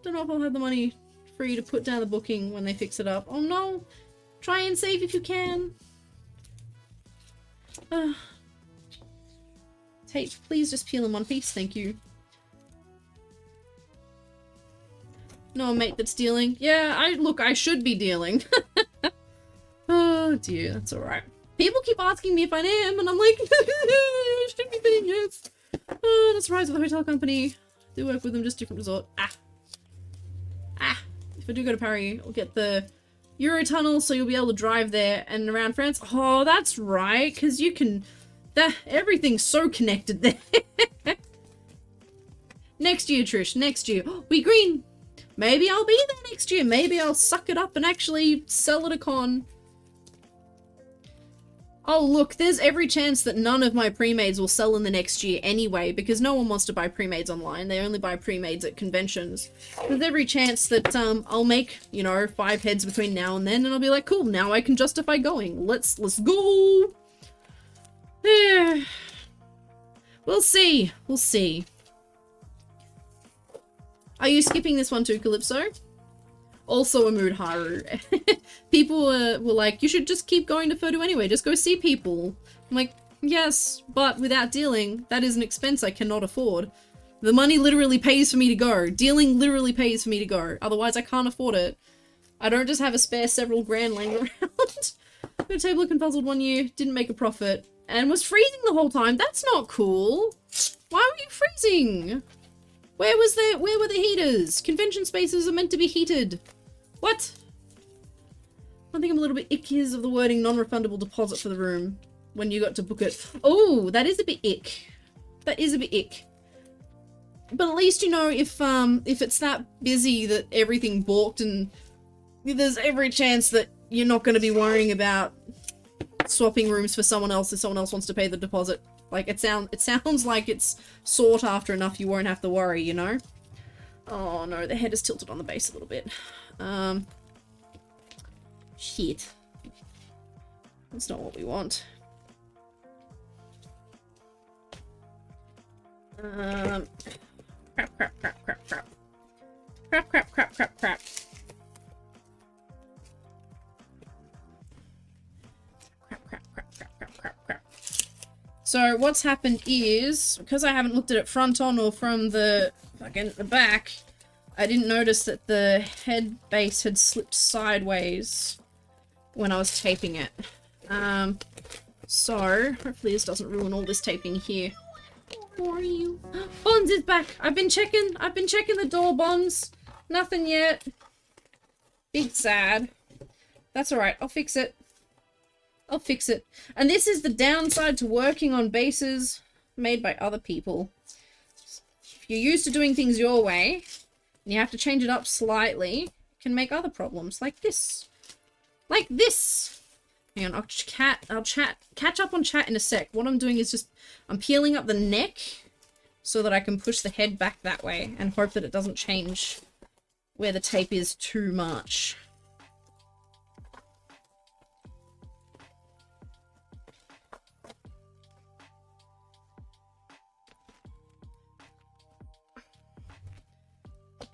Don't know if I'll have the money free to put down the booking when they fix it up. Oh no. Try and save if you can. Tape, please just peel in one piece. Thank you. No, mate, that's dealing. Yeah, I should be dealing. Oh dear, that's alright. People keep asking me if I am, and I'm like, I should be saying yes. enterprise with a hotel company. Do work with them, just different resort. If I do go to Paris, I'll get the Eurotunnel, so you'll be able to drive there and around France. Oh, that's right, because you can... everything's so connected there. Next year, Trish, next year. Oh, we green! Maybe I'll be there next year. Maybe I'll suck it up and actually sell at a con. Oh, look, there's every chance that none of my pre-mades will sell in the next year anyway, because no one wants to buy pre-mades online. They only buy pre-mades at conventions. There's every chance that I'll make, you know, 5 heads between now and then, and I'll be like, cool, now I can justify going. Let's go! Yeah. We'll see. We'll see. Are you skipping this one too, Calypso? Also a mood haru. People were like, you should just keep going to Furdu anyway, just go see people. I'm like, yes, but without dealing, that is an expense I cannot afford. The money literally pays for me to go. Dealing literally pays for me to go. Otherwise I can't afford it. I don't just have a spare several grand laying around. The table confuzzled 1 year, didn't make a profit, and was freezing the whole time. That's not cool. Why were you freezing? Where were the heaters? Convention spaces are meant to be heated. What? One thing I'm a little bit ick is of the wording non-refundable deposit for the room when you got to book it. Oh, that is a bit ick. That is a bit ick. But at least you know if it's that busy that everything balked, and there's every chance that you're not going to be worrying about swapping rooms for someone else if someone else wants to pay the deposit. Like, it sounds like it's sought after enough you won't have to worry, you know? Oh no, the head is tilted on the base a little bit. Shit. That's not what we want. Crap. So what's happened is, because I haven't looked at it front on or from the back, I didn't notice that the head base had slipped sideways when I was taping it. So hopefully this doesn't ruin all this taping here. How are you? Bonds is back. I've been checking the door, Bonds. Nothing yet. Big sad. That's alright, I'll fix it. I'll fix it. And this is the downside to working on bases made by other people. If you're used to doing things your way, and you have to change it up slightly, it can make other problems, like this. Like this! Hang on, I'll catch up on chat in a sec. What I'm doing is just, I'm peeling up the neck so that I can push the head back that way and hope that it doesn't change where the tape is too much.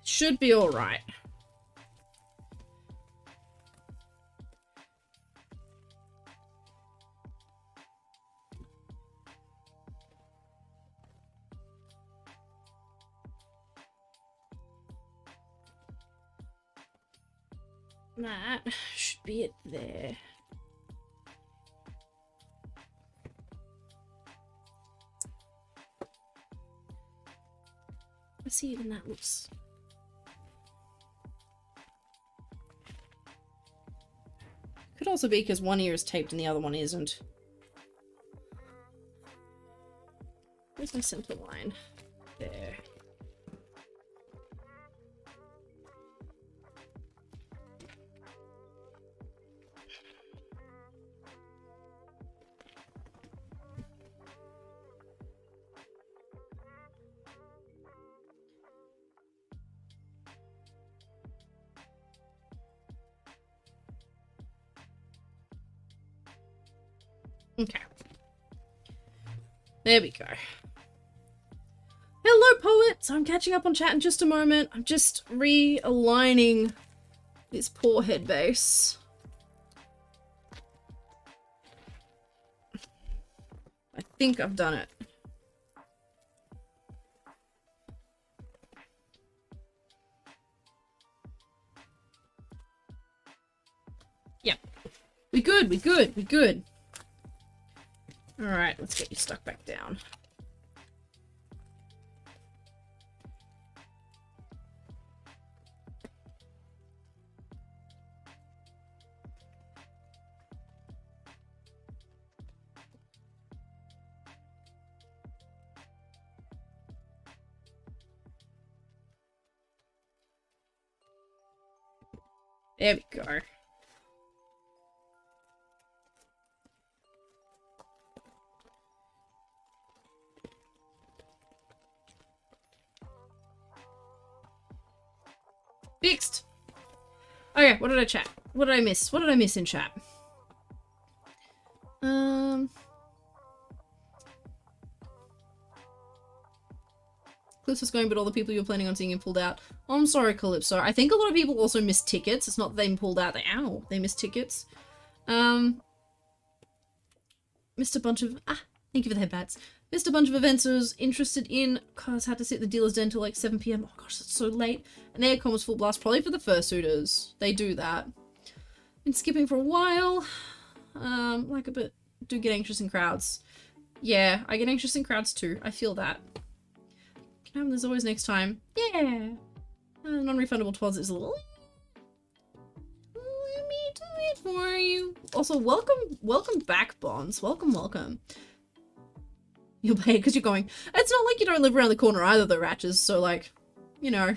Should be alright. That should be it there. Let's see even that looks. Could also be because one ear is taped and the other one isn't. Where's my center line? There. Okay. There we go. Hello, poets! I'm catching up on chat in just a moment. I'm just realigning this poor head base. I think I've done it. Yep. We good, we good, we good. Alright, let's get you stuck back down. There we go. Fixed! Okay, what did I chat? What did I miss? What did I miss in chat? Calypso's going, but all the people you were planning on seeing him pulled out. Oh, I'm sorry, Calypso. I think a lot of people also missed tickets. It's not that they pulled out. They missed tickets. Missed a bunch of... thank you for the headbats. Missed a bunch of events I was interested in. Cause I had to sit at the dealer's den until like 7 PM. Oh gosh, it's so late. And the aircon was full blast. Probably for the fursuiters. They do that. Been skipping for a while. Like a bit... Do get anxious in crowds. Yeah, I get anxious in crowds too. I feel that. Can happen, there's always next time. Yeah! Non-refundable deposit is a little... Let me do it for you. Also, welcome back, Bonds. Welcome. You'll pay it because you're going. It's not like you don't live around the corner either, though, Ratches, so like, you know.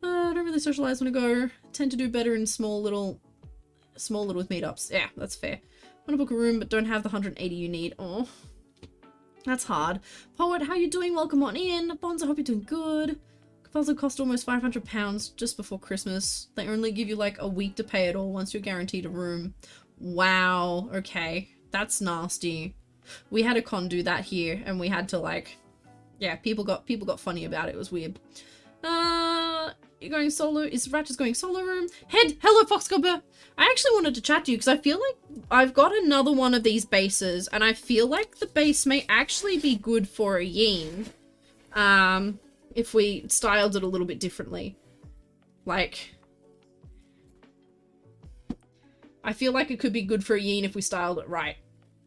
I don't really socialize when I go. Tend to do better in small little meetups. Yeah, that's fair. Want to book a room, but don't have the 180 you need. Oh, that's hard. Poet, how you doing? Welcome on in. Bonds, I hope you're doing good. Puzzle cost almost £500 just before Christmas. They only give you like a week to pay it all once you're guaranteed a room. Wow. Okay, that's nasty. We had a con do that here, and we had to like, yeah, people got funny about it. It was weird. You're going solo. Is Ratchet's going solo room? Hello, Foxcobber. I actually wanted to chat to you because I feel like I've got another one of these bases, and I feel like the base may actually be good for a yin. If we styled it a little bit differently. Like, I feel like it could be good for a yin if we styled it right.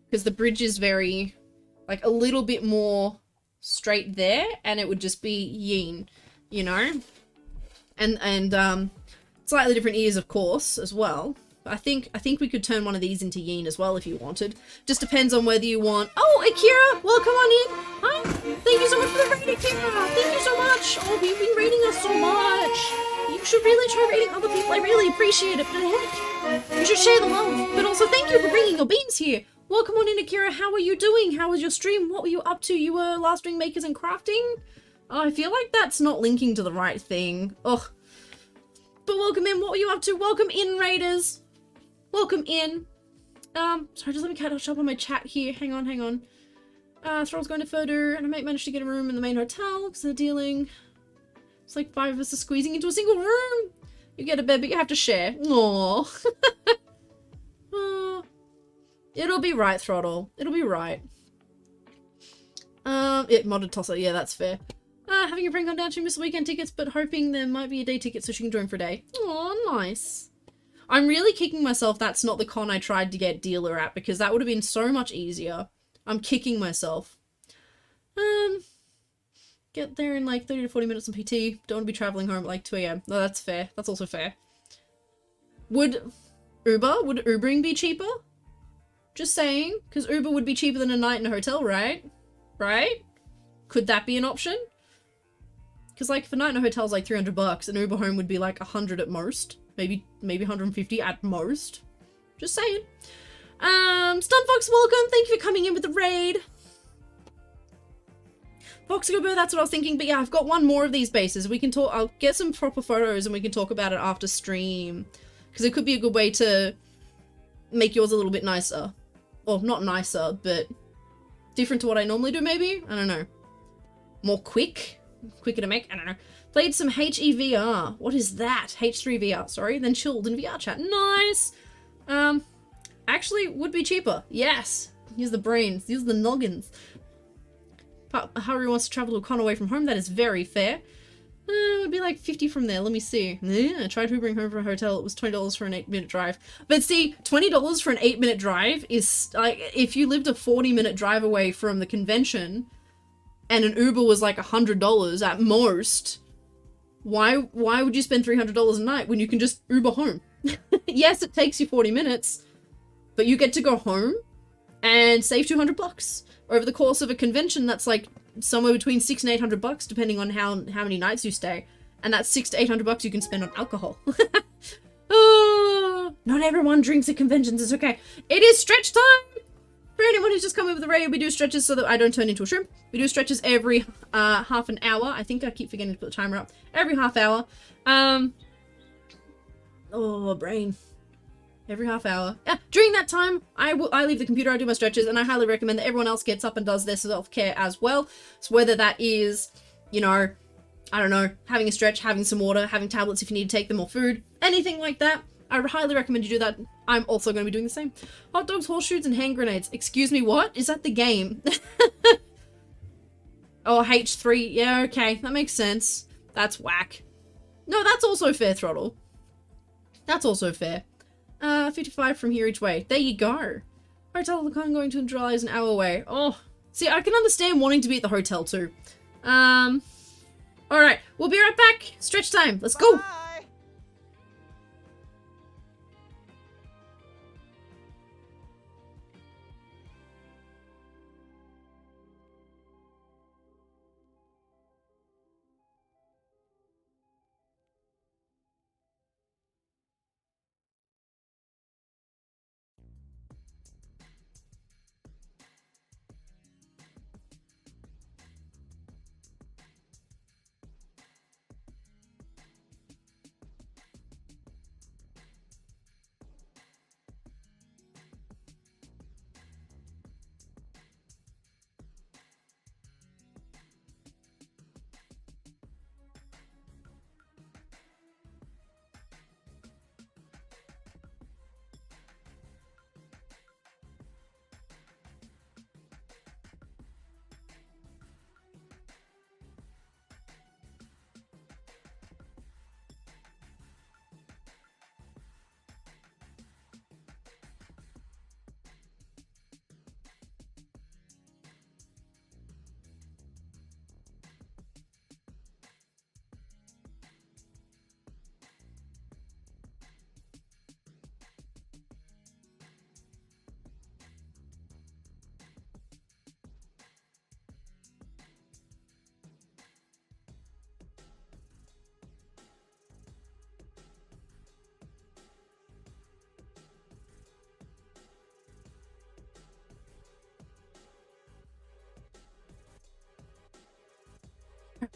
Because the bridge is very, like, a little bit more straight there, and it would just be yin, you know? And slightly different ears, of course, as well. I think we could turn one of these into yin as well if you wanted. Just depends on whether you want... Oh, Akira! Welcome on in! Hi! Thank you so much for the raid, Akira! Thank you so much! Oh, you've been raiding us so much! You should really try raiding other people. I really appreciate it, but heck, you should share the love. But also, thank you for bringing your beans here. Welcome on in, Akira. How are you doing? How was your stream? What were you up to? You were last doing Makers and Crafting? Oh, I feel like that's not linking to the right thing. Ugh. But welcome in. What were you up to? Welcome in, raiders. Welcome in. Sorry, just let me catch up on my chat here. Hang on. Thrall's going to Furdo, and I might manage to get a room in the main hotel, because they're dealing... It's like 5 of us are squeezing into a single room. You get a bed, but you have to share. Aww. It'll be right, Throttle. It'll be right. Modded tosser. Yeah, that's fair. Having a friend gone down, she missed the weekend tickets, but hoping there might be a day ticket so she can join for a day. Aw, nice. I'm really kicking myself that's not the con I tried to get dealer at, because that would have been so much easier. I'm kicking myself. Get there in like 30 to 40 minutes on PT. Don't want to be traveling home at like 2 AM. No, that's fair. That's also fair. Would Ubering be cheaper? Just saying, because Uber would be cheaper than a night in a hotel, right? Right? Could that be an option? Because like, if a night in a hotel is like $300, and Uber home would be like 100 at most. Maybe 150 at most. Just saying. Stunfox, welcome. Thank you for coming in with the raid. Foxgober, that's what I was thinking. But yeah, I've got one more of these bases. We can talk. I'll get some proper photos and we can talk about it after stream. Because it could be a good way to make yours a little bit nicer. Or not nicer, but different to what I normally do, maybe? I don't know. More quicker to make? I don't know. Played some HEVR. What is that? H3VR, sorry. Then chilled in VR chat. Nice! Actually, would be cheaper. Yes! Use the brains. Use the noggins. Haru wants to travel to a con away from home. That is very fair. It would be like 50 from there. Let me see. Yeah, I tried Ubering home from a hotel. It was $20 for an 8-minute drive. But see, $20 for an 8-minute drive is like, if you lived a 40-minute drive away from the convention and an Uber was like $100 at most, why would you spend $300 a night when you can just Uber home? Yes, it takes you 40 minutes, but you get to go home and save $200 over the course of a convention. That's like somewhere between $600 and $800 depending on how many nights you stay, and that's $600 to $800 you can spend on alcohol. Not everyone drinks at conventions, it's okay. It is stretch time! For anyone who's just come over the raid, we do stretches so that I don't turn into a shrimp. We do stretches every half an hour. I think I keep forgetting to put the timer up. Every half hour. Oh, brain. Every half hour. Yeah, during that time, I leave the computer, I do my stretches, and I highly recommend that everyone else gets up and does their self-care as well. So whether that is, you know, I don't know, having a stretch, having some water, having tablets if you need to take them, or food, anything like that, I highly recommend you do that. I'm also going to be doing the same. Hot dogs, horseshoes, and hand grenades. Excuse me, what? Is that the game? Oh, H3. Yeah, okay. That makes sense. That's whack. No, that's also fair, Throttle. That's also fair. 55 from here each way. There you go. Hotel the con going to Andromeda is an hour away. Oh, see, I can understand wanting to be at the hotel too. Alright, we'll be right back. Stretch time. Let's go. Bye.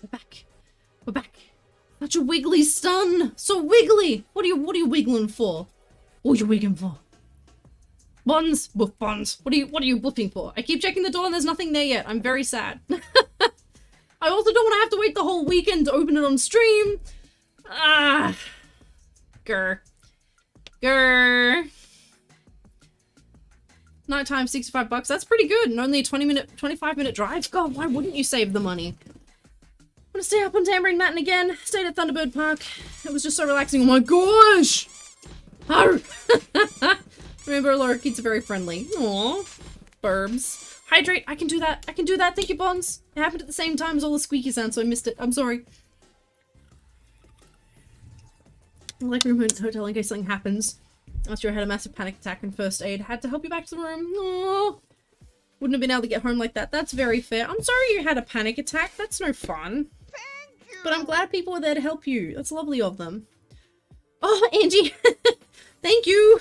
We're back. We're back. Such a wiggly stun. So wiggly. What are you wiggling for? What are you wiggling for? Buns. Woof buns. What are you whooping for? I keep checking the door and there's nothing there yet. I'm very sad. I also don't want to have to wait the whole weekend to open it on stream. Ah. Grr. Grr. Nighttime, $65. That's pretty good. And only a 25-minute drive. God, why wouldn't you save the money? I'm gonna stay up on Tambourine Mountain again. Stayed at Thunderbird Park. It was just so relaxing. Oh my gosh! Arr! Remember, a lot of kids are very friendly. Aww. Burbs. Hydrate. I can do that. I can do that. Thank you, Bonds. It happened at the same time as all the squeaky sounds, so I missed it. I'm sorry. Like room in hotel in case something happens. After you had a massive panic attack and first aid. Had to help you back to the room. Aww. Wouldn't have been able to get home like that. That's very fair. I'm sorry you had a panic attack. That's no fun. Thank you. But I'm glad people were there to help you. That's lovely of them. Oh, Angie! Thank you!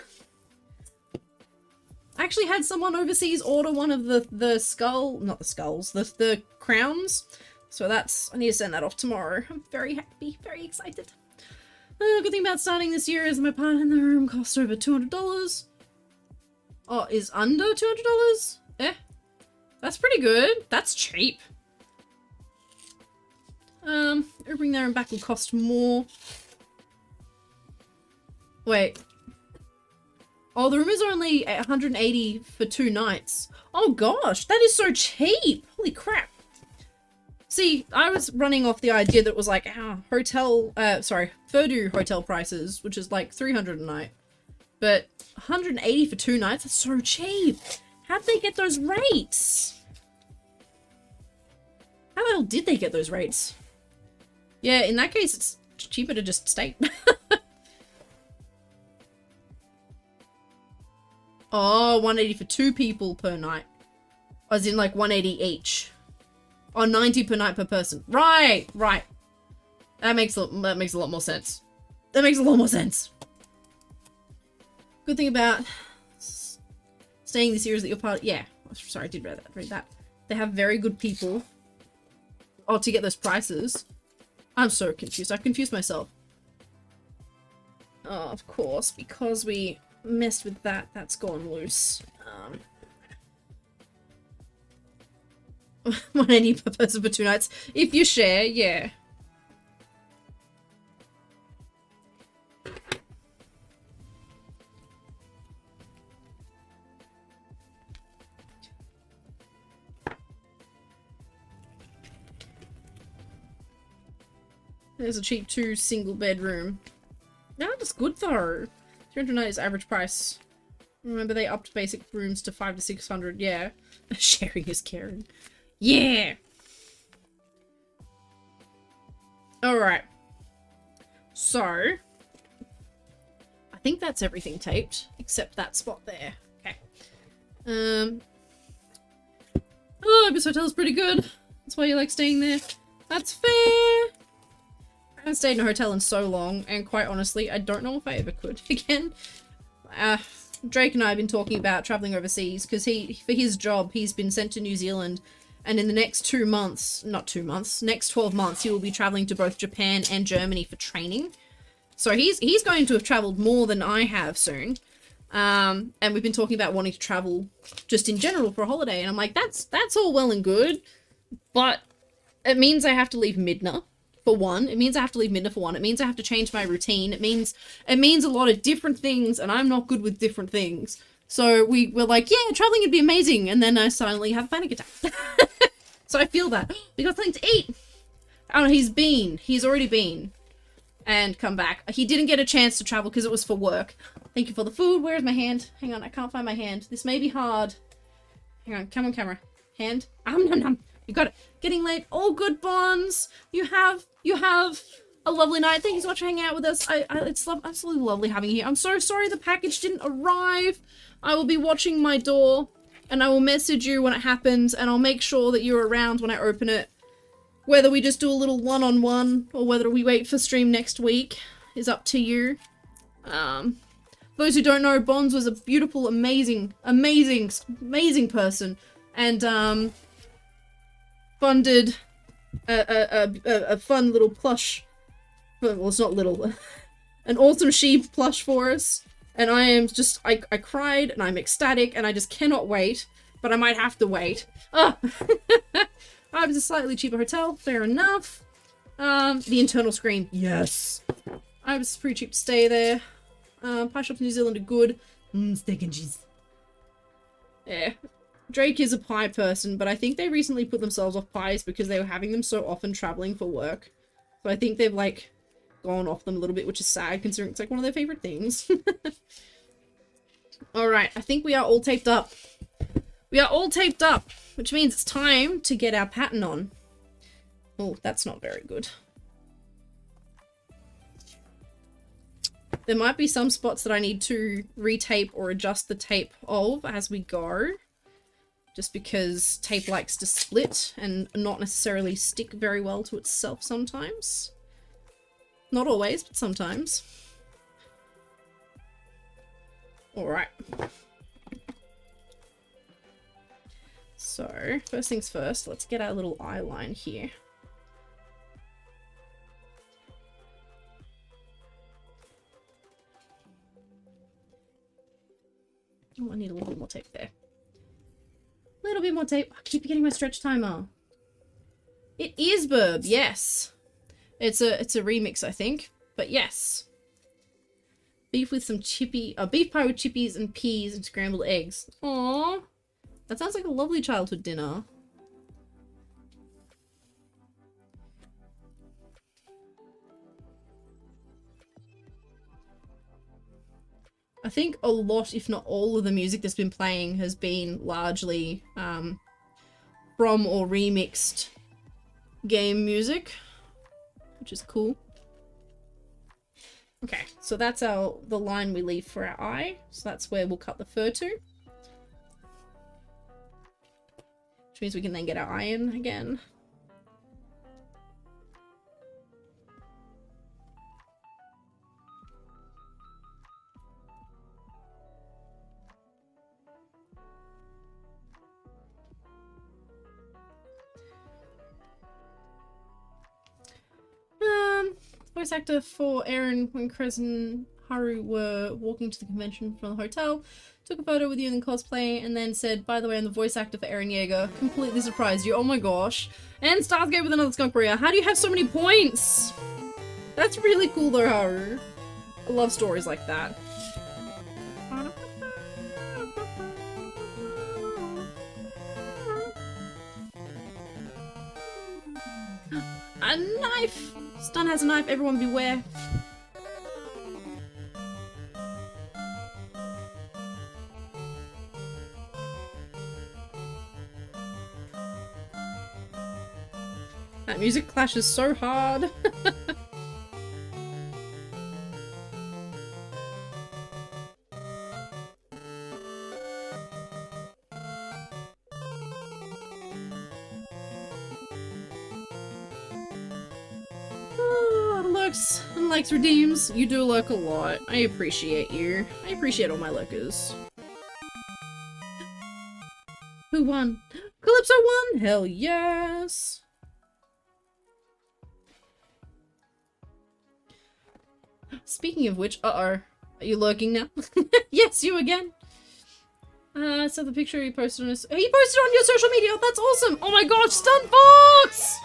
I actually had someone overseas order one of the skull... Not the skulls. The crowns. So that's... I need to send that off tomorrow. I'm very happy. Very excited. Good thing about starting this year is my part in the room cost over $200. Oh, is under $200? Eh. That's pretty good. That's cheap. Ubering there and back will cost more. Wait. Oh, the room is only $180 for 2 nights. Oh gosh, that is so cheap. Holy crap. See, I was running off the idea that it was like Furdu hotel prices, which is like $300 a night. But $180 for 2 nights, that's so cheap. How'd they get those rates? How the hell did they get those rates? Yeah, in that case, it's cheaper to just stay. Oh, $180 for 2 people per night. As in like $180 each. Or $90 per night per person. Right, right. That makes a lot more sense. That makes a lot more sense. Good thing about staying this year is that you're part of, yeah. Sorry, I did read that. They have very good people. Oh, to get those prices. I'm so confused. I confused myself. Oh, of course, because we messed with that, that's gone loose. 180 per person for 2 nights. If you share, yeah. There's a cheap 2 single bedroom. No, that's good though. 390 is average price. Remember they upped basic rooms to 500 to 600. Yeah. Sharing is caring. Yeah! Alright. So. I think that's everything taped. Except that spot there. Okay. Oh, this hotel's pretty good. That's why you like staying there. That's fair! I haven't stayed in a hotel in so long, and quite honestly, I don't know if I ever could again. Drake and I have been talking about traveling overseas, because for his job, he's been sent to New Zealand, and in the next 2 months, not 2 months, next 12 months, he will be traveling to both Japan and Germany for training. So he's going to have traveled more than I have soon. And we've been talking about wanting to travel just in general for a holiday, and I'm like, that's all well and good, but it means I have to leave Midna. For one, it means I have to leave Midna for one. It means I have to change my routine. It means a lot of different things, and I'm not good with different things. So we're like, yeah, traveling would be amazing, and then I suddenly have a panic attack. So I feel that. We got something to eat. I don't know, he's already been and come back. He didn't get a chance to travel because it was for work. Thank you for the food. Where's my hand? Hang on, I can't find my hand. This may be hard. Hang on, come on camera. Hand. Nom nom. You got it. Getting late. All good, Bonds. You have a lovely night. Thank you so much for hanging out with us. It's absolutely lovely having you here. I'm so sorry the package didn't arrive. I will be watching my door, and I will message you when it happens, and I'll make sure that you're around when I open it. Whether we just do a little one-on-one, or whether we wait for stream next week, is up to you. Those who don't know, Bonds was a beautiful, amazing person, and funded a fun little plush, well, it's not little, an awesome sheep plush for us, and I am just, I cried, and I'm ecstatic, and I just cannot wait, but I might have to wait. Ah! I was a slightly cheaper hotel, fair enough. The internal screen, yes. I was pretty cheap to stay there. Pie shops in New Zealand are good. Steak and cheese. Yeah. Drake is a pie person, but I think they recently put themselves off pies because they were having them so often traveling for work. So I think they've, like, gone off them a little bit, which is sad considering it's, like, one of their favorite things. Alright, I think we are all taped up. We are all taped up, which means it's time to get our pattern on. Oh, that's not very good. There might be some spots that I need to retape or adjust the tape of as we go. Just because tape likes to split and not necessarily stick very well to itself sometimes. Not always, but sometimes. Alright. So, first things first, let's get our little eye line here. Oh, I need a little bit more tape there. A little bit more tape. I keep getting my stretch timer. It is Burb, yes. It's a remix, I think. But yes. Beef with some beef pie with chippies and peas and scrambled eggs. Aww. That sounds like a lovely childhood dinner. I think a lot, if not all of the music that's been playing has been largely from or remixed game music, which is cool. Okay, so that's the line we leave for our eye. So that's where we'll cut the fur to. Which means we can then get our eye in again. Voice actor for Aaron when Krez and Haru were walking to the convention from the hotel, took a photo with you in cosplay, and then said, by the way, I'm the voice actor for Eren Yeager. Completely surprised you. Oh my gosh. And Starsgate with another skunk Maria. How do you have so many points? That's really cool though, Haru. I love stories like that. A knife! Stun has a knife, everyone beware. That music clashes so hard. Lurks and likes redeems. You do lurk a lot. I appreciate you. I appreciate all my lurkers. Who won? Calypso won? Hell yes! Speaking of which, uh-oh. Are you lurking now? Yes, you again! So the picture he posted on his- he posted on your social media! That's awesome! Oh my gosh, Stun Fox!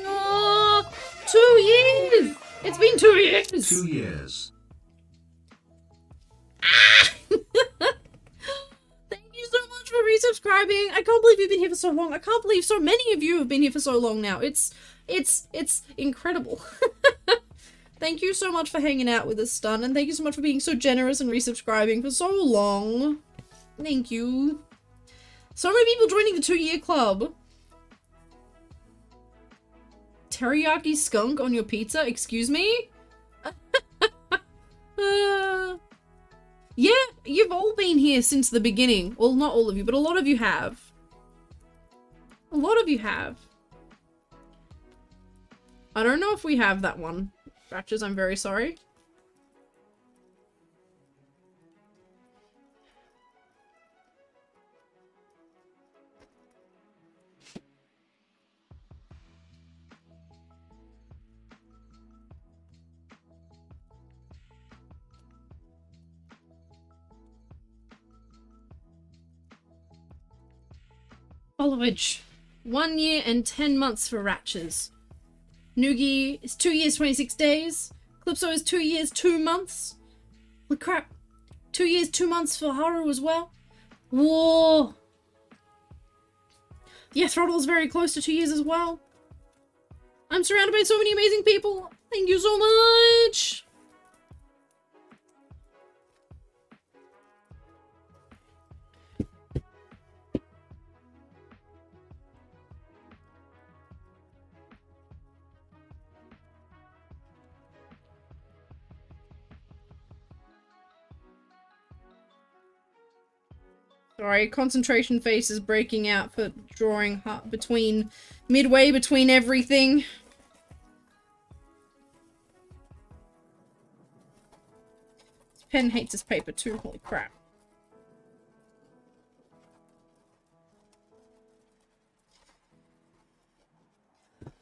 Oh, 2 years! It's been 2 years! 2 years. Ah! Thank you so much for resubscribing! I can't believe you've been here for so long. I can't believe so many of you have been here for so long now. It's incredible. Thank you so much for hanging out with us, Stun, and thank you so much for being so generous and resubscribing for so long. Thank you. So many people joining the 2-year club. Teriyaki skunk on your pizza? Excuse me? Yeah, you've all been here since the beginning. Well, not all of you, but a lot of you have. A lot of you have. I don't know if we have that one. Ratches, I'm very sorry. Followage. 1 year and 10 months for Ratches. Noogie is 2 years, 26 days. Calypso is 2 years, 2 months. Holy crap. 2 years, 2 months for Haru as well. Whoa. Yeah, Throttle is very close to 2 years as well. I'm surrounded by so many amazing people. Thank you so much. Sorry, concentration face is breaking out for drawing midway between everything. This pen hates this paper too, holy crap.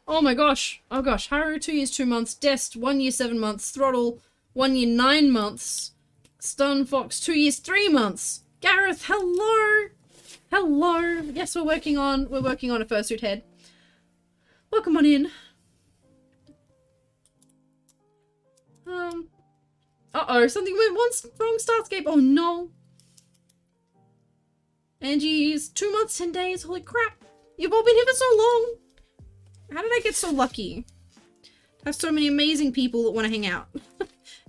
Oh my gosh. Oh gosh. Haru 2 years 2 months. Dest 1 year 7 months. Throttle 1 year 9 months. Stun Fox 2 years 3 months. Gareth, hello! Hello! Yes, we're working on a fursuit head. Welcome on in. Uh-oh, something went wrong, Starscape. Oh no! Angie's 2 months, 10 days. Holy crap! You've all been here for so long! How did I get so lucky? I have so many amazing people that want to hang out.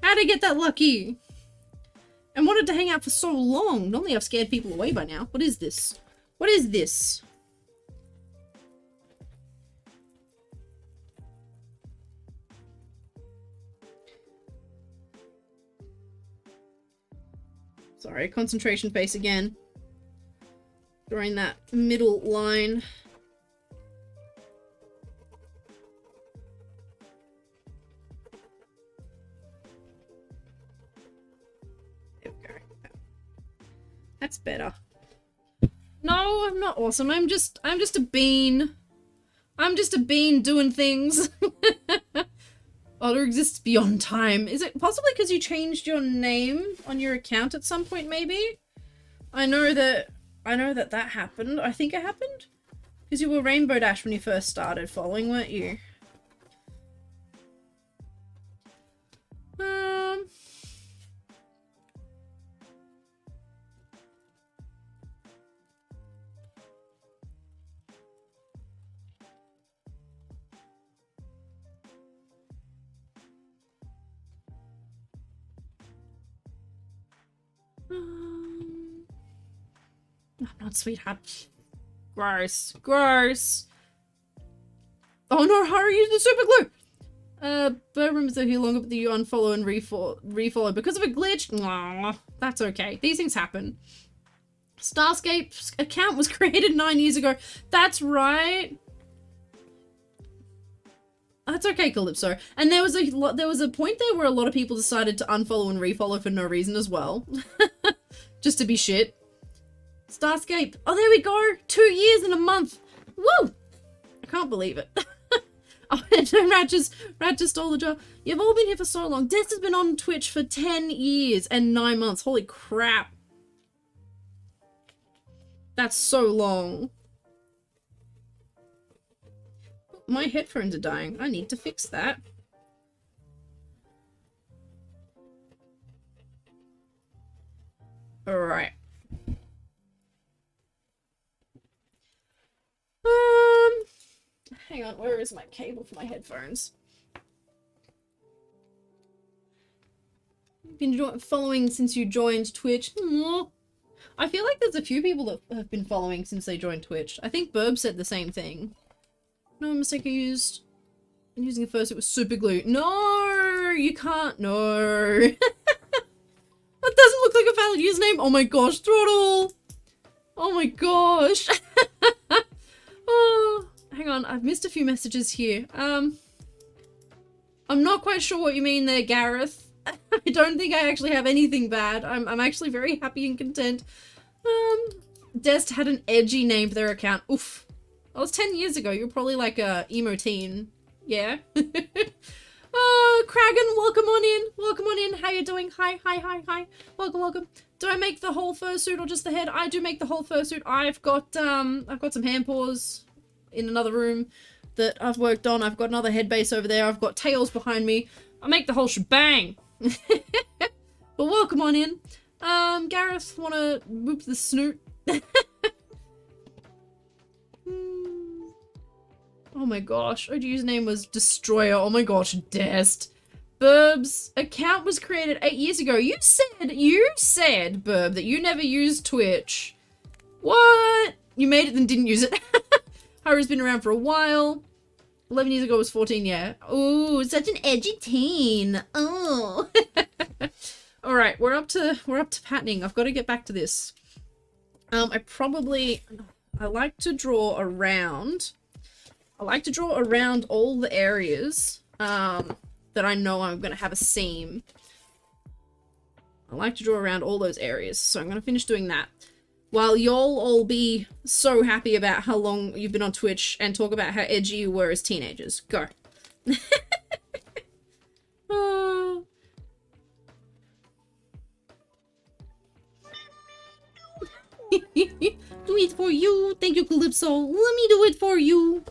How did I get that lucky? And wanted to hang out for so long. Normally I've scared people away by now. What is this? What is this? Sorry, concentration face again. Drawing that middle line. That's better. No, I'm not awesome. I'm just a bean. I'm just a bean doing things. Otter exists beyond time. Is it possibly because you changed your name on your account at some point, maybe? I know that that happened. I think it happened. Because you were Rainbow Dash when you first started following, weren't you? I'm not sweetheart. Gross. Gross. Oh no, Harry used the super glue! Bird rumors are here longer, but you unfollow and refollow because of a glitch. Aww, that's okay. These things happen. Starscape's account was created 9 years ago. That's right. That's okay, Calypso. And there was a point there where a lot of people decided to unfollow and refollow for no reason as well. Just to be shit. Starscape. Oh, there we go. 2 years and a month. Woo! I can't believe it. Oh, and Rat just stole the job. You've all been here for so long. Des has been on Twitch for 10 years and 9 months. Holy crap. That's so long. My headphones are dying. I need to fix that. Alright. Hang on, where is my cable for my headphones? Been following since you joined Twitch. Aww. I feel like there's a few people that have been following since they joined Twitch. I think Burb said the same thing. No mistake I used. I'm using it first, it was super glue. No, you can't. No. That doesn't look like a valid username. Oh my gosh, Throttle. Oh my gosh. Oh, hang on, I've missed a few messages here. I'm not quite sure what you mean there, Gareth. I don't think I actually have anything bad. I'm actually very happy and content. Dest had an edgy name for their account. Oof. That was 10 years ago. You're probably like a emo teen. Yeah. Oh, Kragan, welcome on in. Welcome on in. How you doing? Hi, hi, hi, hi. Welcome, welcome. Do I make the whole fursuit or just the head? I do make the whole fursuit. I've got some hand paws in another room that I've worked on. I've got another head base over there. I've got tails behind me. I make the whole shebang. But welcome on in. Gareth, wanna whoop the snoot? Oh my gosh, her username was Destroyer. Oh my gosh, Dest. Burb's account was created 8 years ago. You said, Burb, that you never used Twitch. What? You made it and didn't use it. Haru's been around for a while. 11 years ago was 14, yeah. Ooh, such an edgy teen. Oh. Alright, we're up to patterning. I've got to get back to this. I like to draw around. I like to draw around all the areas that I know I'm going to have a seam. I like to draw around all those areas, so I'm going to finish doing that. While y'all all be so happy about how long you've been on Twitch and talk about how edgy you were as teenagers. Go. Oh. Do it for you. Thank you, Calypso. Let me do it for you.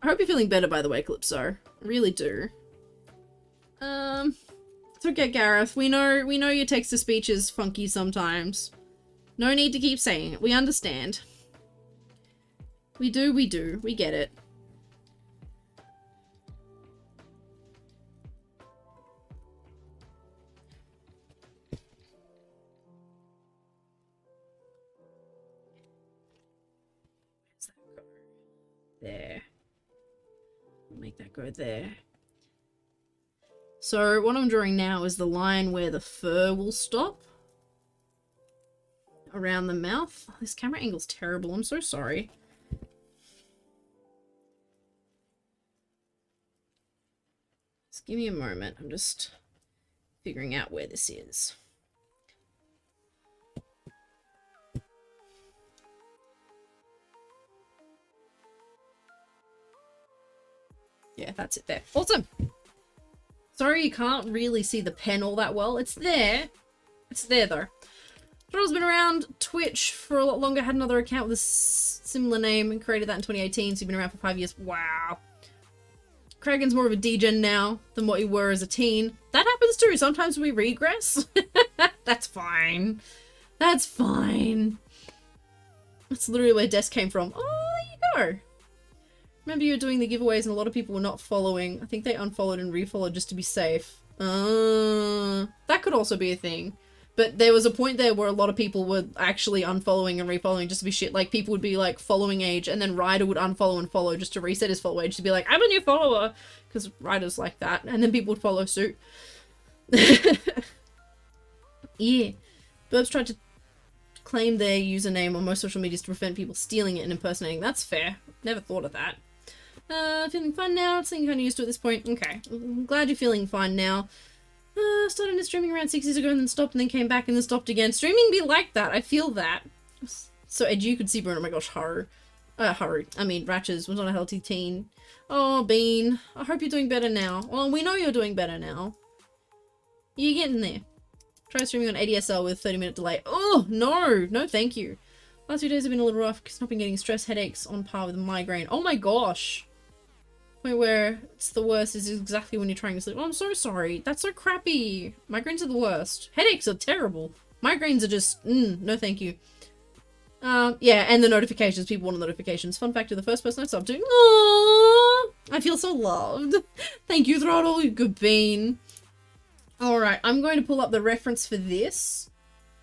I hope you're feeling better, by the way, Calypso. I really do. It's okay, Gareth. We know your text-to-speech is funky sometimes. No need to keep saying it. We understand. We do. We get it. Where's that go? There. Make that go there. So what I'm drawing now is the line where the fur will stop. Around the mouth. This camera angle's terrible. I'm so sorry. Just give me a moment. I'm just figuring out where this is. Yeah, that's it there. Awesome. Sorry you can't really see the pen all that well. It's there. It's there though. Jordan's been around Twitch for a lot longer, had another account with a similar name and created that in 2018, so you've been around for 5 years. Wow. Kragan's more of a degen now than what you were as a teen. That happens too. Sometimes we regress. That's fine. That's fine. That's literally where Des came from. Oh, there you go. Remember you were doing the giveaways and a lot of people were not following. I think they unfollowed and refollowed just to be safe. That could also be a thing. But there was a point there where a lot of people were actually unfollowing and refollowing just to be shit. Like, people would be, like, following age, and then Ryder would unfollow and follow just to reset his follow age to be like, I'm a new follower! Because Ryder's like that. And then people would follow suit. Yeah. Burbs tried to claim their username on most social medias to prevent people stealing it and impersonating. That's fair. Never thought of that. Feeling fine now? It's something kind of used to at this point. Okay. I'm glad you're feeling fine now. Started into streaming around 6 years ago and then stopped and then came back and then stopped again. Streaming be like that. I feel that. So edgy, you could see Bruno. Oh my gosh, Haru. I mean, Ratches was not a healthy teen. Oh, Bean. I hope you're doing better now. Well, we know you're doing better now. You're getting there. Try streaming on ADSL with 30-minute delay. Oh, no. No, thank you. Last few days have been a little rough because I've been getting stress headaches on par with a migraine. Oh my gosh. Point where it's the worst is exactly when you're trying to sleep. Oh, I'm so sorry. That's so crappy. Migraines are the worst. Headaches are terrible. Migraines are just, no thank you. Yeah, and the notifications. People want notifications. Fun fact, you're the first person I subbed to. Aww, I feel so loved. Thank you, Throttle, you good bean. Alright, I'm going to pull up the reference for this.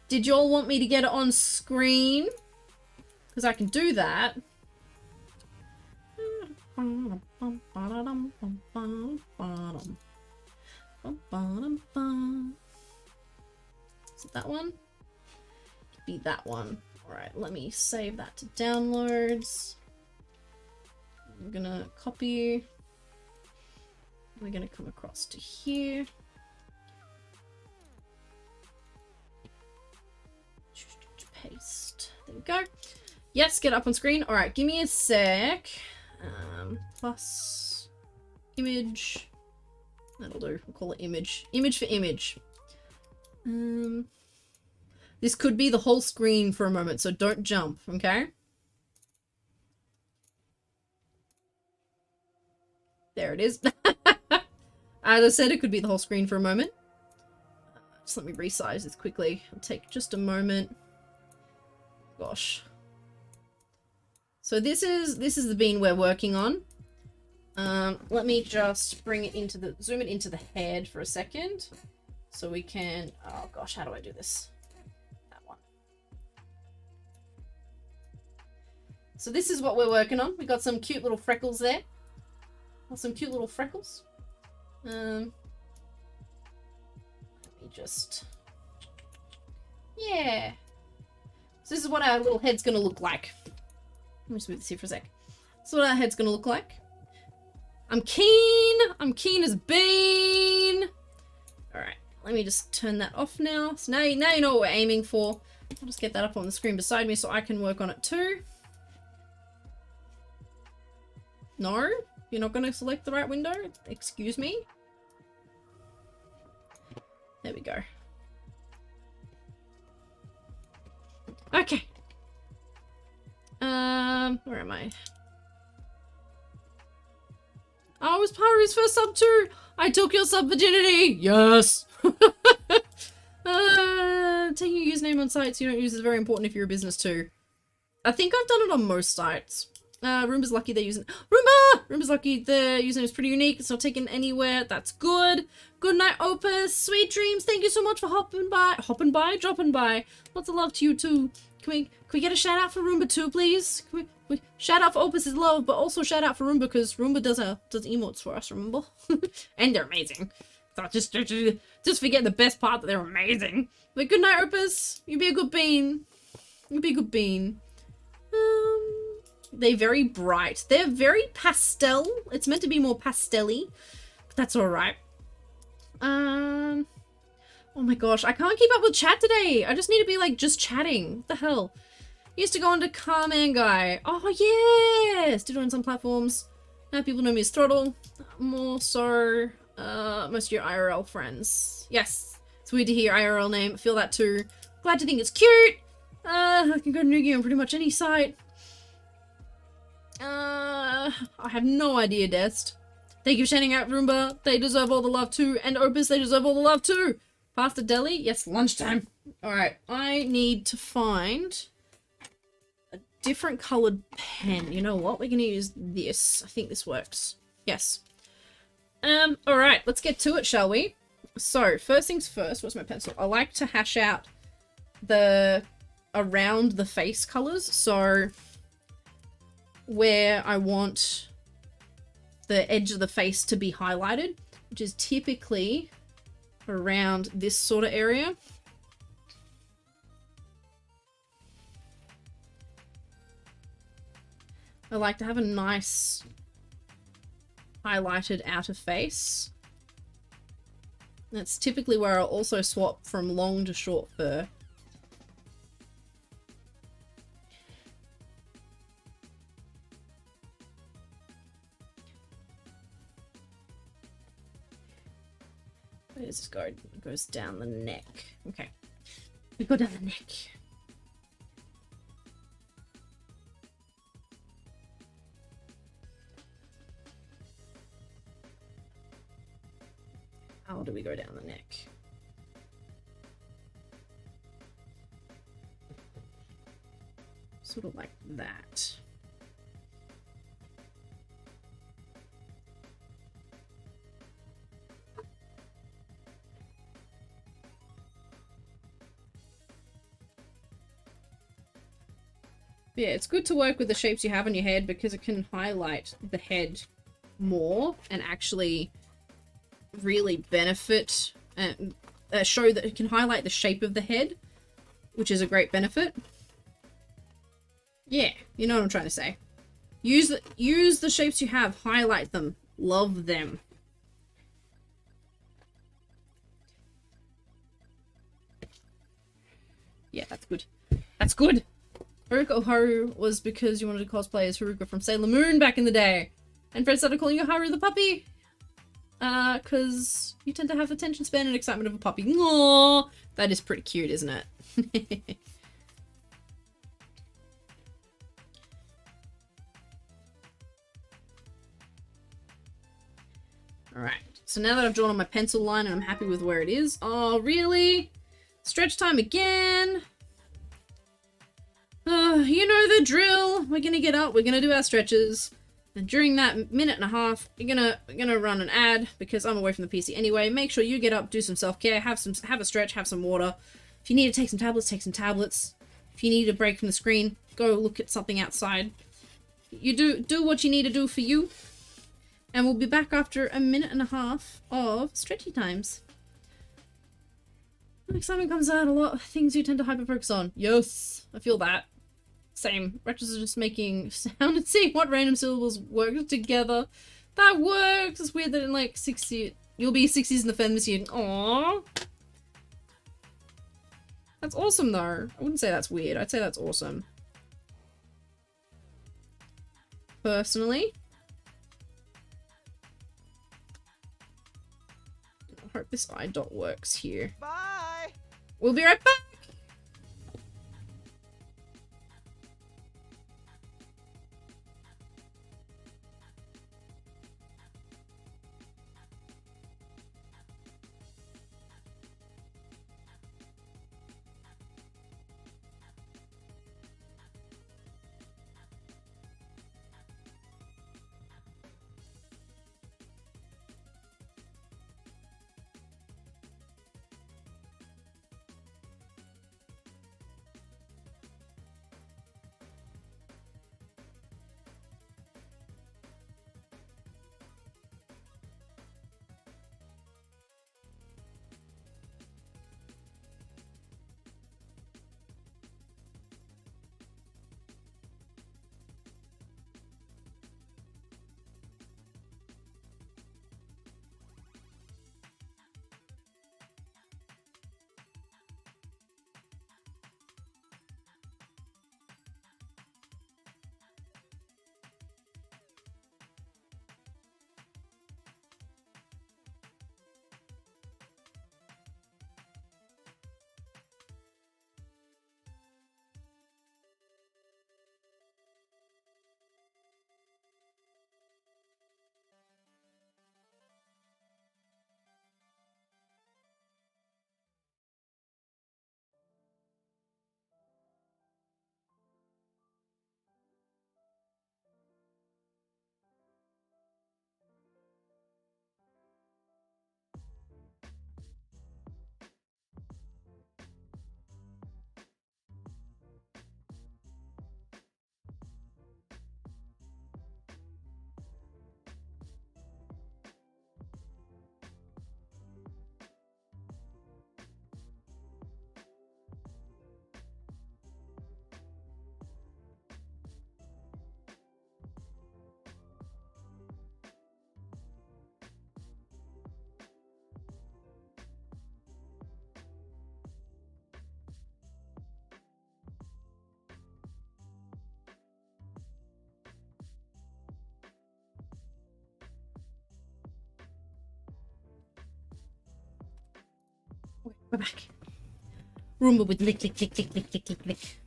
Did y'all want me to get it on screen? Because I can do that. Is it that one? Could be that one. Alright, let me save that to downloads. I'm gonna copy. We're gonna come across to here. Paste. There we go. Yes, get up on screen. Alright, give me a sec. Plus image. That'll do. We'll call it image. Image for image. This could be the whole screen for a moment, so don't jump, okay? There it is. As I said, it could be the whole screen for a moment. Just let me resize this quickly. It'll take just a moment. Gosh. So this is the bean we're working on. Let me just bring it into the, zoom it into the head for a second. So we can, oh gosh, how do I do this? That one. So this is what we're working on. We got some cute little freckles there. Some cute little freckles. Let me just, yeah. So this is what our little head's gonna look like. Let me smooth this here for a sec. This is what our head's gonna look like. I'm keen as bean. Alright, let me just turn that off now. So now you know what we're aiming for. I'll just get that up on the screen beside me so I can work on it too. No? You're not gonna select the right window? Excuse me? There we go. Okay. Where am I? Oh, it was Paru's first sub too! I took your sub virginity! Yes! Taking your username on sites you don't use is very important if you're a business too. I think I've done it on most sites. Roomba's lucky they're using- Roomba! Roomba's lucky the username is pretty unique. It's not taken anywhere. That's good. Good night, Opus. Sweet dreams. Thank you so much for dropping by. Lots of love to you too. Can we get a shout out for Roomba too, please? Can we shout out for Opus's love, but also shout out for Roomba because Roomba does emotes for us, remember? And they're amazing. So just forget the best part that they're amazing. But good night, Opus. You be a good bean. You be a good bean. They're very bright. They're very pastel. It's meant to be more pastel-y, but that's alright. Oh my gosh, I can't keep up with chat today. I just need to be like just chatting. What the hell? Used to go on to Carman Guy. Oh yes! Did it on some platforms. Now people know me as Throttle. More so, most of your IRL friends. Yes, it's weird to hear your IRL name. I feel that too. Glad to think it's cute. I can go to Nugi on pretty much any site. I have no idea, Dest. Thank you for sending out Roomba. They deserve all the love too. And Opus, they deserve all the love too. Pasta Deli? Yes, lunchtime. Alright, I need to find a different coloured pen. You know what? We're gonna use this. I think this works. Yes. Alright, let's get to it, shall we? So, first things first, what's my pencil? I like to hash out the around the face colours. So, where I want the edge of the face to be highlighted, which is typically around this sort of area. I like to have a nice highlighted outer face. That's typically where I'll also swap from long to short fur. Where does this go? It goes down the neck. Okay. We go down the neck. How do we go down the neck? Sort of like that. Yeah, it's good to work with the shapes you have on your head because it can highlight the head more and actually really benefit and show that it can highlight the shape of the head, which is a great benefit. Yeah, you know what I'm trying to say. Use the shapes you have, highlight them, love them. Yeah, that's good. That's good. Haruka Haru was because you wanted to cosplay as Haruka from Sailor Moon back in the day. And Fred started calling you Haru the puppy. Cause you tend to have the attention span and excitement of a puppy. Aww! That is pretty cute, isn't it? Alright, so now that I've drawn on my pencil line and I'm happy with where it is. Oh, really? Stretch time again? You know the drill. We're gonna get up, we're gonna do our stretches. And during that minute and a half, we're gonna run an ad because I'm away from the PC anyway. Make sure you get up, do some self-care, have a stretch, have some water. If you need to take some tablets, take some tablets. If you need a break from the screen, go look at something outside. You do what you need to do for you. And we'll be back after a minute and a half of stretchy times. When excitement comes out, a lot of things you tend to hyper-focus on. Yes, I feel that. Same. Retros are just making sound and seeing what random syllables work together. That works! It's weird that in like 60... You'll be 60s in the Fen this year. Aww. That's awesome though. I wouldn't say that's weird. I'd say that's awesome. Personally. I hope this eye dot works here. Bye. We'll be right back! We're back. Roomba with lick, lick, lick, lick, lick, lick, lick, lick.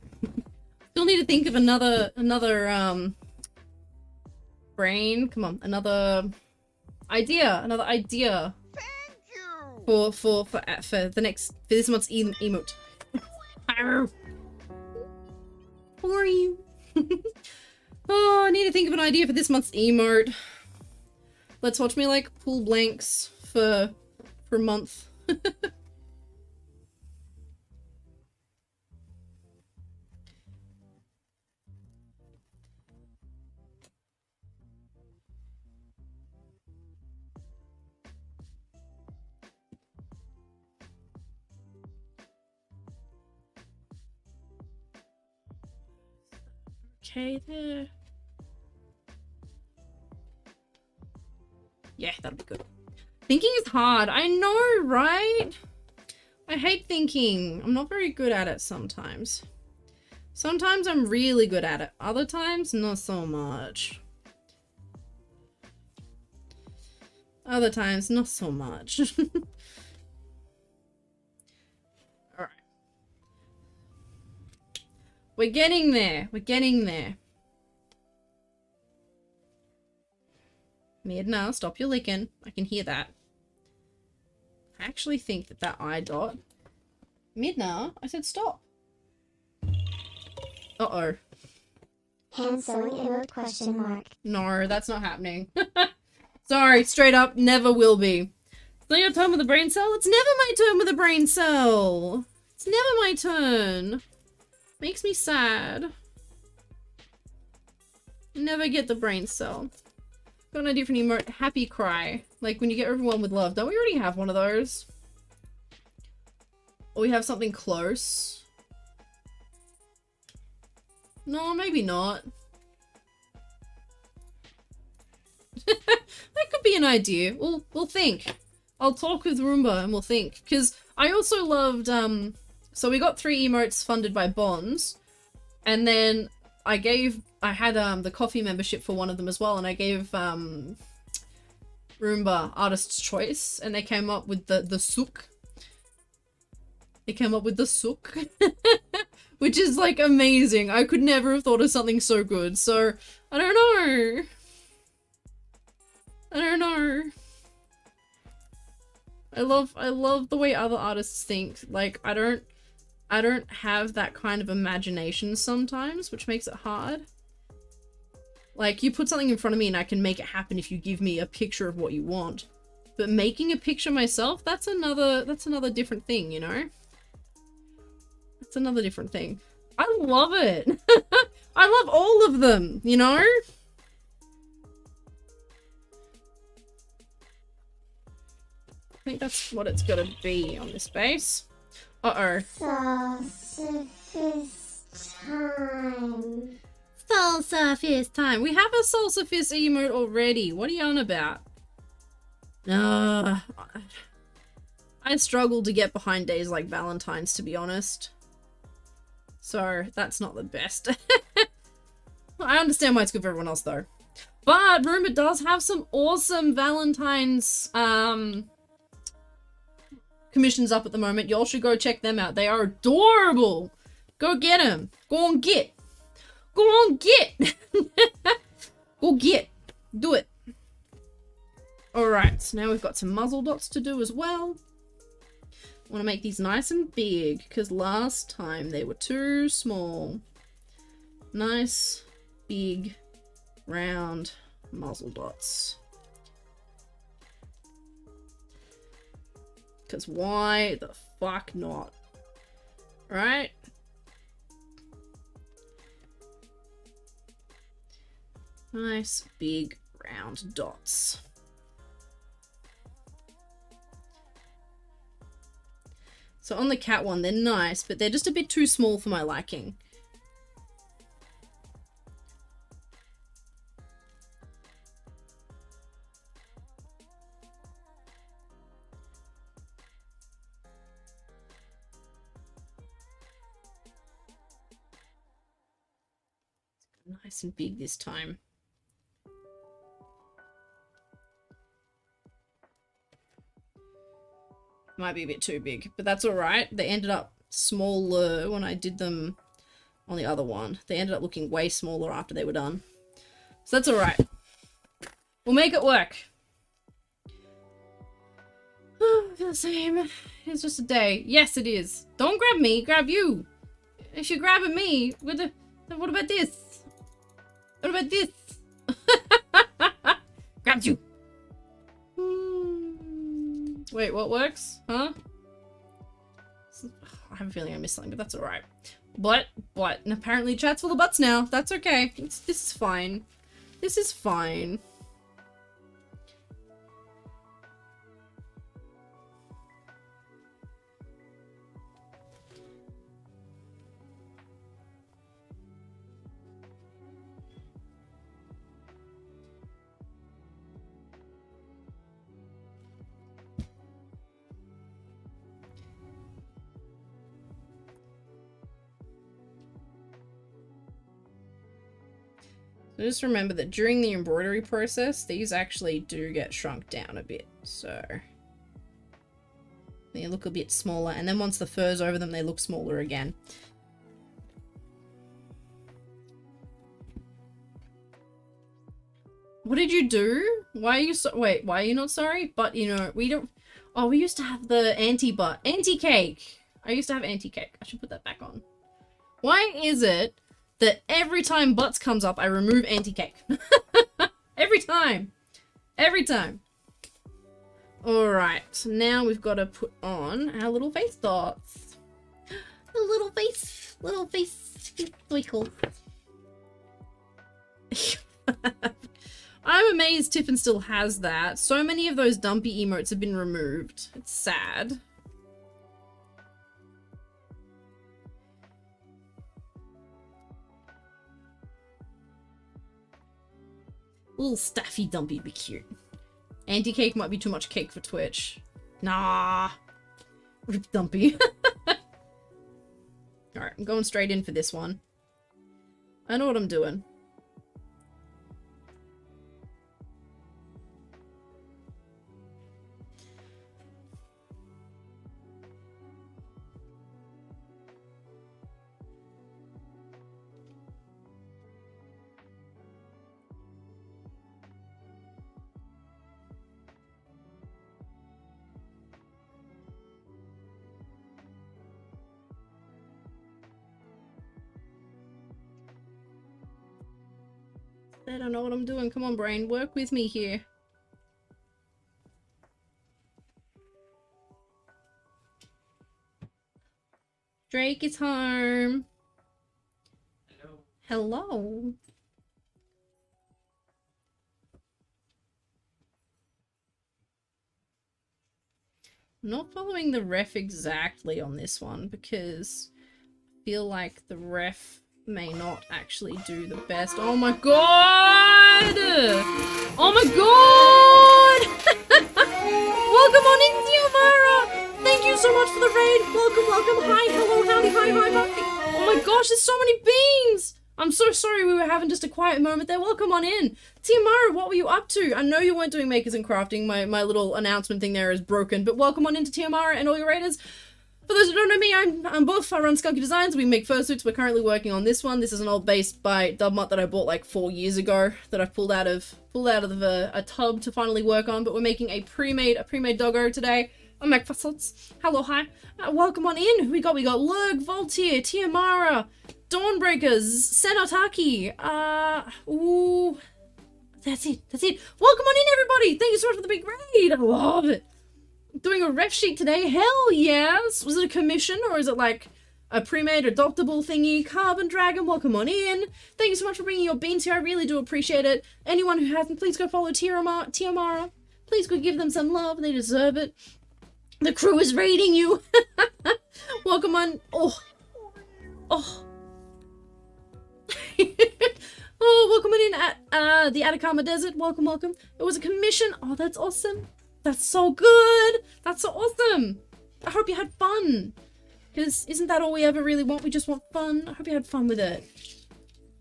Still need to think of another brain. Come on, another idea. Thank you. For this month's emote. Arr. How are you? Oh, I need to think of an idea for this month's emote. Let's watch me like pull blanks for a month. Okay there. Yeah, that'll be good. Thinking is hard. I know, right? I hate thinking. I'm not very good at it sometimes. Sometimes I'm really good at it. Other times, not so much. Other times, not so much. Alright. We're getting there. We're getting there. Midna, stop your licking. I can hear that. I actually think that eye dot... Midna, I said stop. Uh-oh. Hand sewing emote question mark. No, that's not happening. Sorry, straight up, never will be. It's not your turn with a brain cell? It's never my turn with a brain cell! It's never my turn. Makes me sad. Never get the brain cell. Got an idea for an emote. Happy cry. Like when you get overwhelmed with love. Don't we already have one of those? Or we have something close? No, maybe not. That could be an idea. We'll think. I'll talk with Roomba and we'll think. Because I also loved, so we got 3 emotes funded by Bonds. And then I had the coffee membership for one of them as well, and I gave Roomba Artist's Choice, and they came up with the sook. They came up with the sook. Which is like amazing. I could never have thought of something so good. So I don't know. I don't know. I love the way other artists think. Like I don't have that kind of imagination sometimes, which makes it hard. Like you put something in front of me and I can make it happen if you give me a picture of what you want. But making a picture myself, that's another different thing, you know? That's another different thing. I love it. I love all of them, you know? I think that's what it's gotta be on this base. Uh-oh. Salsa time. Salsa fist time. We have a salsa fist emote already. What are you on about? I struggle to get behind days like Valentine's, to be honest. So, that's not the best. I understand why it's good for everyone else, though. But, Roomba does have some awesome Valentine's, commissions up at the moment. Y'all should go check them out. They are adorable. Go get them. Go on get. Go on get. Go get. Do it. Alright, so now we've got some muzzle dots to do as well. I want to make these nice and big because last time they were too small. Nice, big, round muzzle dots. Because why the fuck not? Right? Nice, big, round dots. So on the cat one, they're nice, but they're just a bit too small for my liking. Nice and big this time. Might be a bit too big, but that's alright. They ended up smaller when I did them on the other one. They ended up looking way smaller after they were done. So that's alright. We'll make it work. I feel the same. It's just a day. Yes, it is. Don't grab me, grab you. If you're grabbing me, what about this? What about this? Grabbed you. Wait, what works? Huh? I have a feeling I missed something, but that's alright. What? And apparently chat's full of butts now. That's okay. This is fine. This is fine. So just remember that during the embroidery process, these actually do get shrunk down a bit, so they look a bit smaller, and then once the fur's over them, they look smaller again. What did you do? Why are you wait, why are you not sorry? But, you know, we don't... Oh, we used to have the anti-butt. Anti-cake! I used to have anti-cake. I should put that back on. Why is it that every time butts comes up, I remove anti-cake? Every time. Every time. Alright, so now we've got to put on our little face dots. The little face twinkle. I'm amazed Tiffin still has that. So many of those dumpy emotes have been removed. It's sad. Little staffy dumpy would be cute. Anti-cake might be too much cake for Twitch. Nah. Rip dumpy. Alright, I'm going straight in for this one. I know what I'm doing. I don't know what I'm doing. Come on, brain. Work with me here. Drake is home. Hello. Hello. I'm not following the ref exactly on this one because I feel like the ref may not actually do the best. Oh my god! Oh my god! Welcome on in, Diomara! Thank you so much for the raid! Welcome, welcome, hi, hello, howdy, hi, hi, hi! Oh my gosh, there's so many beings! I'm so sorry we were having just a quiet moment there. Welcome on in. Tiamara, what were you up to? I know you weren't doing Makers and Crafting. My little announcement thing there is broken, but welcome on into Tiamara and all your raiders. For those who don't know me, I'm Buff. I run Skunky Designs. We make fursuits. We're currently working on this one. This is an old base by Dubmut that I bought like 4 years ago that I've pulled out of a tub to finally work on. But we're making a pre-made doggo today. I'm McFussels. Hello, hi. Welcome on in. We got Lurg, Voltier, Tiamara, Dawnbreakers, Senotaki. Ooh. That's it. Welcome on in, everybody. Thank you so much for the big raid. I love it. Doing a ref sheet today? Hell yes! Was it a commission or is it like a pre-made adoptable thingy? Carbon Dragon, welcome on in. Thank you so much for bringing your beans here. I really do appreciate it. Anyone who hasn't, please go follow Tiamara. Please go give them some love. They deserve it. The crew is raiding you. Welcome on. Oh. Oh, welcome on in at the Atacama Desert. Welcome. It was a commission. Oh, that's awesome. That's so good! That's so awesome! I hope you had fun! Because isn't that all we ever really want? We just want fun. I hope you had fun with it.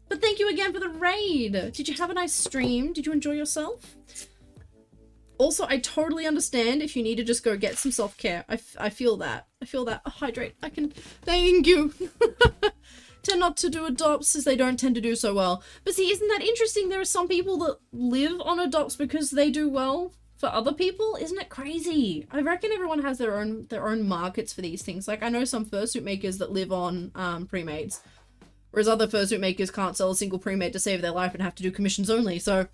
But thank you again for the raid! Did you have a nice stream? Did you enjoy yourself? Also, I totally understand if you need to just go get some self-care. I feel that. I feel that. Oh, hydrate. I can... Thank you. Tend not to do adopts as they don't tend to do so well. But see, isn't that interesting? There are some people that live on adopts because they do well for other people. Isn't it crazy? I reckon everyone has their own markets for these things. Like, I know some fursuit makers that live on pre-mades. Whereas other fursuit makers can't sell a single pre-made to save their life and have to do commissions only. So,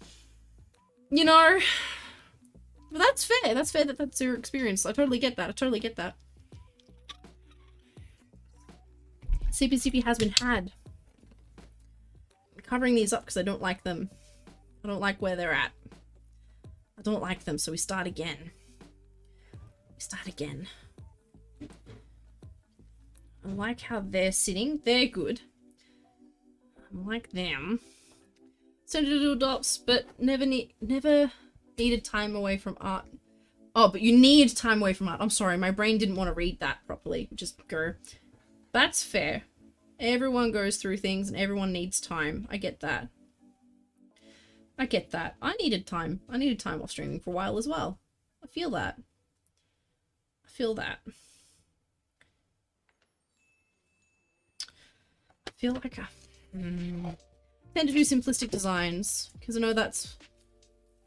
you know... But that's fair. That's fair that that's your experience. I totally get that. I totally get that. CPCP has been had. I'm covering these up because I don't like them. I don't like where they're at. I don't like them, so we start again. We start again. I like how they're sitting. They're good. I like them. Send it to adopts, but never needed time away from art. Oh, but you need time away from art. I'm sorry, my brain didn't want to read that properly. Just go. That's fair. Everyone goes through things and everyone needs time. I get that. I get that. I needed time. I needed time off streaming for a while as well. I feel that. I feel that. I feel like I tend to do simplistic designs because I know that's...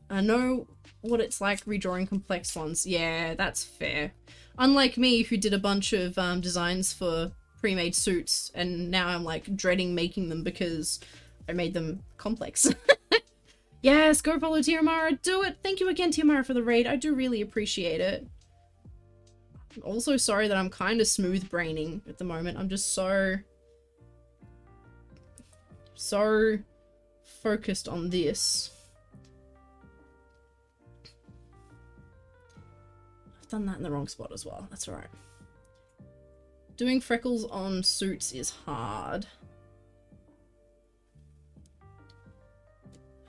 I know what it's like redrawing complex ones. Yeah, that's fair. Unlike me, who did a bunch of designs for pre-made suits, and now I'm like dreading making them because I made them complex. Yes, go follow Tiamara, do it! Thank you again, Tiamara, for the raid. I do really appreciate it. I'm also sorry that I'm kind of smooth braining at the moment. I'm just so focused on this. Done that in the wrong spot as well. That's alright. Doing freckles on suits is hard.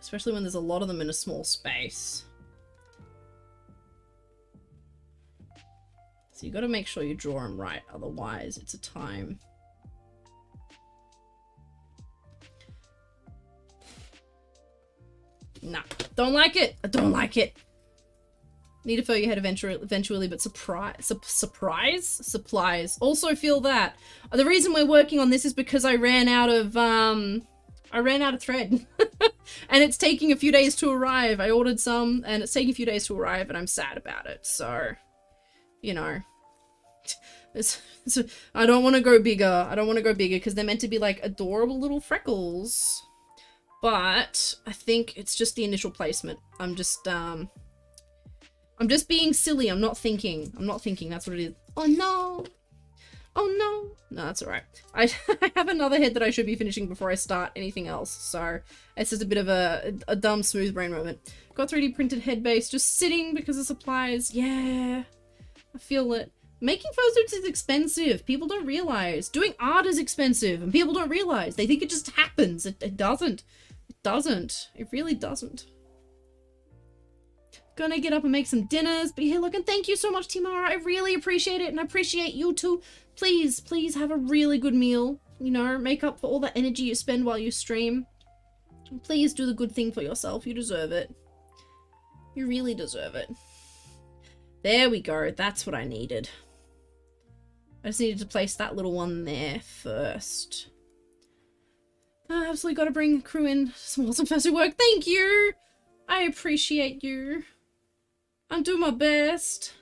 Especially when there's a lot of them in a small space. So you gotta make sure you draw them right, otherwise it's a time. Nah, don't like it! I don't like it! Need to fill your head eventually, but supplies. Also feel that. The reason we're working on this is because I ran out of thread. And it's taking a few days to arrive. I ordered some and it's taking a few days to arrive and I'm sad about it. So, you know. I don't want to go bigger. I don't want to go bigger because they're meant to be like adorable little freckles. But I think it's just the initial placement. I'm just being silly. I'm not thinking. That's what it is. Oh no. Oh no. No, that's alright. I have another head that I should be finishing before I start anything else. So it's just a bit of a dumb smooth brain moment. Got 3D printed head base just sitting because of supplies. Yeah. I feel it. Making fursuits is expensive. People don't realize. Doing art is expensive and people don't realize. They think it just happens. It doesn't. It doesn't. It really doesn't. Gonna get up and make some dinners, but here, look, and thank you so much, Timara. I really appreciate it, and I appreciate you too. Please, please have a really good meal. You know, make up for all the energy you spend while you stream. Please do the good thing for yourself. You deserve it. You really deserve it. There we go. That's what I needed. I just needed to place that little one there first. I absolutely got to bring a crew in. Some awesome fursuit work. Thank you. I appreciate you. I'm doing my best.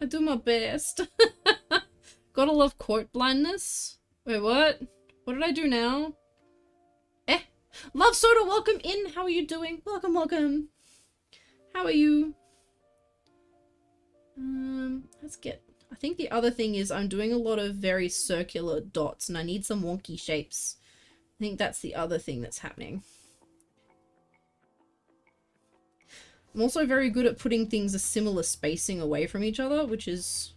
I do my best. Gotta love quote blindness. Wait, what? What did I do now? Love Soda, welcome in. How are you doing? Welcome, welcome. How are you? Let's get... I think the other thing is I'm doing a lot of very circular dots and I need some wonky shapes. I think that's the other thing that's happening. I'm also very good at putting things a similar spacing away from each other, which is...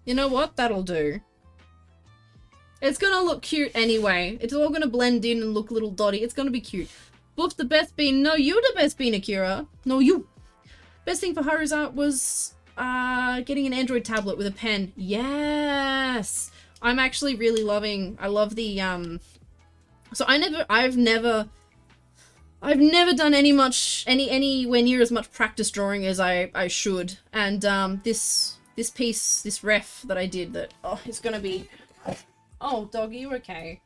You know what? That'll do. It's gonna look cute anyway. It's all gonna blend in and look a little dotty. It's gonna be cute. Boof the best bean. No, you the best bean, Akira. No, you. Best thing for Haru's art was getting an Android tablet with a pen. Yes. I'm actually really loving, I love the, so I've never done anywhere near as much practice drawing as I should. And, this piece, this ref that I did that, oh, it's gonna be, oh, dog, are you okay?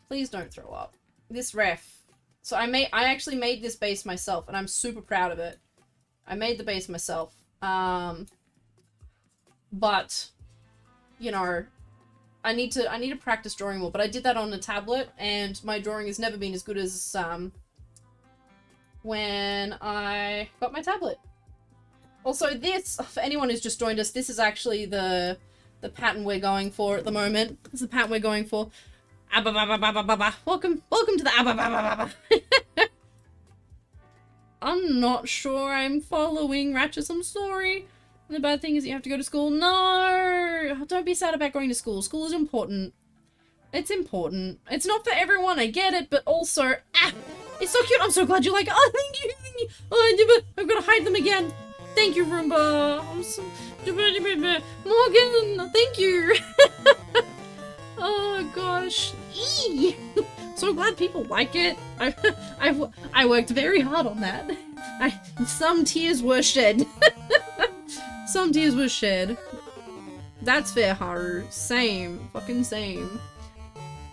Please don't throw up. This ref. So I actually made this base myself, and I'm super proud of it. I made the base myself. But, you know, I need to practice drawing more, but I did that on a tablet, and my drawing has never been as good as, when I got my tablet. Also, this, for anyone who's just joined us, this is actually the pattern we're going for at the moment. This is the pattern we're going for. Welcome to the I'm not sure I'm following Ratchet, I'm sorry. And the bad thing is you have to go to school. No! Don't be sad about going to school. School is important. It's important. It's not for everyone, I get it, but also, it's so cute. I'm so glad you like it. Oh, thank you. Thank you. Oh, I'm gonna hide them again. Thank you, Roomba. I'm so... Morgan, thank you. Oh, gosh. Eee! So glad people like it. I worked very hard on that. Some tears were shed. Some tears were shed. That's fair, Haru. Same. Fucking same.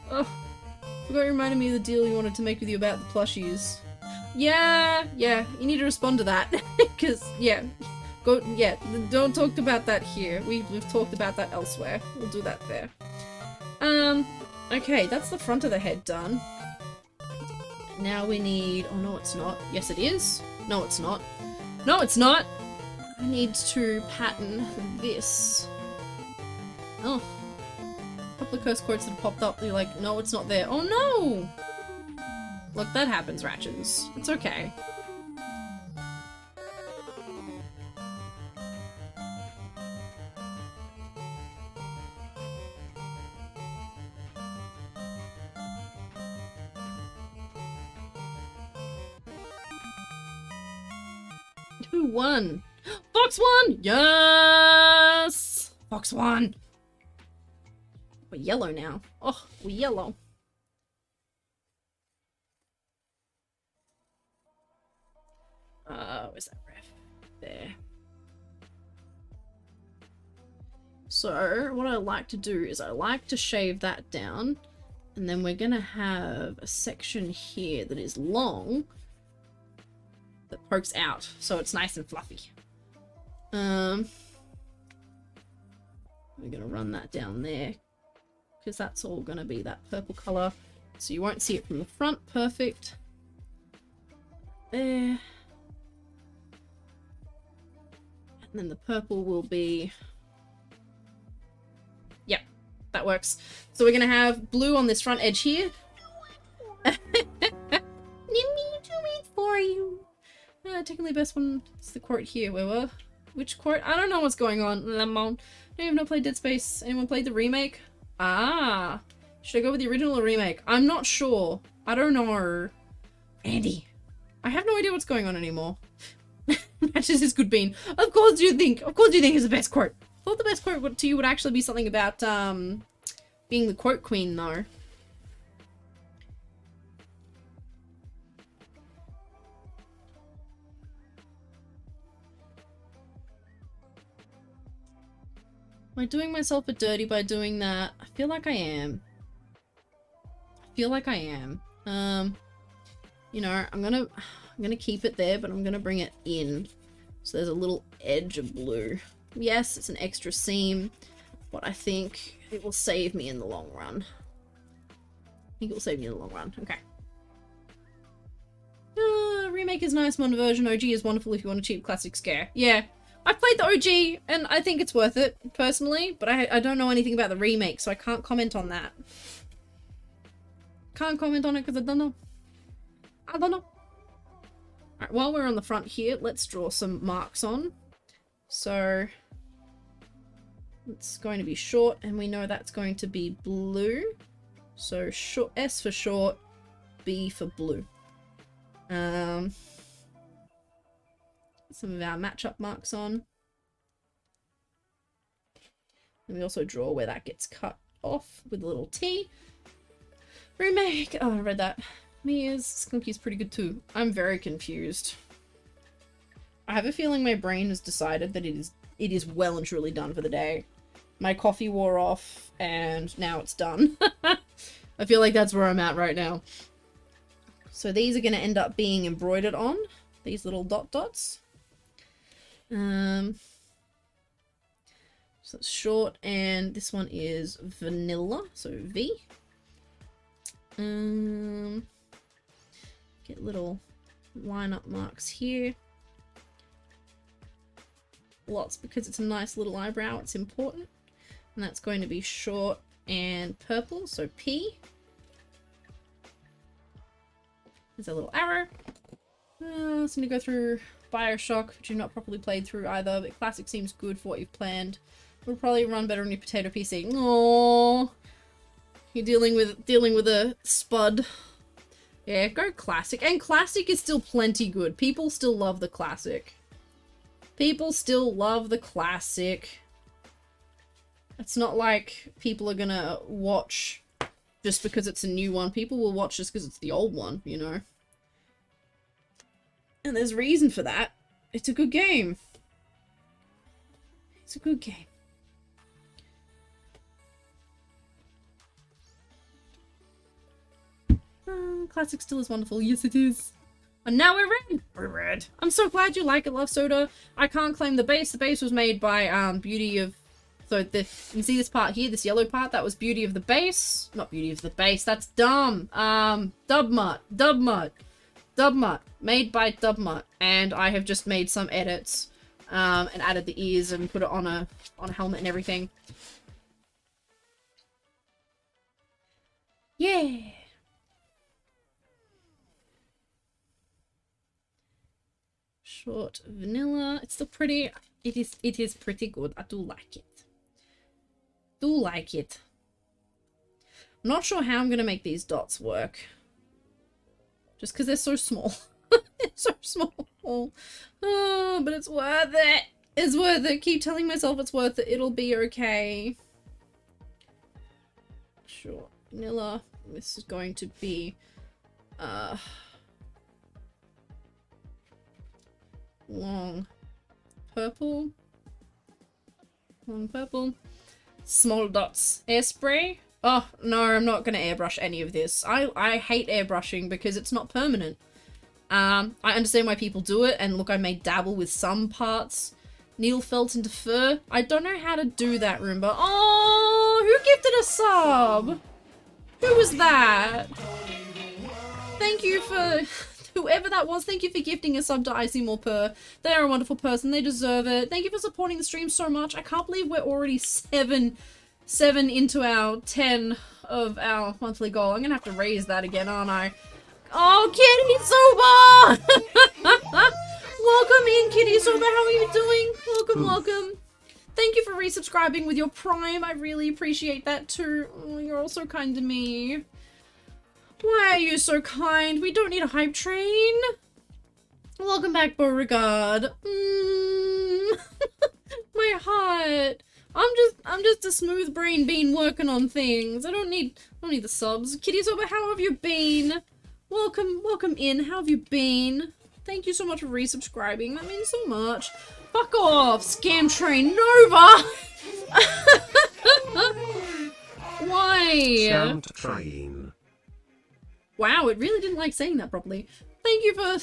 Oh, forgot you reminded me of the deal you wanted to make with you about the plushies. Yeah, you need to respond to that. Because, yeah. Don't talk about that here. We've talked about that elsewhere. We'll do that there. Okay, that's the front of the head done. Now we need... Oh, no, it's not. Yes, it is. No, it's not. No, it's not! I need to pattern this. Oh. A couple of curse quotes that have popped up. You're like, no, it's not there. Oh, no! Look, that happens, Ratchins. It's okay. Who won? Fox won! Yes! Fox won! We're yellow now. Oh, we're yellow. Where's that ref? There. So, what I like to do is I like to shave that down, and then we're gonna have a section here that is long that pokes out, so it's nice and fluffy. We're gonna run that down there because that's all gonna be that purple color, so you won't see it from the front. Perfect. There. And then the purple will be... Yep, that works. So we're gonna have blue on this front edge here. Let me do it for you. Technically best one is the quote here. Where were? Which quote? I don't know what's going on. Lemon. I have not played Dead Space. Anyone played the remake? Ah. Should I go with the original or remake? I'm not sure. I don't know. Andy. I have no idea what's going on anymore. Matches his good bean. Of course you think it's the best quote. I thought the best quote to you would actually be something about being the quote queen though. Am I doing myself a dirty by doing that? I feel like I am. You know, I'm gonna keep it there, but I'm gonna bring it in. So there's a little edge of blue. Yes, it's an extra seam, but I think it will save me in the long run. Okay. Remake is nice, modern version. OG is wonderful if you want a cheap classic scare. Yeah. I've played the OG, and I think it's worth it, personally, but I don't know anything about the remake, so I can't comment on that. Can't comment on it because I don't know. Alright, while we're on the front here, let's draw some marks on. So, it's going to be short, and we know that's going to be blue. So, short, S for short, B for blue. Some of our matchup marks on. And we also draw where that gets cut off with a little T. Remake. Oh, I read that. Mia's Skunky's pretty good too. I'm very confused. I have a feeling my brain has decided that it is well and truly done for the day. My coffee wore off and now it's done. I feel like that's where I'm at right now. So these are going to end up being embroidered on. These little dot dots. So it's short and this one is vanilla. So V. Get little line-up marks here. Lots because it's a nice little eyebrow, it's important. And that's going to be short and purple, so P. There's a little arrow. It's going to go through Bioshock, which you've not properly played through either, but Classic seems good for what you've planned. It'll probably run better on your potato PC. Aww. You're dealing with a spud. Yeah, go Classic. And Classic is still plenty good. People still love the Classic. People still love the Classic. It's not like people are gonna watch just because it's a new one. People will watch just because it's the old one, you know. And there's reason for that. It's a good game. It's a good game. Classic still is wonderful. Yes, it is. And now we're red. We're red. I'm so glad you like it, Love Soda. I can't claim the base. The base was made by Beauty of... So you can see this part here, this yellow part. That was Beauty of the Base. Not Beauty of the Base. That's dumb. Dubmutt. Made by Dubmutt. And I have just made some edits and added the ears and put it on a helmet and everything. Yeah. Short vanilla. It's still pretty. It is pretty good. I do like it. I'm not sure how I'm gonna make these dots work. Just because they're so small. They're so small. Oh, but it's worth it. It's worth it. Keep telling myself it's worth it. It'll be okay. Short vanilla. This is going to be long purple. Long purple. Small dots. Airspray. Oh, no, I'm not going to airbrush any of this. I hate airbrushing because it's not permanent. I understand why people do it, and look, I may dabble with some parts. Needle felt into fur. I don't know how to do that, Roomba. Oh, who gifted a sub? Who was that? Thank you for... Whoever that was, thank you for gifting a sub to Icy More Purr. They are a wonderful person. They deserve it. Thank you for supporting the stream so much. I can't believe we're already seven into our 10 of our monthly goal. I'm gonna have to raise that again, aren't I? Oh, Kitty Soba! Welcome in, Kitty Soba. How are you doing? Welcome. Thank you for resubscribing with your Prime. I really appreciate that too. Oh, you're all so kind to me. Why are you so kind? We don't need a hype train. Welcome back, Beauregard. My heart. I'm just a smooth brain bean working on things. I don't need the subs. Kitty Soba, how have you been? Welcome in. How have you been? Thank you so much for resubscribing. That means so much. Fuck off, Scam Train Nova. Why? Sound train. Wow, it really didn't like saying that properly. Thank you for...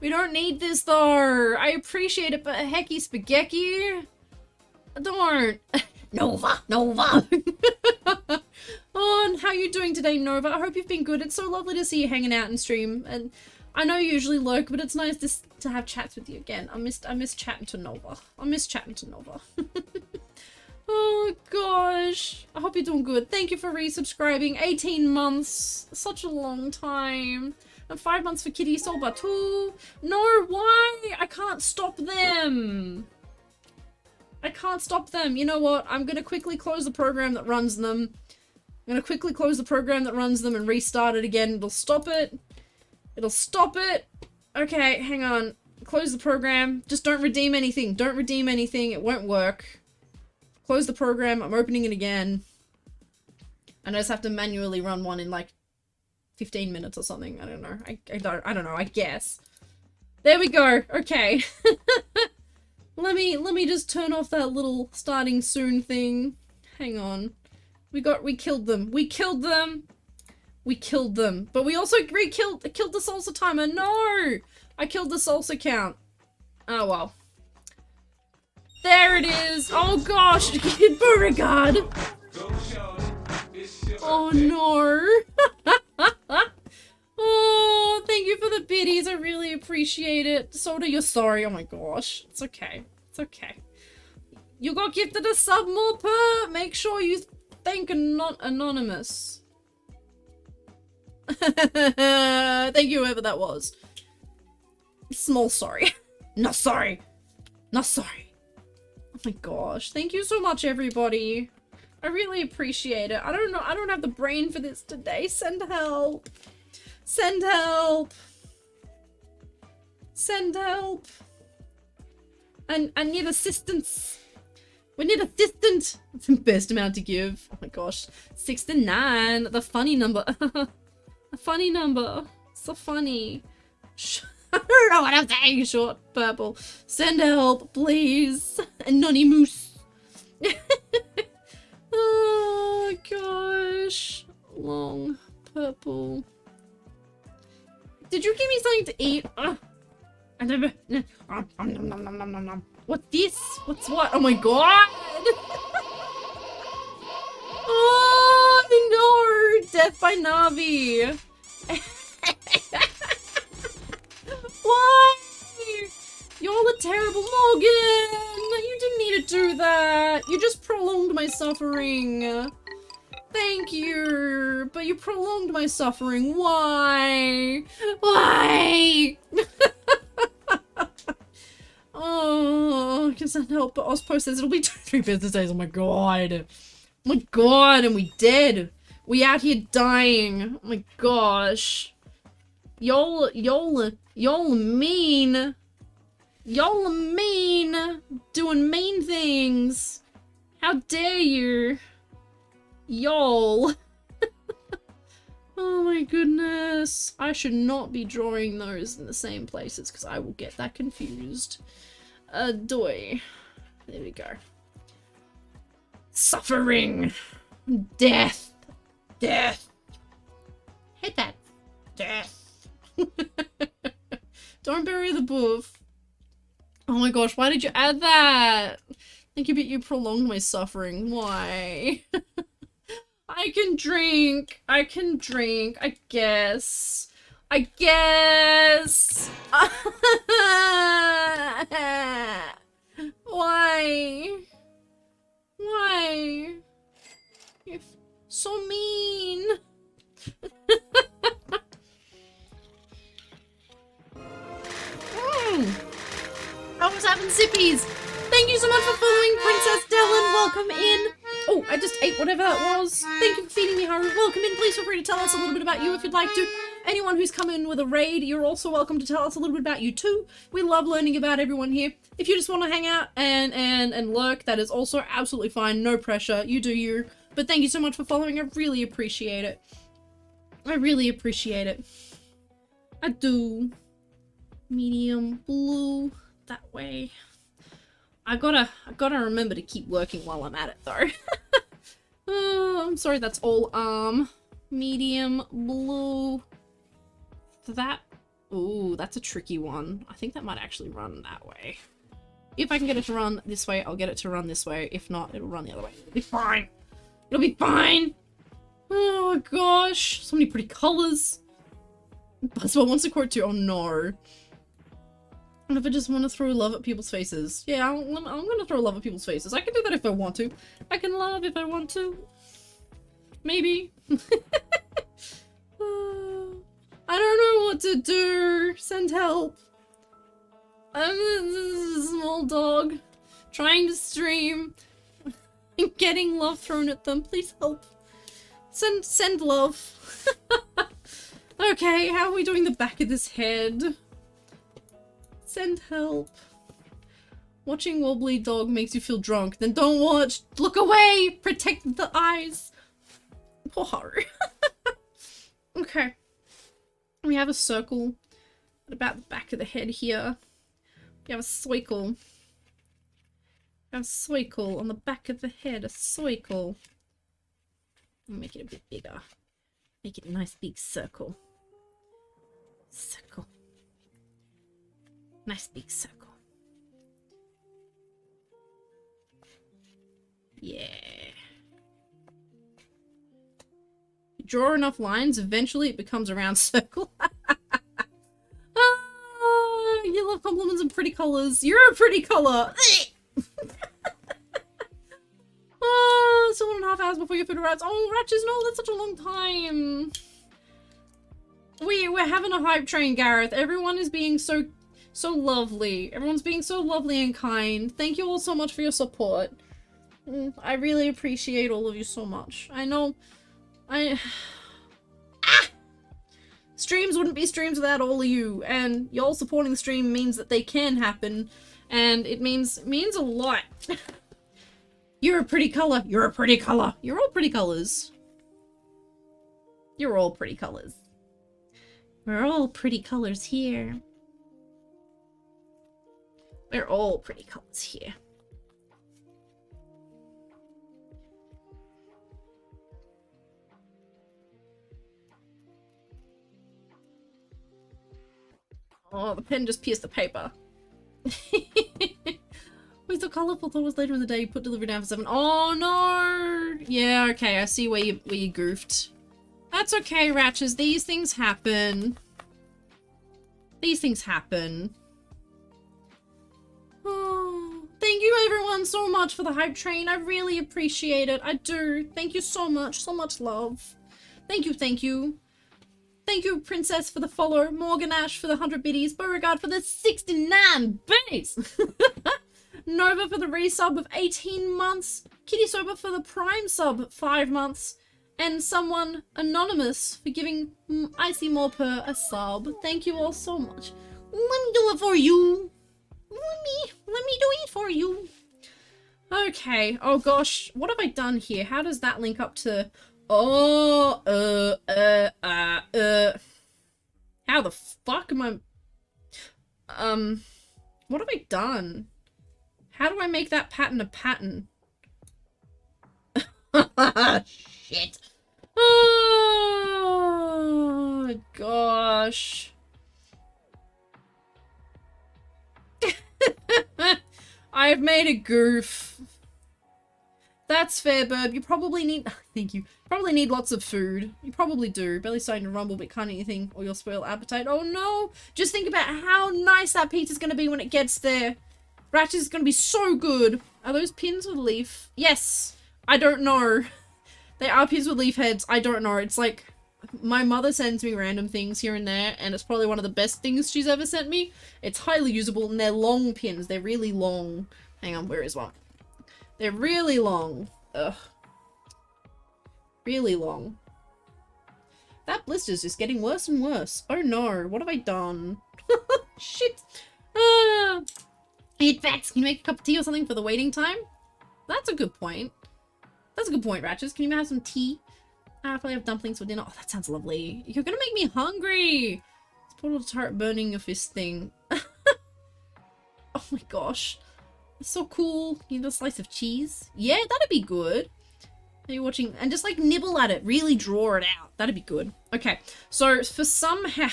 We don't need this though. I appreciate it, but hecky spaghetti. Don't. Nova. Oh, and how are you doing today, Nova? I hope you've been good. It's so lovely to see you hanging out and stream. And I know you usually lurk, but it's nice to have chats with you again. I miss chatting to Nova. Oh gosh, I hope you're doing good. Thank you for resubscribing. 18 months, such a long time. And 5 months for Kitty Soba too. No, why? I can't stop them. You know what? I'm gonna quickly close the program that runs them. And restart it again. It'll stop it. Okay, hang on. Close the program. Just don't redeem anything. It won't work. Close the program. I'm opening it again. And I just have to manually run one in like 15 minutes or something. I don't know. I don't know, I guess. There we go. Okay. Let me just turn off that little starting soon thing. Hang on. We killed them. We killed them. We killed them. But we also killed the salsa timer. No! I killed the salsa count. Oh well. There it is. Oh gosh. Beauregard. Oh no. Oh, thank you for the biddies. I really appreciate it. So do you. Sorry. Oh my gosh. It's okay. It's okay. You got gifted a sub more per. Make sure you thank anonymous. Thank you, whoever that was. Small sorry. Not sorry. Not sorry. Oh my gosh. Thank you so much, everybody. I really appreciate it. I don't know. I don't have the brain for this today. Send help. Send help. Send help. I need assistance. We need assistance. It's the best amount to give. Oh my gosh. 69. The funny number. A funny number. So funny. I don't know what I'm saying. Short purple. Send help, please. Anonymous. Oh gosh. Long purple. Did you give me something to eat? What's this? What's what? Oh my god! Oh no! Death by Navi! Why? You're a terrible Morgan! You didn't need to do that! You just prolonged my suffering! Thank you! But you prolonged my suffering. Why? Why? Oh, can send help, but Ospo says it'll be 2-3 business days. Oh my god. Oh my god, and we dead. We out here dying. Oh my gosh. Y'all mean. Y'all mean. Doing mean things. How dare you? Y'all. Oh my goodness. I should not be drawing those in the same places because I will get that confused. Doy. There we go. Suffering. Death. Death. Hit that. Death. Don't bury the boof. Oh my gosh, why did you add that? Thank you, but you prolonged my suffering. Why? I can drink. I can drink. I guess. I guess. Why? Why? You're so mean. I was having sippies. Thank you so much for following Princess Dylan. Welcome in. Oh, I just ate whatever that was. Thank you for feeding me, Haru. Welcome in. Please feel free to tell us a little bit about you if you'd like to. Anyone who's come in with a raid, you're also welcome to tell us a little bit about you too. We love learning about everyone here. If you just want to hang out and lurk, that is also absolutely fine. No pressure. You do you. But thank you so much for following. I really appreciate it. I really appreciate it. I do. Medium blue. That way. I gotta remember to keep working while I'm at it though. Oh, I'm sorry, that's all medium blue. That, ooh, that's a tricky one. I think that might actually run that way. If I can get it to run this way, I'll get it to run this way. If not, it'll run the other way. It'll be fine. It'll be fine. Oh gosh, so many pretty colors. Buzzwell wants to quote too. Oh no. What if I just want to throw love at people's faces? Yeah, I'm gonna throw love at people's faces. I can do that if I want to. I can love if I want to. Maybe. I don't know what to do. Send help. I'm a small dog trying to stream and getting love thrown at them. Please help. Send love. Okay, how are we doing the back of this head? Send help. Watching wobbly dog makes you feel drunk. Then don't watch. Look away. Protect the eyes. Poor Haru. Okay. We have a circle at about the back of the head here. We have a circle. We have a circle on the back of the head. A circle. Make it a bit bigger. Make it a nice big circle. Circle. Nice big circle. Yeah. You draw enough lines, eventually it becomes a round circle. Ah, you love compliments and pretty colours. You're a pretty colour. Oh, it's 1.5 hours before your food arrives. Oh, Ratches, no, that's such a long time. We're having a hype train, Gareth. Everyone is being so lovely. Everyone's being so lovely and kind. Thank you all so much for your support. I really appreciate all of you so much. I know streams wouldn't be streams without all of you, and y'all supporting the stream means that they can happen, and it means a lot. You're a pretty colour. You're a pretty colour. You're all pretty colours. You're all pretty colours. We're all pretty colours here. We're all pretty colours here. Oh, the pen just pierced the paper. Wait, so colourful. Thought it was later in the day. You put delivery down for 7. Oh no! Yeah, okay, I see where you goofed. That's okay, Ratches. These things happen. These things happen. Oh, thank you everyone so much for the hype train. I really appreciate it. I do. Thank you so much. So much love. Thank you, thank you. Thank you, Princess, for the follow. Morgan Ash for the 100 biddies. Beauregard for the 69 biddies. Nova for the resub of 18 months. Kitty Sober for the prime sub 5 months. And someone anonymous for giving Icy more per a sub. Thank you all so much. Let me do it for you. Let me do it for you. Okay. Oh gosh. What have I done here? How does that link up to... Oh, how the fuck am I... what have I done? How do I make that pattern a pattern? Shit. Oh, gosh. I've made a goof. That's fair, Burb. You probably need... Thank you. Probably need lots of food. You probably do. Belly's starting to rumble, but can't eat anything or you'll spoil appetite. Oh no! Just think about how nice that pizza's gonna be when it gets there. Ratchet is gonna be so good. Are those pins with leaf? Yes. I don't know. They are pins with leaf heads. I don't know. It's like... My mother sends me random things here and there, and it's probably one of the best things she's ever sent me. It's highly usable, and they're long pins. They're really long. Hang on, where is one? They're really long. Ugh. Really long. That blister's just getting worse and worse. Oh no, what have I done? Shit. Eat facts. Can you make a cup of tea or something for the waiting time? That's a good point. That's a good point, Ratchets. Can you have some tea? I'll probably have dumplings for dinner. Oh, that sounds lovely. You're gonna make me hungry. It's portal to tart burning your fist thing. Oh my gosh. It's so cool. You need a slice of cheese? Yeah, that'd be good. Are you watching? And just like nibble at it. Really draw it out. That'd be good. Okay. So for somehow,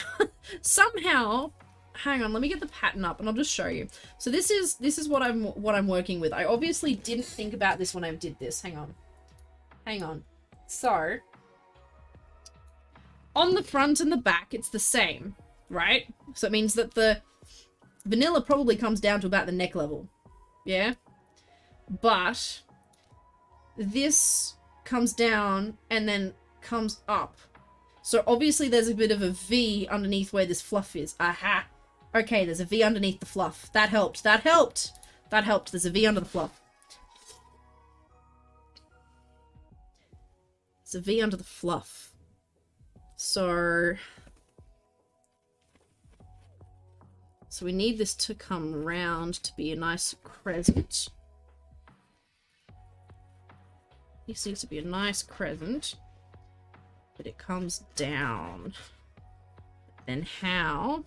hang on, let me get the pattern up and I'll just show you. So this is what I'm working with. I obviously didn't think about this when I did this. Hang on. Hang on. So on the front and the back, it's the same, right? So it means that the vanilla probably comes down to about the neck level. Yeah? But this comes down and then comes up. So obviously there's a bit of a V underneath where this fluff is. Aha! Okay, there's a V underneath the fluff. That helped. That helped. That helped. There's a V under the fluff. There's a V under the fluff. So we need this to come round to be a nice crescent. This needs to be a nice crescent. but it comes down. Then how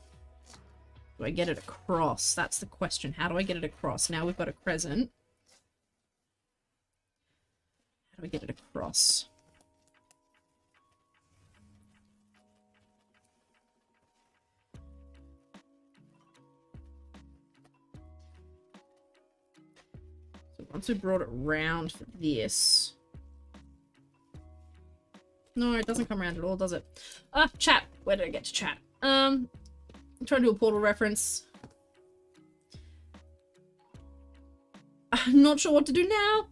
do I get it across? That's the question. How do I get it across? Now we've got a crescent. How do I get it across? So once we brought it round for this... No, it doesn't come around at all, does it? Chat. Where did I get to chat? I'm trying to do a Portal reference. I'm not sure what to do now.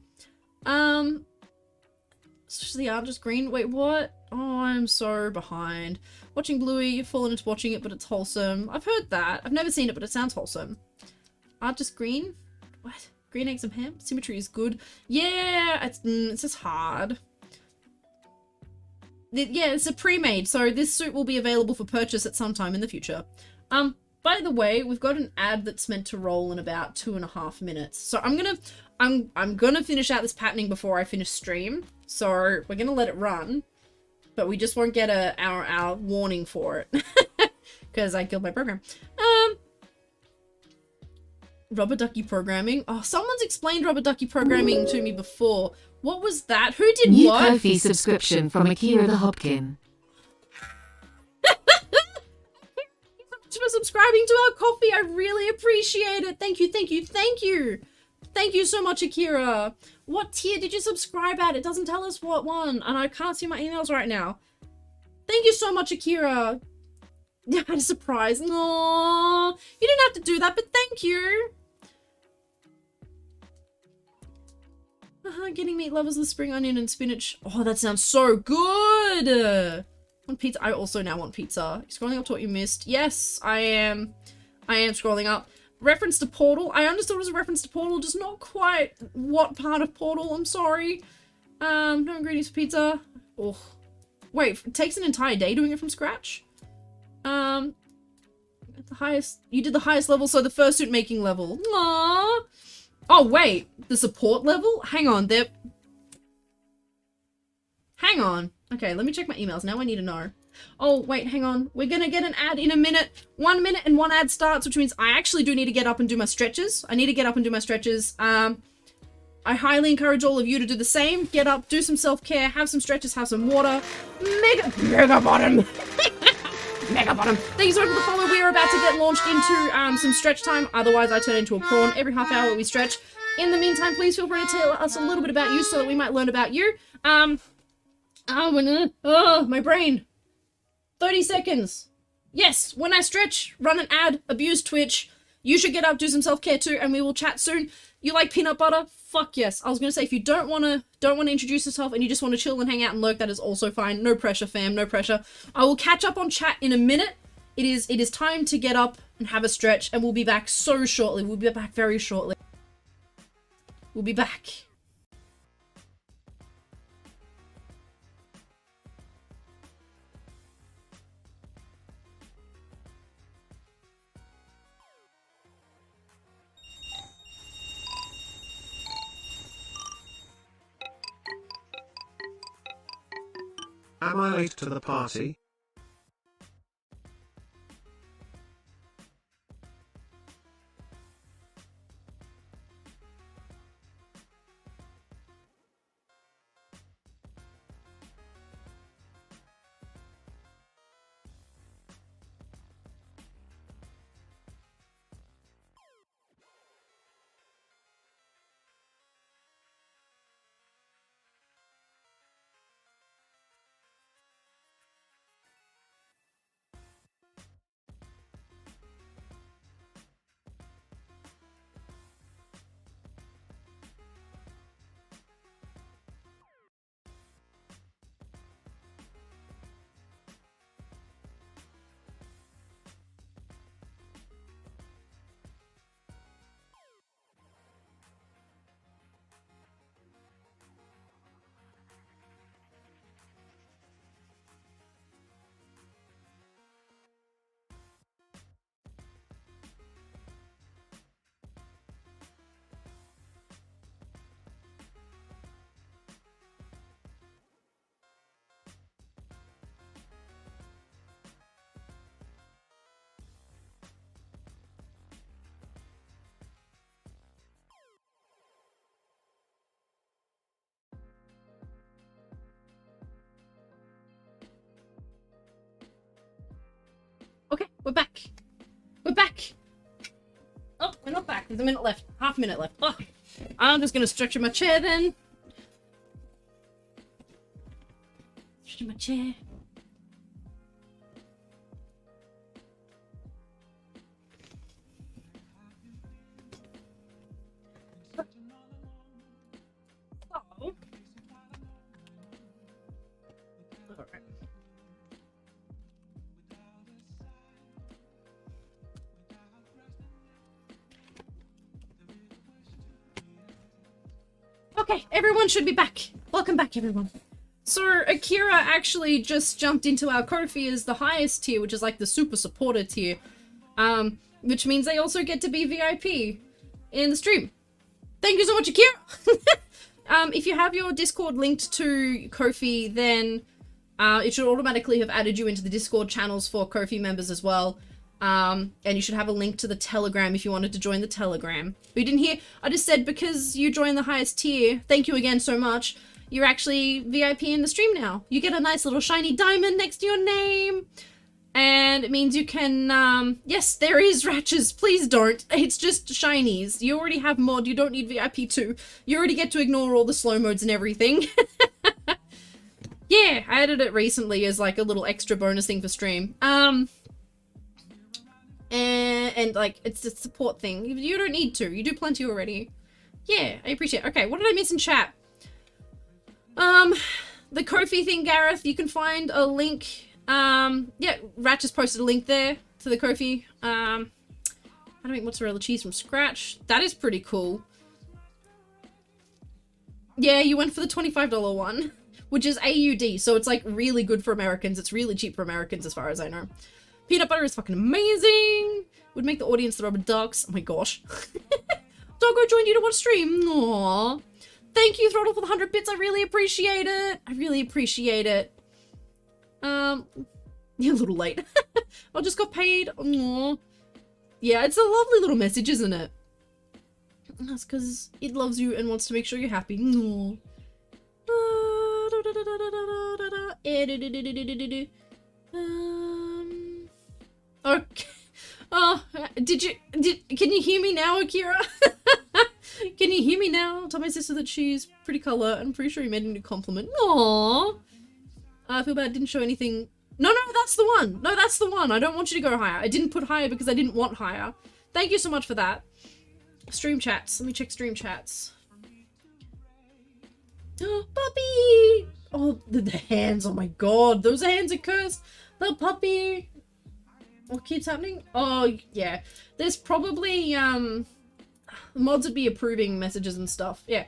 Especially the art just green. Wait, what? Oh, I'm so behind. Watching Bluey, you've fallen into watching it, but it's wholesome. I've heard that. I've never seen it, but it sounds wholesome. Art just green? What? Green eggs and ham? Symmetry is good. Yeah, it's just hard. Yeah, it's a pre-made, so this suit will be available for purchase at some time in the future. By the way, we've got an ad that's meant to roll in about 2.5 minutes. So I'm gonna finish out this patterning before I finish stream. So we're gonna let it run, but we just won't get our warning for it because I killed my program. Rubber ducky programming. Oh, someone's explained rubber ducky programming to me before. What was that? Who did New what? Ko-fi subscription from Akira the Hopkin. Thanks for subscribing to our coffee. I really appreciate it. Thank you, thank you, thank you. Thank you so much, Akira. What tier did you subscribe at? It doesn't tell us what one, and I can't see my emails right now. Thank you so much, Akira. Yeah, I had a surprise. Aww. You didn't have to do that, but thank you. Getting meat lovers with spring onion and spinach. Oh, that sounds so good. Want pizza? I also now want pizza. Scrolling up to what you missed. Yes, I am scrolling up. Reference to Portal. I understood it was a reference to Portal, just not quite what part of Portal. I'm sorry. No ingredients for pizza. Oh, wait. It takes an entire day doing it from scratch. At the highest. You did the highest level, so the fursuit making level. Aww. Oh, wait. The support level? Hang on. Hang on. Okay, let me check my emails. Now I need to know. Oh, wait, hang on. We're gonna get an ad in a minute. 1 minute and one ad starts, which means I actually do need to get up and do my stretches. I need to get up and do my stretches. I highly encourage all of you to do the same. Get up, do some self-care, have some stretches, have some water. Mega bottom. Mega bottom. Thank you so much for the follow. We are about to get launched into some stretch time. Otherwise, I turn into a prawn. Every half hour we stretch. In the meantime, please feel free to tell us a little bit about you so that we might learn about you. My brain. 30 seconds. Yes, when I stretch, run an ad, abuse Twitch. You should get up, do some self-care too, and we will chat soon. You like peanut butter? Fuck yes. I was gonna say, if you don't wanna introduce yourself and you just wanna chill and hang out and lurk, that is also fine. No pressure, fam, no pressure. I will catch up on chat in a minute. It is time to get up and have a stretch, and we'll be back so shortly. We'll be back very shortly. We'll be back. Am I late to the party? We're back. We're back. Oh, we're not back. There's a minute left. Half a minute left. Oh, I'm just gonna stretch in my chair then. Stretch in my chair. Oh. All right. Okay, everyone should be back. Welcome back, everyone. So, Akira actually just jumped into our Ko-fi as the highest tier, which is like the super supporter tier. Which means they also get to be VIP in the stream. Thank you so much, Akira! If you have your Discord linked to Ko-fi, then it should automatically have added you into the Discord channels for Ko-fi members as well. And you should have a link to the Telegram if you wanted to join the Telegram. But you didn't hear, I just said because you joined the highest tier, thank you again so much, you're actually VIP in the stream now. You get a nice little shiny diamond next to your name. And it means you can, yes, there is Ratches, please don't. It's just shinies. You already have mod, you don't need VIP too. You already get to ignore all the slow modes and everything. Yeah, I added it recently as like a little extra bonus thing for stream. And like, it's a support thing. You don't need to. You do plenty already. Yeah, I appreciate it. Okay, what did I miss in chat? The Ko-fi thing, Gareth, you can find a link. Yeah, Ratch has posted a link there to the Ko-fi. How to make mozzarella cheese from scratch. That is pretty cool. Yeah, you went for the $25 one, which is AUD, so it's like really good for Americans. It's really cheap for Americans as far as I know. Peanut butter is fucking amazing. Would make the audience the rubber ducks. Oh my gosh. Doggo joined you to watch stream. Aww. Thank you, Throttle, for the 100 bits. I really appreciate it. I really appreciate it. You're a little late. I just got paid. Aww. Yeah, it's a lovely little message, isn't it? That's because it loves you and wants to make sure you're happy. Aww. Okay. Oh, can you hear me now, Akira? Can you hear me now? Tell my sister that she's pretty color. I'm pretty sure you made a new compliment. Aww. I feel bad I didn't show anything. No, that's the one. No, that's the one. I don't want you to go higher. I didn't put higher because I didn't want higher. Thank you so much for that. Stream chats. Let me check stream chats. Oh, puppy! Oh, the hands. Oh my god. Those hands are cursed. The puppy. What keeps happening? Oh, yeah. There's probably, mods would be approving messages and stuff. Yeah.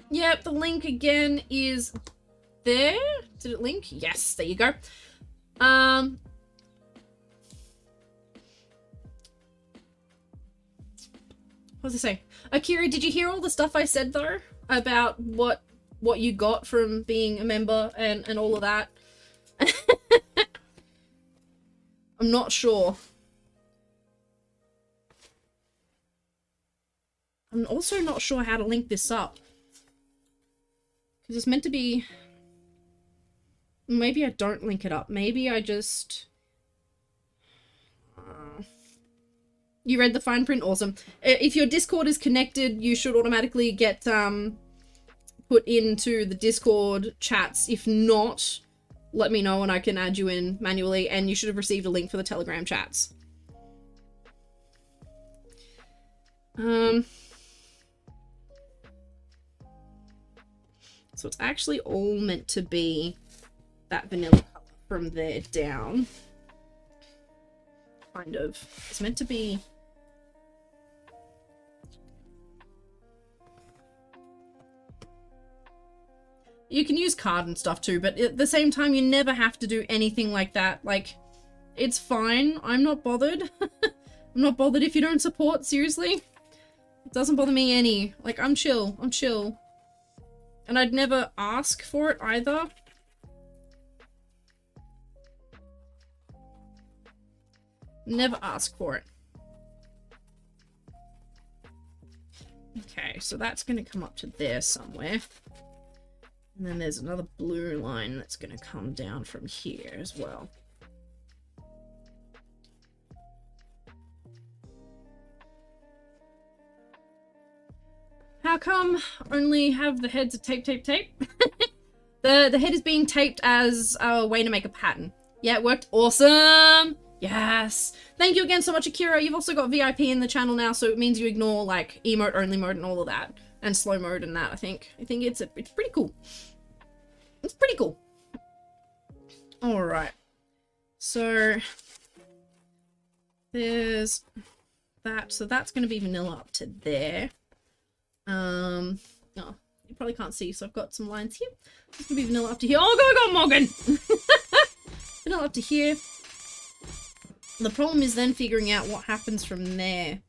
Yep, the link again is there. Did it link? Yes, there you go. What was I saying? Akira, did you hear all the stuff I said though? About what you got from being a member and all of that? I'm not sure. I'm also not sure how to link this up. Because it's meant to be... Maybe I don't link it up. Maybe I just... You read the fine print? Awesome. If your Discord is connected, you should automatically get put into the Discord chats. If not, let me know and I can add you in manually, and you should have received a link for the Telegram chats. So it's actually all meant to be that vanilla color from there down. Kind of. It's meant to be... You can use card and stuff too, but at the same time, you never have to do anything like that. Like, it's fine. I'm not bothered. I'm not bothered if you don't support, seriously. It doesn't bother me any. Like, I'm chill. I'm chill. And I'd never ask for it either. Never ask for it. Okay, so that's going to come up to there somewhere. And then there's another blue line that's going to come down from here as well. How come only have the heads of tape? The head is being taped as a way to make a pattern. Yeah, it worked. Awesome! Yes! Thank you again so much, Akira. You've also got VIP in the channel now, so it means you ignore, like, emote only mode and all of that. And slow mode and that, I think. I think it's pretty cool. It's pretty cool. Alright. So, there's that. So that's going to be vanilla up to there. Oh, you probably can't see, so I've got some lines here. It's gonna be vanilla up to here. Oh, go, Morgan! Vanilla up to here. The problem is then figuring out what happens from there.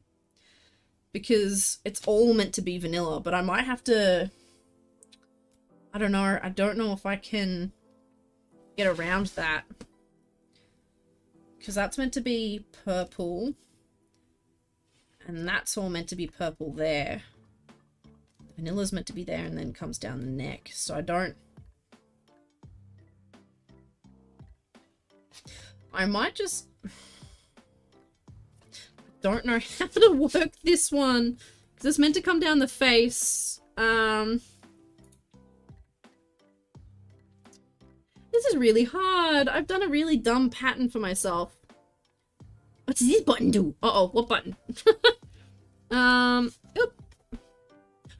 Because it's all meant to be vanilla, but I might have to... I don't know. I don't know if I can get around that. Because that's meant to be purple. And that's all meant to be purple there. Vanilla's meant to be there and then comes down the neck. So I might just... don't know how to work this one. Because it's meant to come down the face. This is really hard. I've done a really dumb pattern for myself. What does this button do? Uh-oh, what button? Oop.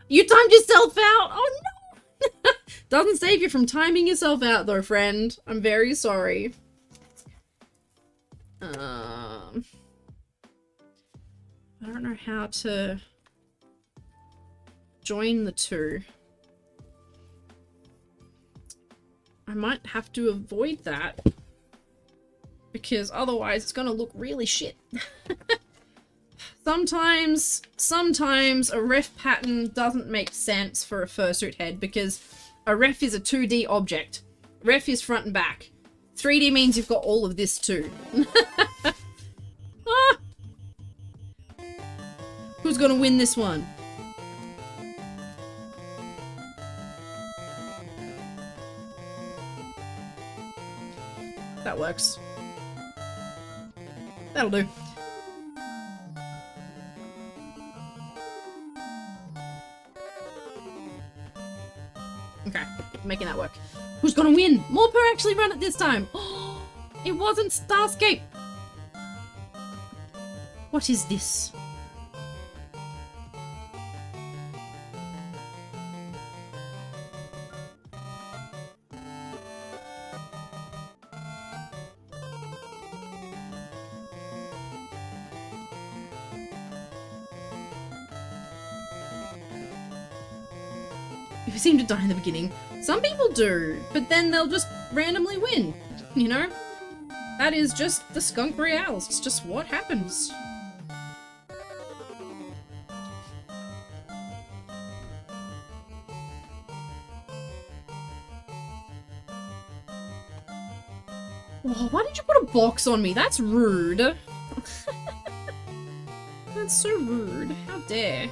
You timed yourself out! Oh no! Doesn't save you from timing yourself out though, friend. I'm very sorry. I don't know how to join the two. I might have to avoid that. Because otherwise it's gonna look really shit. Sometimes a ref pattern doesn't make sense for a fursuit head because a ref is a 2D object. Ref is front and back. 3D means you've got all of this too. Ah! Who's gonna win this one? That works. That'll do. Okay, making that work. Who's gonna win? Morper actually run it this time. Oh, it wasn't Starscape. What is this? You seem to die in the beginning. Some people do, but then they'll just randomly win, you know? That is just the skunk reals. It's just what happens. Oh, why did you put a box on me? That's rude. That's so rude. How dare.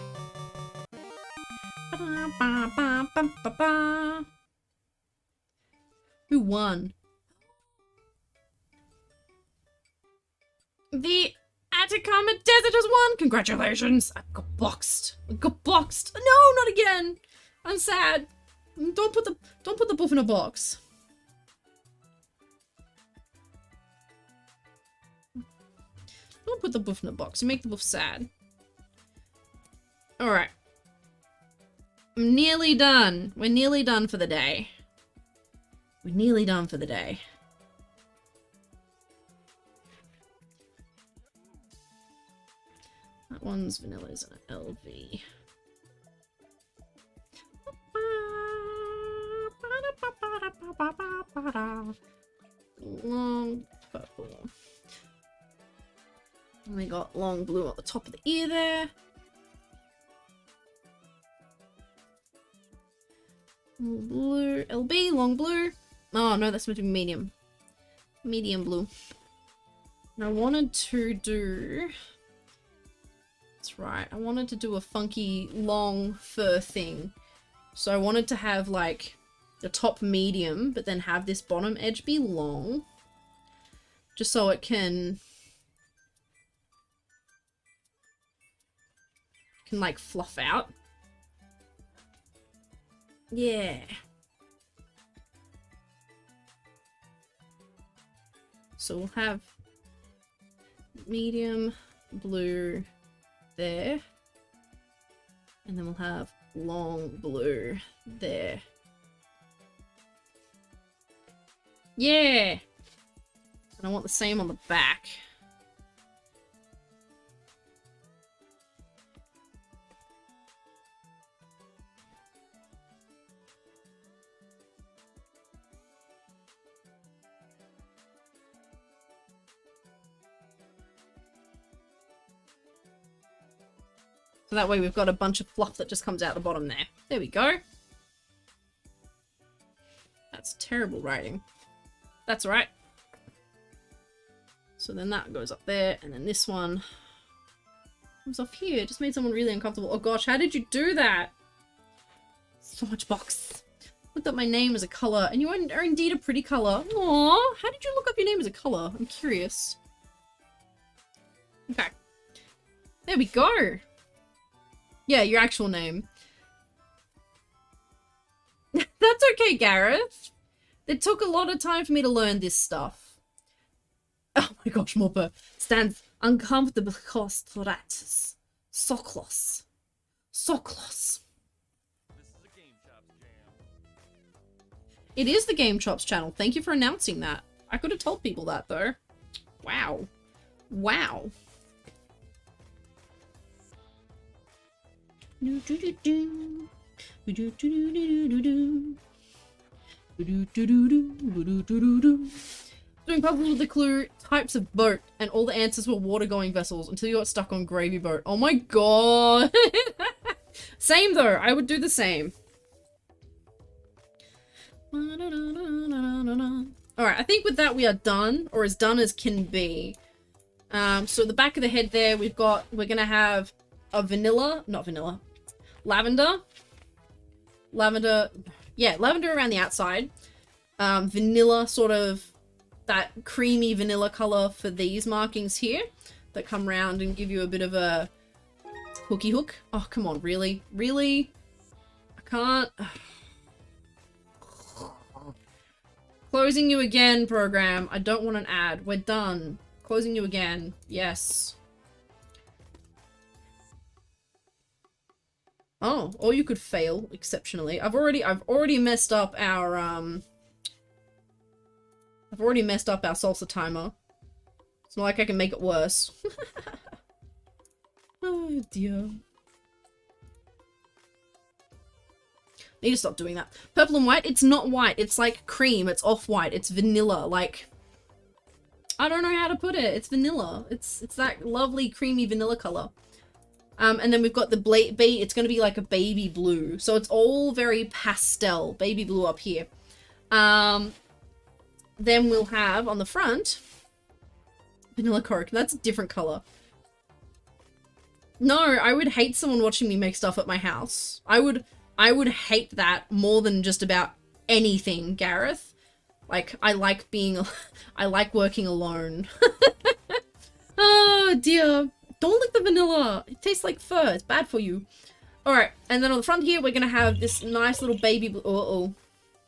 Who won? The Atacama Desert has won! Congratulations! I got boxed. I got boxed. No, not again! I'm sad. Don't put the buff in a box. Don't put the buff in a box. You make the buff sad. Alright. I'm nearly done. We're nearly done for the day. We're nearly done for the day. That one's vanilla, isn't it? LV. Long purple. And we got long blue at the top of the ear there. Blue, LB, long blue. Oh no, that's meant to be medium. Medium blue. And I wanted to do... That's right, I wanted to do a funky long fur thing. So I wanted to have like the top medium, but then have this bottom edge be long. Just so it can like fluff out. Yeah. So we'll have medium blue there. And then we'll have long blue there. Yeah! And I want the same on the back. So that way we've got a bunch of fluff that just comes out the bottom there. There we go. That's terrible writing. That's right. So then that goes up there, and then this one comes off here. It just made someone really uncomfortable. Oh gosh, how did you do that? So much box. Looked up my name as a colour, and you are indeed a pretty colour. Aww, how did you look up your name as a colour? I'm curious. Okay. There we go. Yeah, your actual name. That's okay, Gareth. It took a lot of time for me to learn this stuff. Oh my gosh, Morpa stands uncomfortable costuratus. Soklos. Soklos. It is the Game Chops channel. Thank you for announcing that. I could have told people that though. Wow. Wow. Doing puzzles with the clue, types of boat, and all the answers were water-going vessels until you got stuck on gravy boat. Oh my god! Same though, I would do the same. Alright, I think with that we are done, or as done as can be. So the back of the head there, we're gonna have a lavender, yeah, lavender around the outside, vanilla, sort of that creamy vanilla color for these markings here that come round and give you a bit of a hooky hook. Oh, come on, really? Really? I can't. Closing you again, program. I don't want an ad. We're done. Closing you again. Yes. Oh, or you could fail exceptionally. I've already messed up our salsa timer. It's not like I can make it worse. Oh dear. Need to stop doing that. Purple and white, it's not white. It's like cream. It's off-white. It's vanilla. Like, I don't know how to put it. It's vanilla. It's that lovely creamy vanilla color. And then we've got the it's going to be like a baby blue. So it's all very pastel. Baby blue up here. Then we'll have on the front vanilla Coke. That's a different color. No, I would hate someone watching me make stuff at my house. I would hate that more than just about anything, Gareth. Like, I like working alone. Oh dear. Don't lick the vanilla. It tastes like fur. It's bad for you. Alright, and then on the front here, we're gonna have this nice little baby blue. Uh-oh.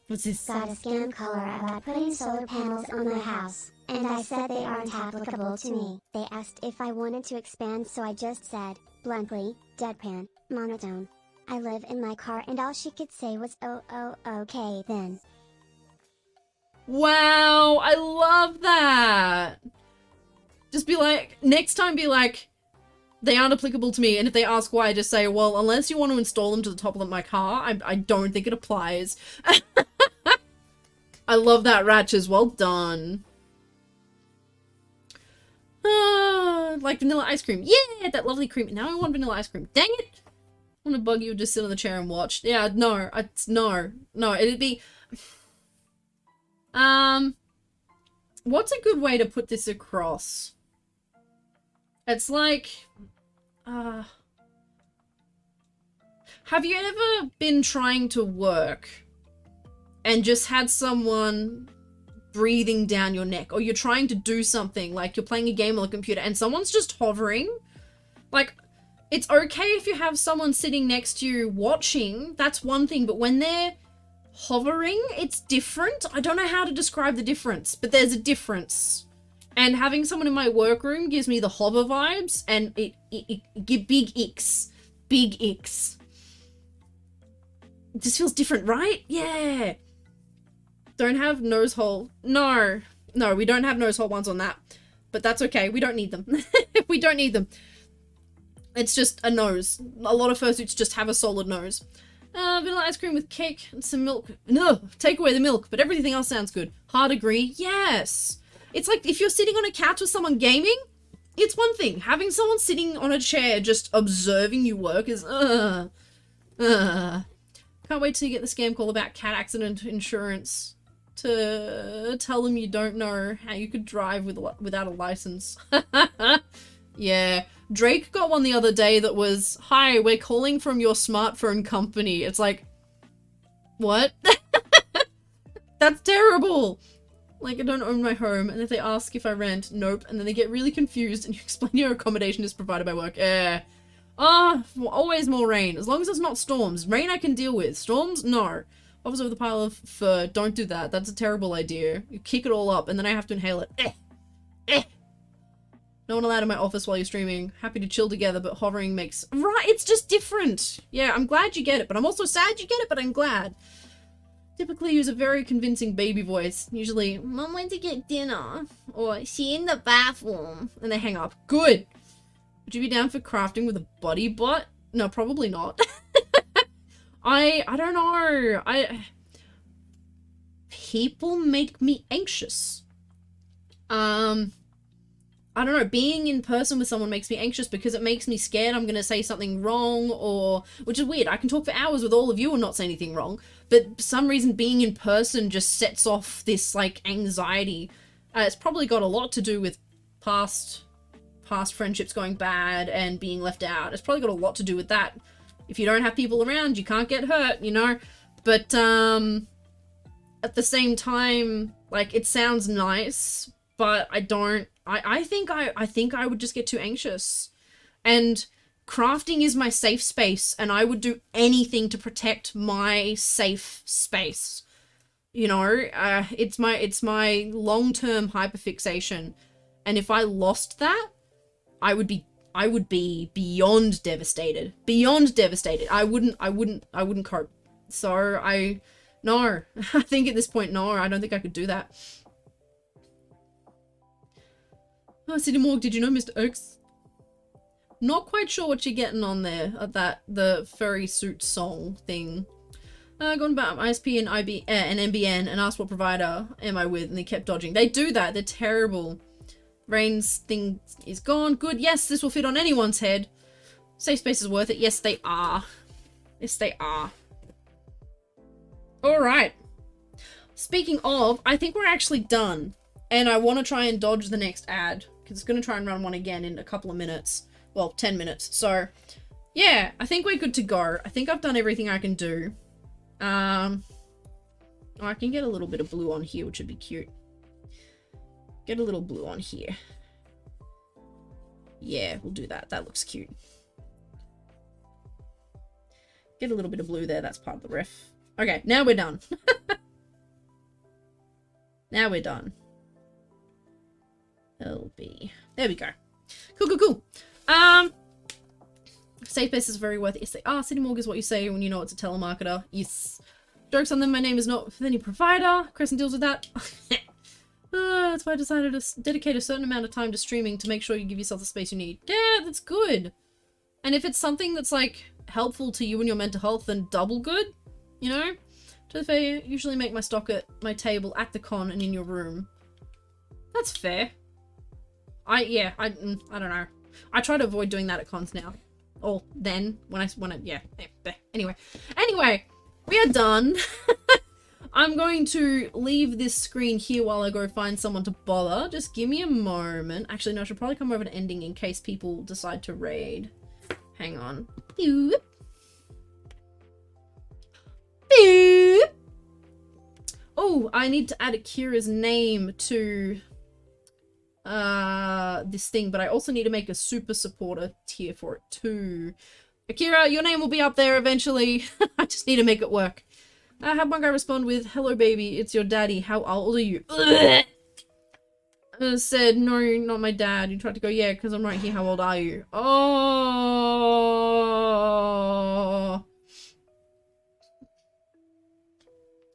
What's this? Got a scam caller about putting solar panels on my house, and I said they aren't applicable to me. They asked if I wanted to expand, so I just said, bluntly, deadpan, monotone, I live in my car, and all she could say was, oh, okay then. Wow, I love that. Just be like, next time be like, they aren't applicable to me, and if they ask why, just say, well, unless you want to install them to the top of my car, I don't think it applies. I love that, Ratches. Well done. Like vanilla ice cream. Yeah, that lovely cream. Now I want vanilla ice cream. Dang it. I want to bug you, just sit on the chair and watch. Yeah, no, it'd be... What's a good way to put this across? It's like... have you ever been trying to work and just had someone breathing down your neck, or you're trying to do something, like you're playing a game on the computer and someone's just hovering, like, it's okay if you have someone sitting next to you watching, that's one thing, but when they're hovering, it's different. I don't know how to describe the difference, but there's a difference. And having someone in my workroom gives me the hover vibes, and it give big icks. Big icks. This feels different, right? Yeah. Don't have nose hole. No, we don't have nose hole ones on that. But that's okay. We don't need them. We don't need them. It's just a nose. A lot of fursuits just have a solid nose. Vanilla ice cream with cake and some milk. No, take away the milk, but everything else sounds good. Hard agree. Yes. It's like if you're sitting on a couch with someone gaming, it's one thing. Having someone sitting on a chair just observing you work is, Can't wait till you get the scam call about cat accident insurance to tell them you don't know how you could drive without a license. Yeah. Drake got one the other day that was, "Hi, we're calling from your smartphone company." It's like, what? That's terrible. Like, I don't own my home, and if they ask if I rent, nope, and then they get really confused and you explain your accommodation is provided by work. Always more rain. As long as it's not storms. Rain I can deal with. Storms? No. Hovers over the pile of fur. Don't do that. That's a terrible idea. You kick it all up, and then I have to inhale it. No one allowed in my office while you're streaming. Happy to chill together, but hovering makes... Right, it's just different. Yeah, I'm glad you get it, but I'm also sad you get it, but I'm glad. Typically use a very convincing baby voice. Usually, "Mom went to get dinner," or "She in the bathroom," and they hang up. Good. Would you be down for crafting with a body bot? No, probably not. I don't know. People make me anxious. I don't know, being in person with someone makes me anxious because it makes me scared I'm going to say something wrong, or, which is weird. I can talk for hours with all of you and not say anything wrong, but for some reason being in person just sets off this, like, anxiety. It's probably got a lot to do with past friendships going bad and being left out. It's probably got a lot to do with that. If you don't have people around, you can't get hurt, you know? But, at the same time, like, it sounds nice, but I don't... I think I would just get too anxious. And crafting is my safe space, and I would do anything to protect my safe space. You know, it's my long-term hyperfixation. And if I lost that, I would be beyond devastated. Beyond devastated. I wouldn't cope. So no. I think at this point, no, I don't think I could do that. Oh, City Morgue, did you know Mr. Oaks? Not quite sure what you're getting on there at the furry suit song thing. Gone about ISP and NBN and asked what provider am I with, and they kept dodging. They do that. They're terrible. Rain's thing is gone. Good. Yes, this will fit on anyone's head. Safe space is worth it. Yes, they are. Yes, they are. All right. Speaking of, I think we're actually done. And I want to try and dodge the next ad, because it's going to try and run one again in a couple of minutes. Well, 10 minutes. So, yeah, I think we're good to go. I think I've done everything I can do. I can get a little bit of blue on here, which would be cute. Get a little blue on here. Yeah, we'll do that. That looks cute. Get a little bit of blue there. That's part of the ref. Okay, now we're done. Now we're done. LB. There we go. Cool. Safe space is very worth it. Yes, they are. City Morgue is what you say when you know it's a telemarketer. Yes. Jokes on them. My name is not with any provider. Crescent deals with that. That's why I decided to dedicate a certain amount of time to streaming to make sure you give yourself the space you need. Yeah, that's good. And if it's something that's, like, helpful to you and your mental health, then double good, you know? To be fair, usually make my stock at my table at the con and in your room. That's fair. I don't know. I try to avoid doing that at cons now. Or then, yeah. Anyway, we are done. I'm going to leave this screen here while I go find someone to bother. Just give me a moment. Actually, no, I should probably come over to ending in case people decide to raid. Hang on. Boop. Boop. Oh, I need to add Akira's name to this thing, but I also need to make a super supporter tier for it too. Akira, your name will be up there eventually. I just need to make it work. I had one guy respond with, "Hello baby, it's your daddy. How old are you?" Said, "No, not my dad." He tried to go, "Yeah, because I'm right here. How old are you?" Oh.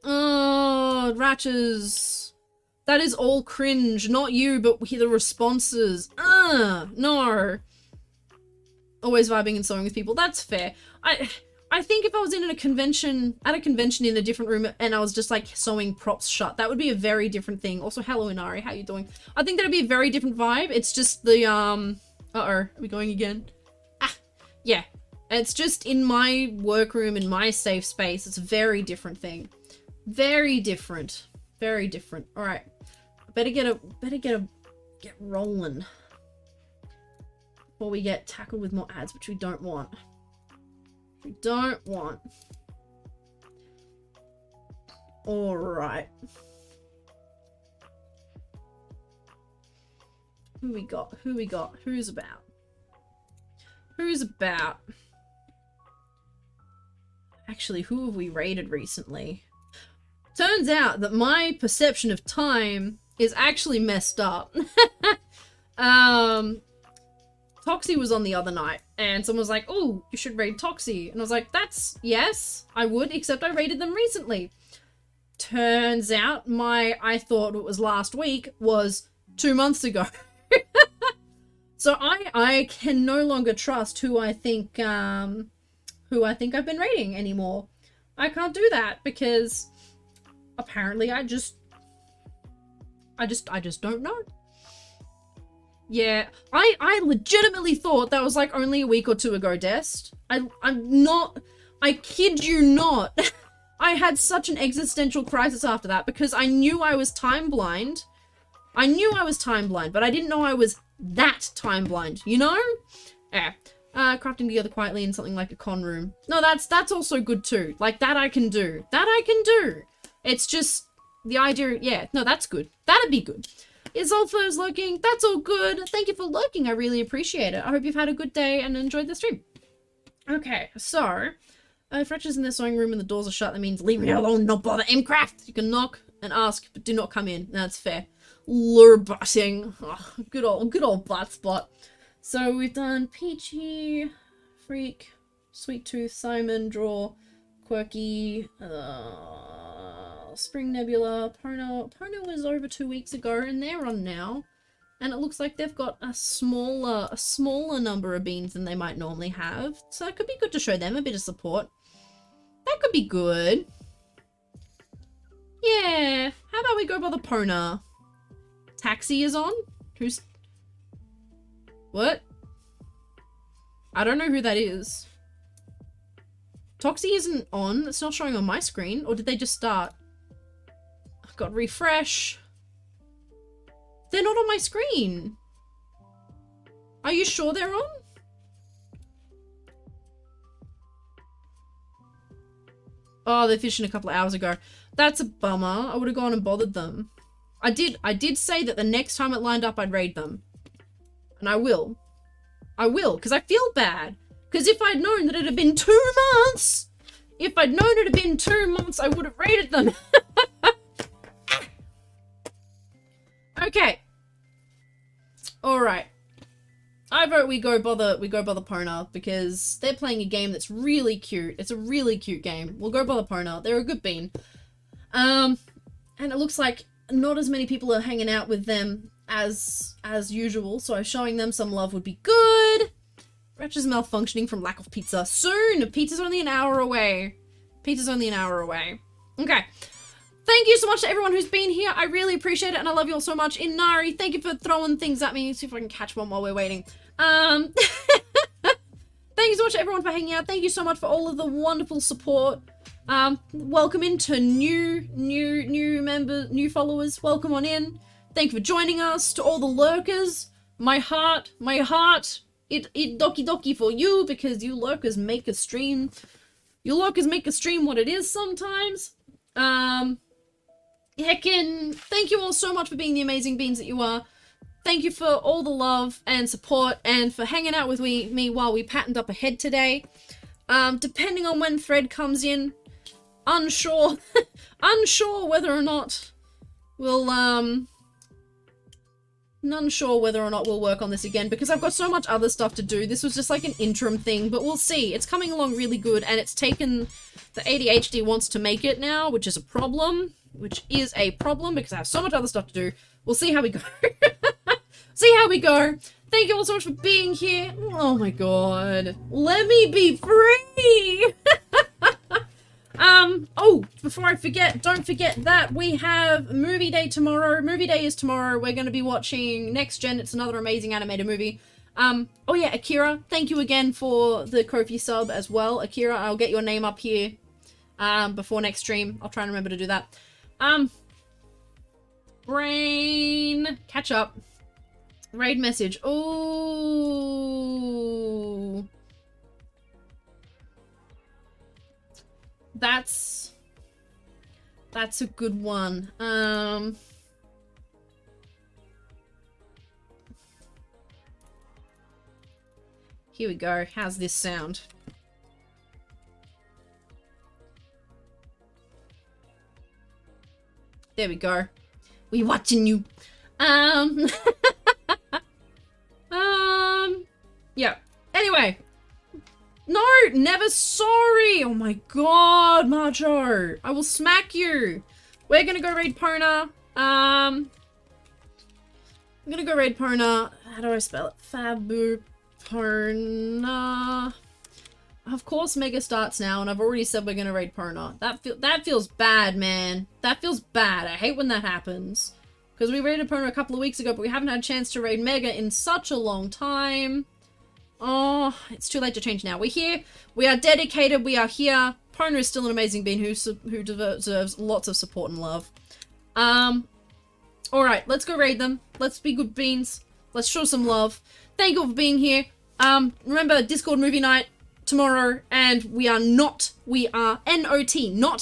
Oh, Ratches. That is all cringe. Not you, but the responses. No. Always vibing and sewing with people. That's fair. I think if I was in a convention, at a convention in a different room and I was just like sewing props shut, that would be a very different thing. Also, hello Inari, how you doing? I think that'd be a very different vibe. It's just the, uh-oh, are we going again? Yeah. It's just in my workroom, in my safe space. It's a very different thing. Very different. Very different. All right. Get rolling before we get tackled with more ads, which we don't want. We don't want. All right. Who we got? Who we got? Who's about? Who's about? Actually, who have we raided recently? Turns out that my perception of time is actually messed up. Toxie was on the other night, and someone was like, "Oh, you should raid Toxie." And I was like, yes, I would, except I raided them recently. Turns out I thought it was last week was 2 months ago. So I can no longer trust who I think I've been raiding anymore. I can't do that because apparently I just don't know. Yeah, I legitimately thought that was like only a week or two ago, Dest. I kid you not. I had such an existential crisis after that because I knew I was time blind. I knew I was time blind, but I didn't know I was that time blind, you know? Yeah. Crafting together quietly in something like a con room. No, that's also good too. Like that I can do. That I can do. It's just the idea, yeah, no, that's good. That'd be good. Is Alpha's lurking? That's all good. Thank you for lurking. I really appreciate it. I hope you've had a good day and enjoyed the stream. Okay, so if Ratchet's in their sewing room and the doors are shut, that means leave me alone, not bother Mcraft. You can knock and ask, but do not come in. That's fair. Lure butting. Oh, good old butt spot. So we've done Peachy, Freak, Sweet Tooth, Simon, Draw, Quirky, Spring Nebula, Pono. Pono was over 2 weeks ago and they're on now. And it looks like they've got a smaller number of beans than they might normally have. So it could be good to show them a bit of support. That could be good. Yeah. How about we go by the Pona? Taxi is on? Who's... What? I don't know who that is. Toxie isn't on. It's not showing on my screen. Or did they just start? I've got refresh. They're not on my screen. Are you sure they're on? Oh, they finished a couple of hours ago. That's a bummer. I would have gone and bothered them. I did say that the next time it lined up, I'd raid them. And I will. I will, because I feel bad. Because if I'd known that it had been 2 months, I would have raided them. Okay. Alright. I vote we go bother Pona because they're playing a game that's really cute. It's a really cute game. We'll go bother Pona. They're a good bean. And it looks like not as many people are hanging out with them as usual, so showing them some love would be good. Wretch is malfunctioning from lack of pizza. Soon! Pizza's only an hour away. Pizza's only an hour away. Okay. Thank you so much to everyone who's been here. I really appreciate it, and I love you all so much. Inari, thank you for throwing things at me. See if I can catch one while we're waiting. Thank you so much to everyone for hanging out. Thank you so much for all of the wonderful support. Welcome into new members, new followers. Welcome on in. Thank you for joining us. To all the lurkers, my heart, it doki doki for you because you lurkers make a stream. You lurkers make a stream what it is sometimes. heckin' thank you all so much for being the amazing beings that you are. Thank you for all the love and support and for hanging out with me while we patterned up ahead today. Depending on when Thread comes in, unsure, unsure whether or not we'll, unsure whether or not we'll work on this again because I've got so much other stuff to do. This was just like an interim thing, but we'll see. It's coming along really good and it's taken, the ADHD wants to make it now, which is a problem, because I have so much other stuff to do. We'll see how we go. See how we go. Thank you all so much for being here. Oh my god. Let me be free! Oh, before I forget, don't forget that we have movie day tomorrow. Movie day is tomorrow. We're going to be watching Next Gen. It's another amazing animated movie. Oh yeah, Akira, thank you again for the Ko-fi sub as well. Akira, I'll get your name up here, before next stream. I'll try and remember to do that. Brain, catch up. Raid message. Oh, that's a good one. Here we go. How's this sound? There we go. We watching you. Yeah. Anyway. No, never sorry. Oh my god, Marjo. I will smack you. We're gonna go raid Pona. I'm gonna go raid Pona. How do I spell it? Fabu Pona. Of course Mega starts now, and I've already said we're gonna raid Pona. That feels bad, man. That feels bad. I hate when that happens. Because we raided Pona a couple of weeks ago, but we haven't had a chance to raid Mega in such a long time. Oh, it's too late to change now. We're here. We are dedicated. We are here. Pona is still an amazing being who deserves lots of support and love. Alright, let's go raid them. Let's be good beans. Let's show some love. Thank you all for being here. Remember, Discord movie night tomorrow, and we are NOT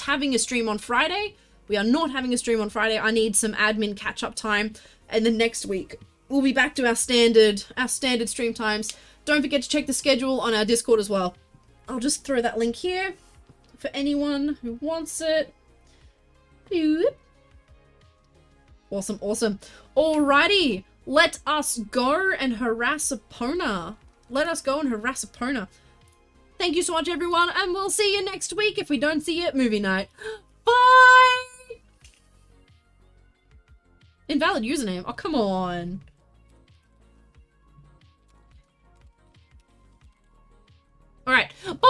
having a stream on Friday. We are not having a stream on Friday. I need some admin catch-up time, and then next week we'll be back to our standard stream times. Don't forget to check the schedule on our Discord as well. I'll just throw that link here for anyone who wants it. Awesome, awesome. Alrighty, let us go and harass Epona. Let us go and harass Epona. Thank you so much, everyone, and we'll see you next week if we don't see you at movie night. Bye! Invalid username. Oh, come on. Alright, bye!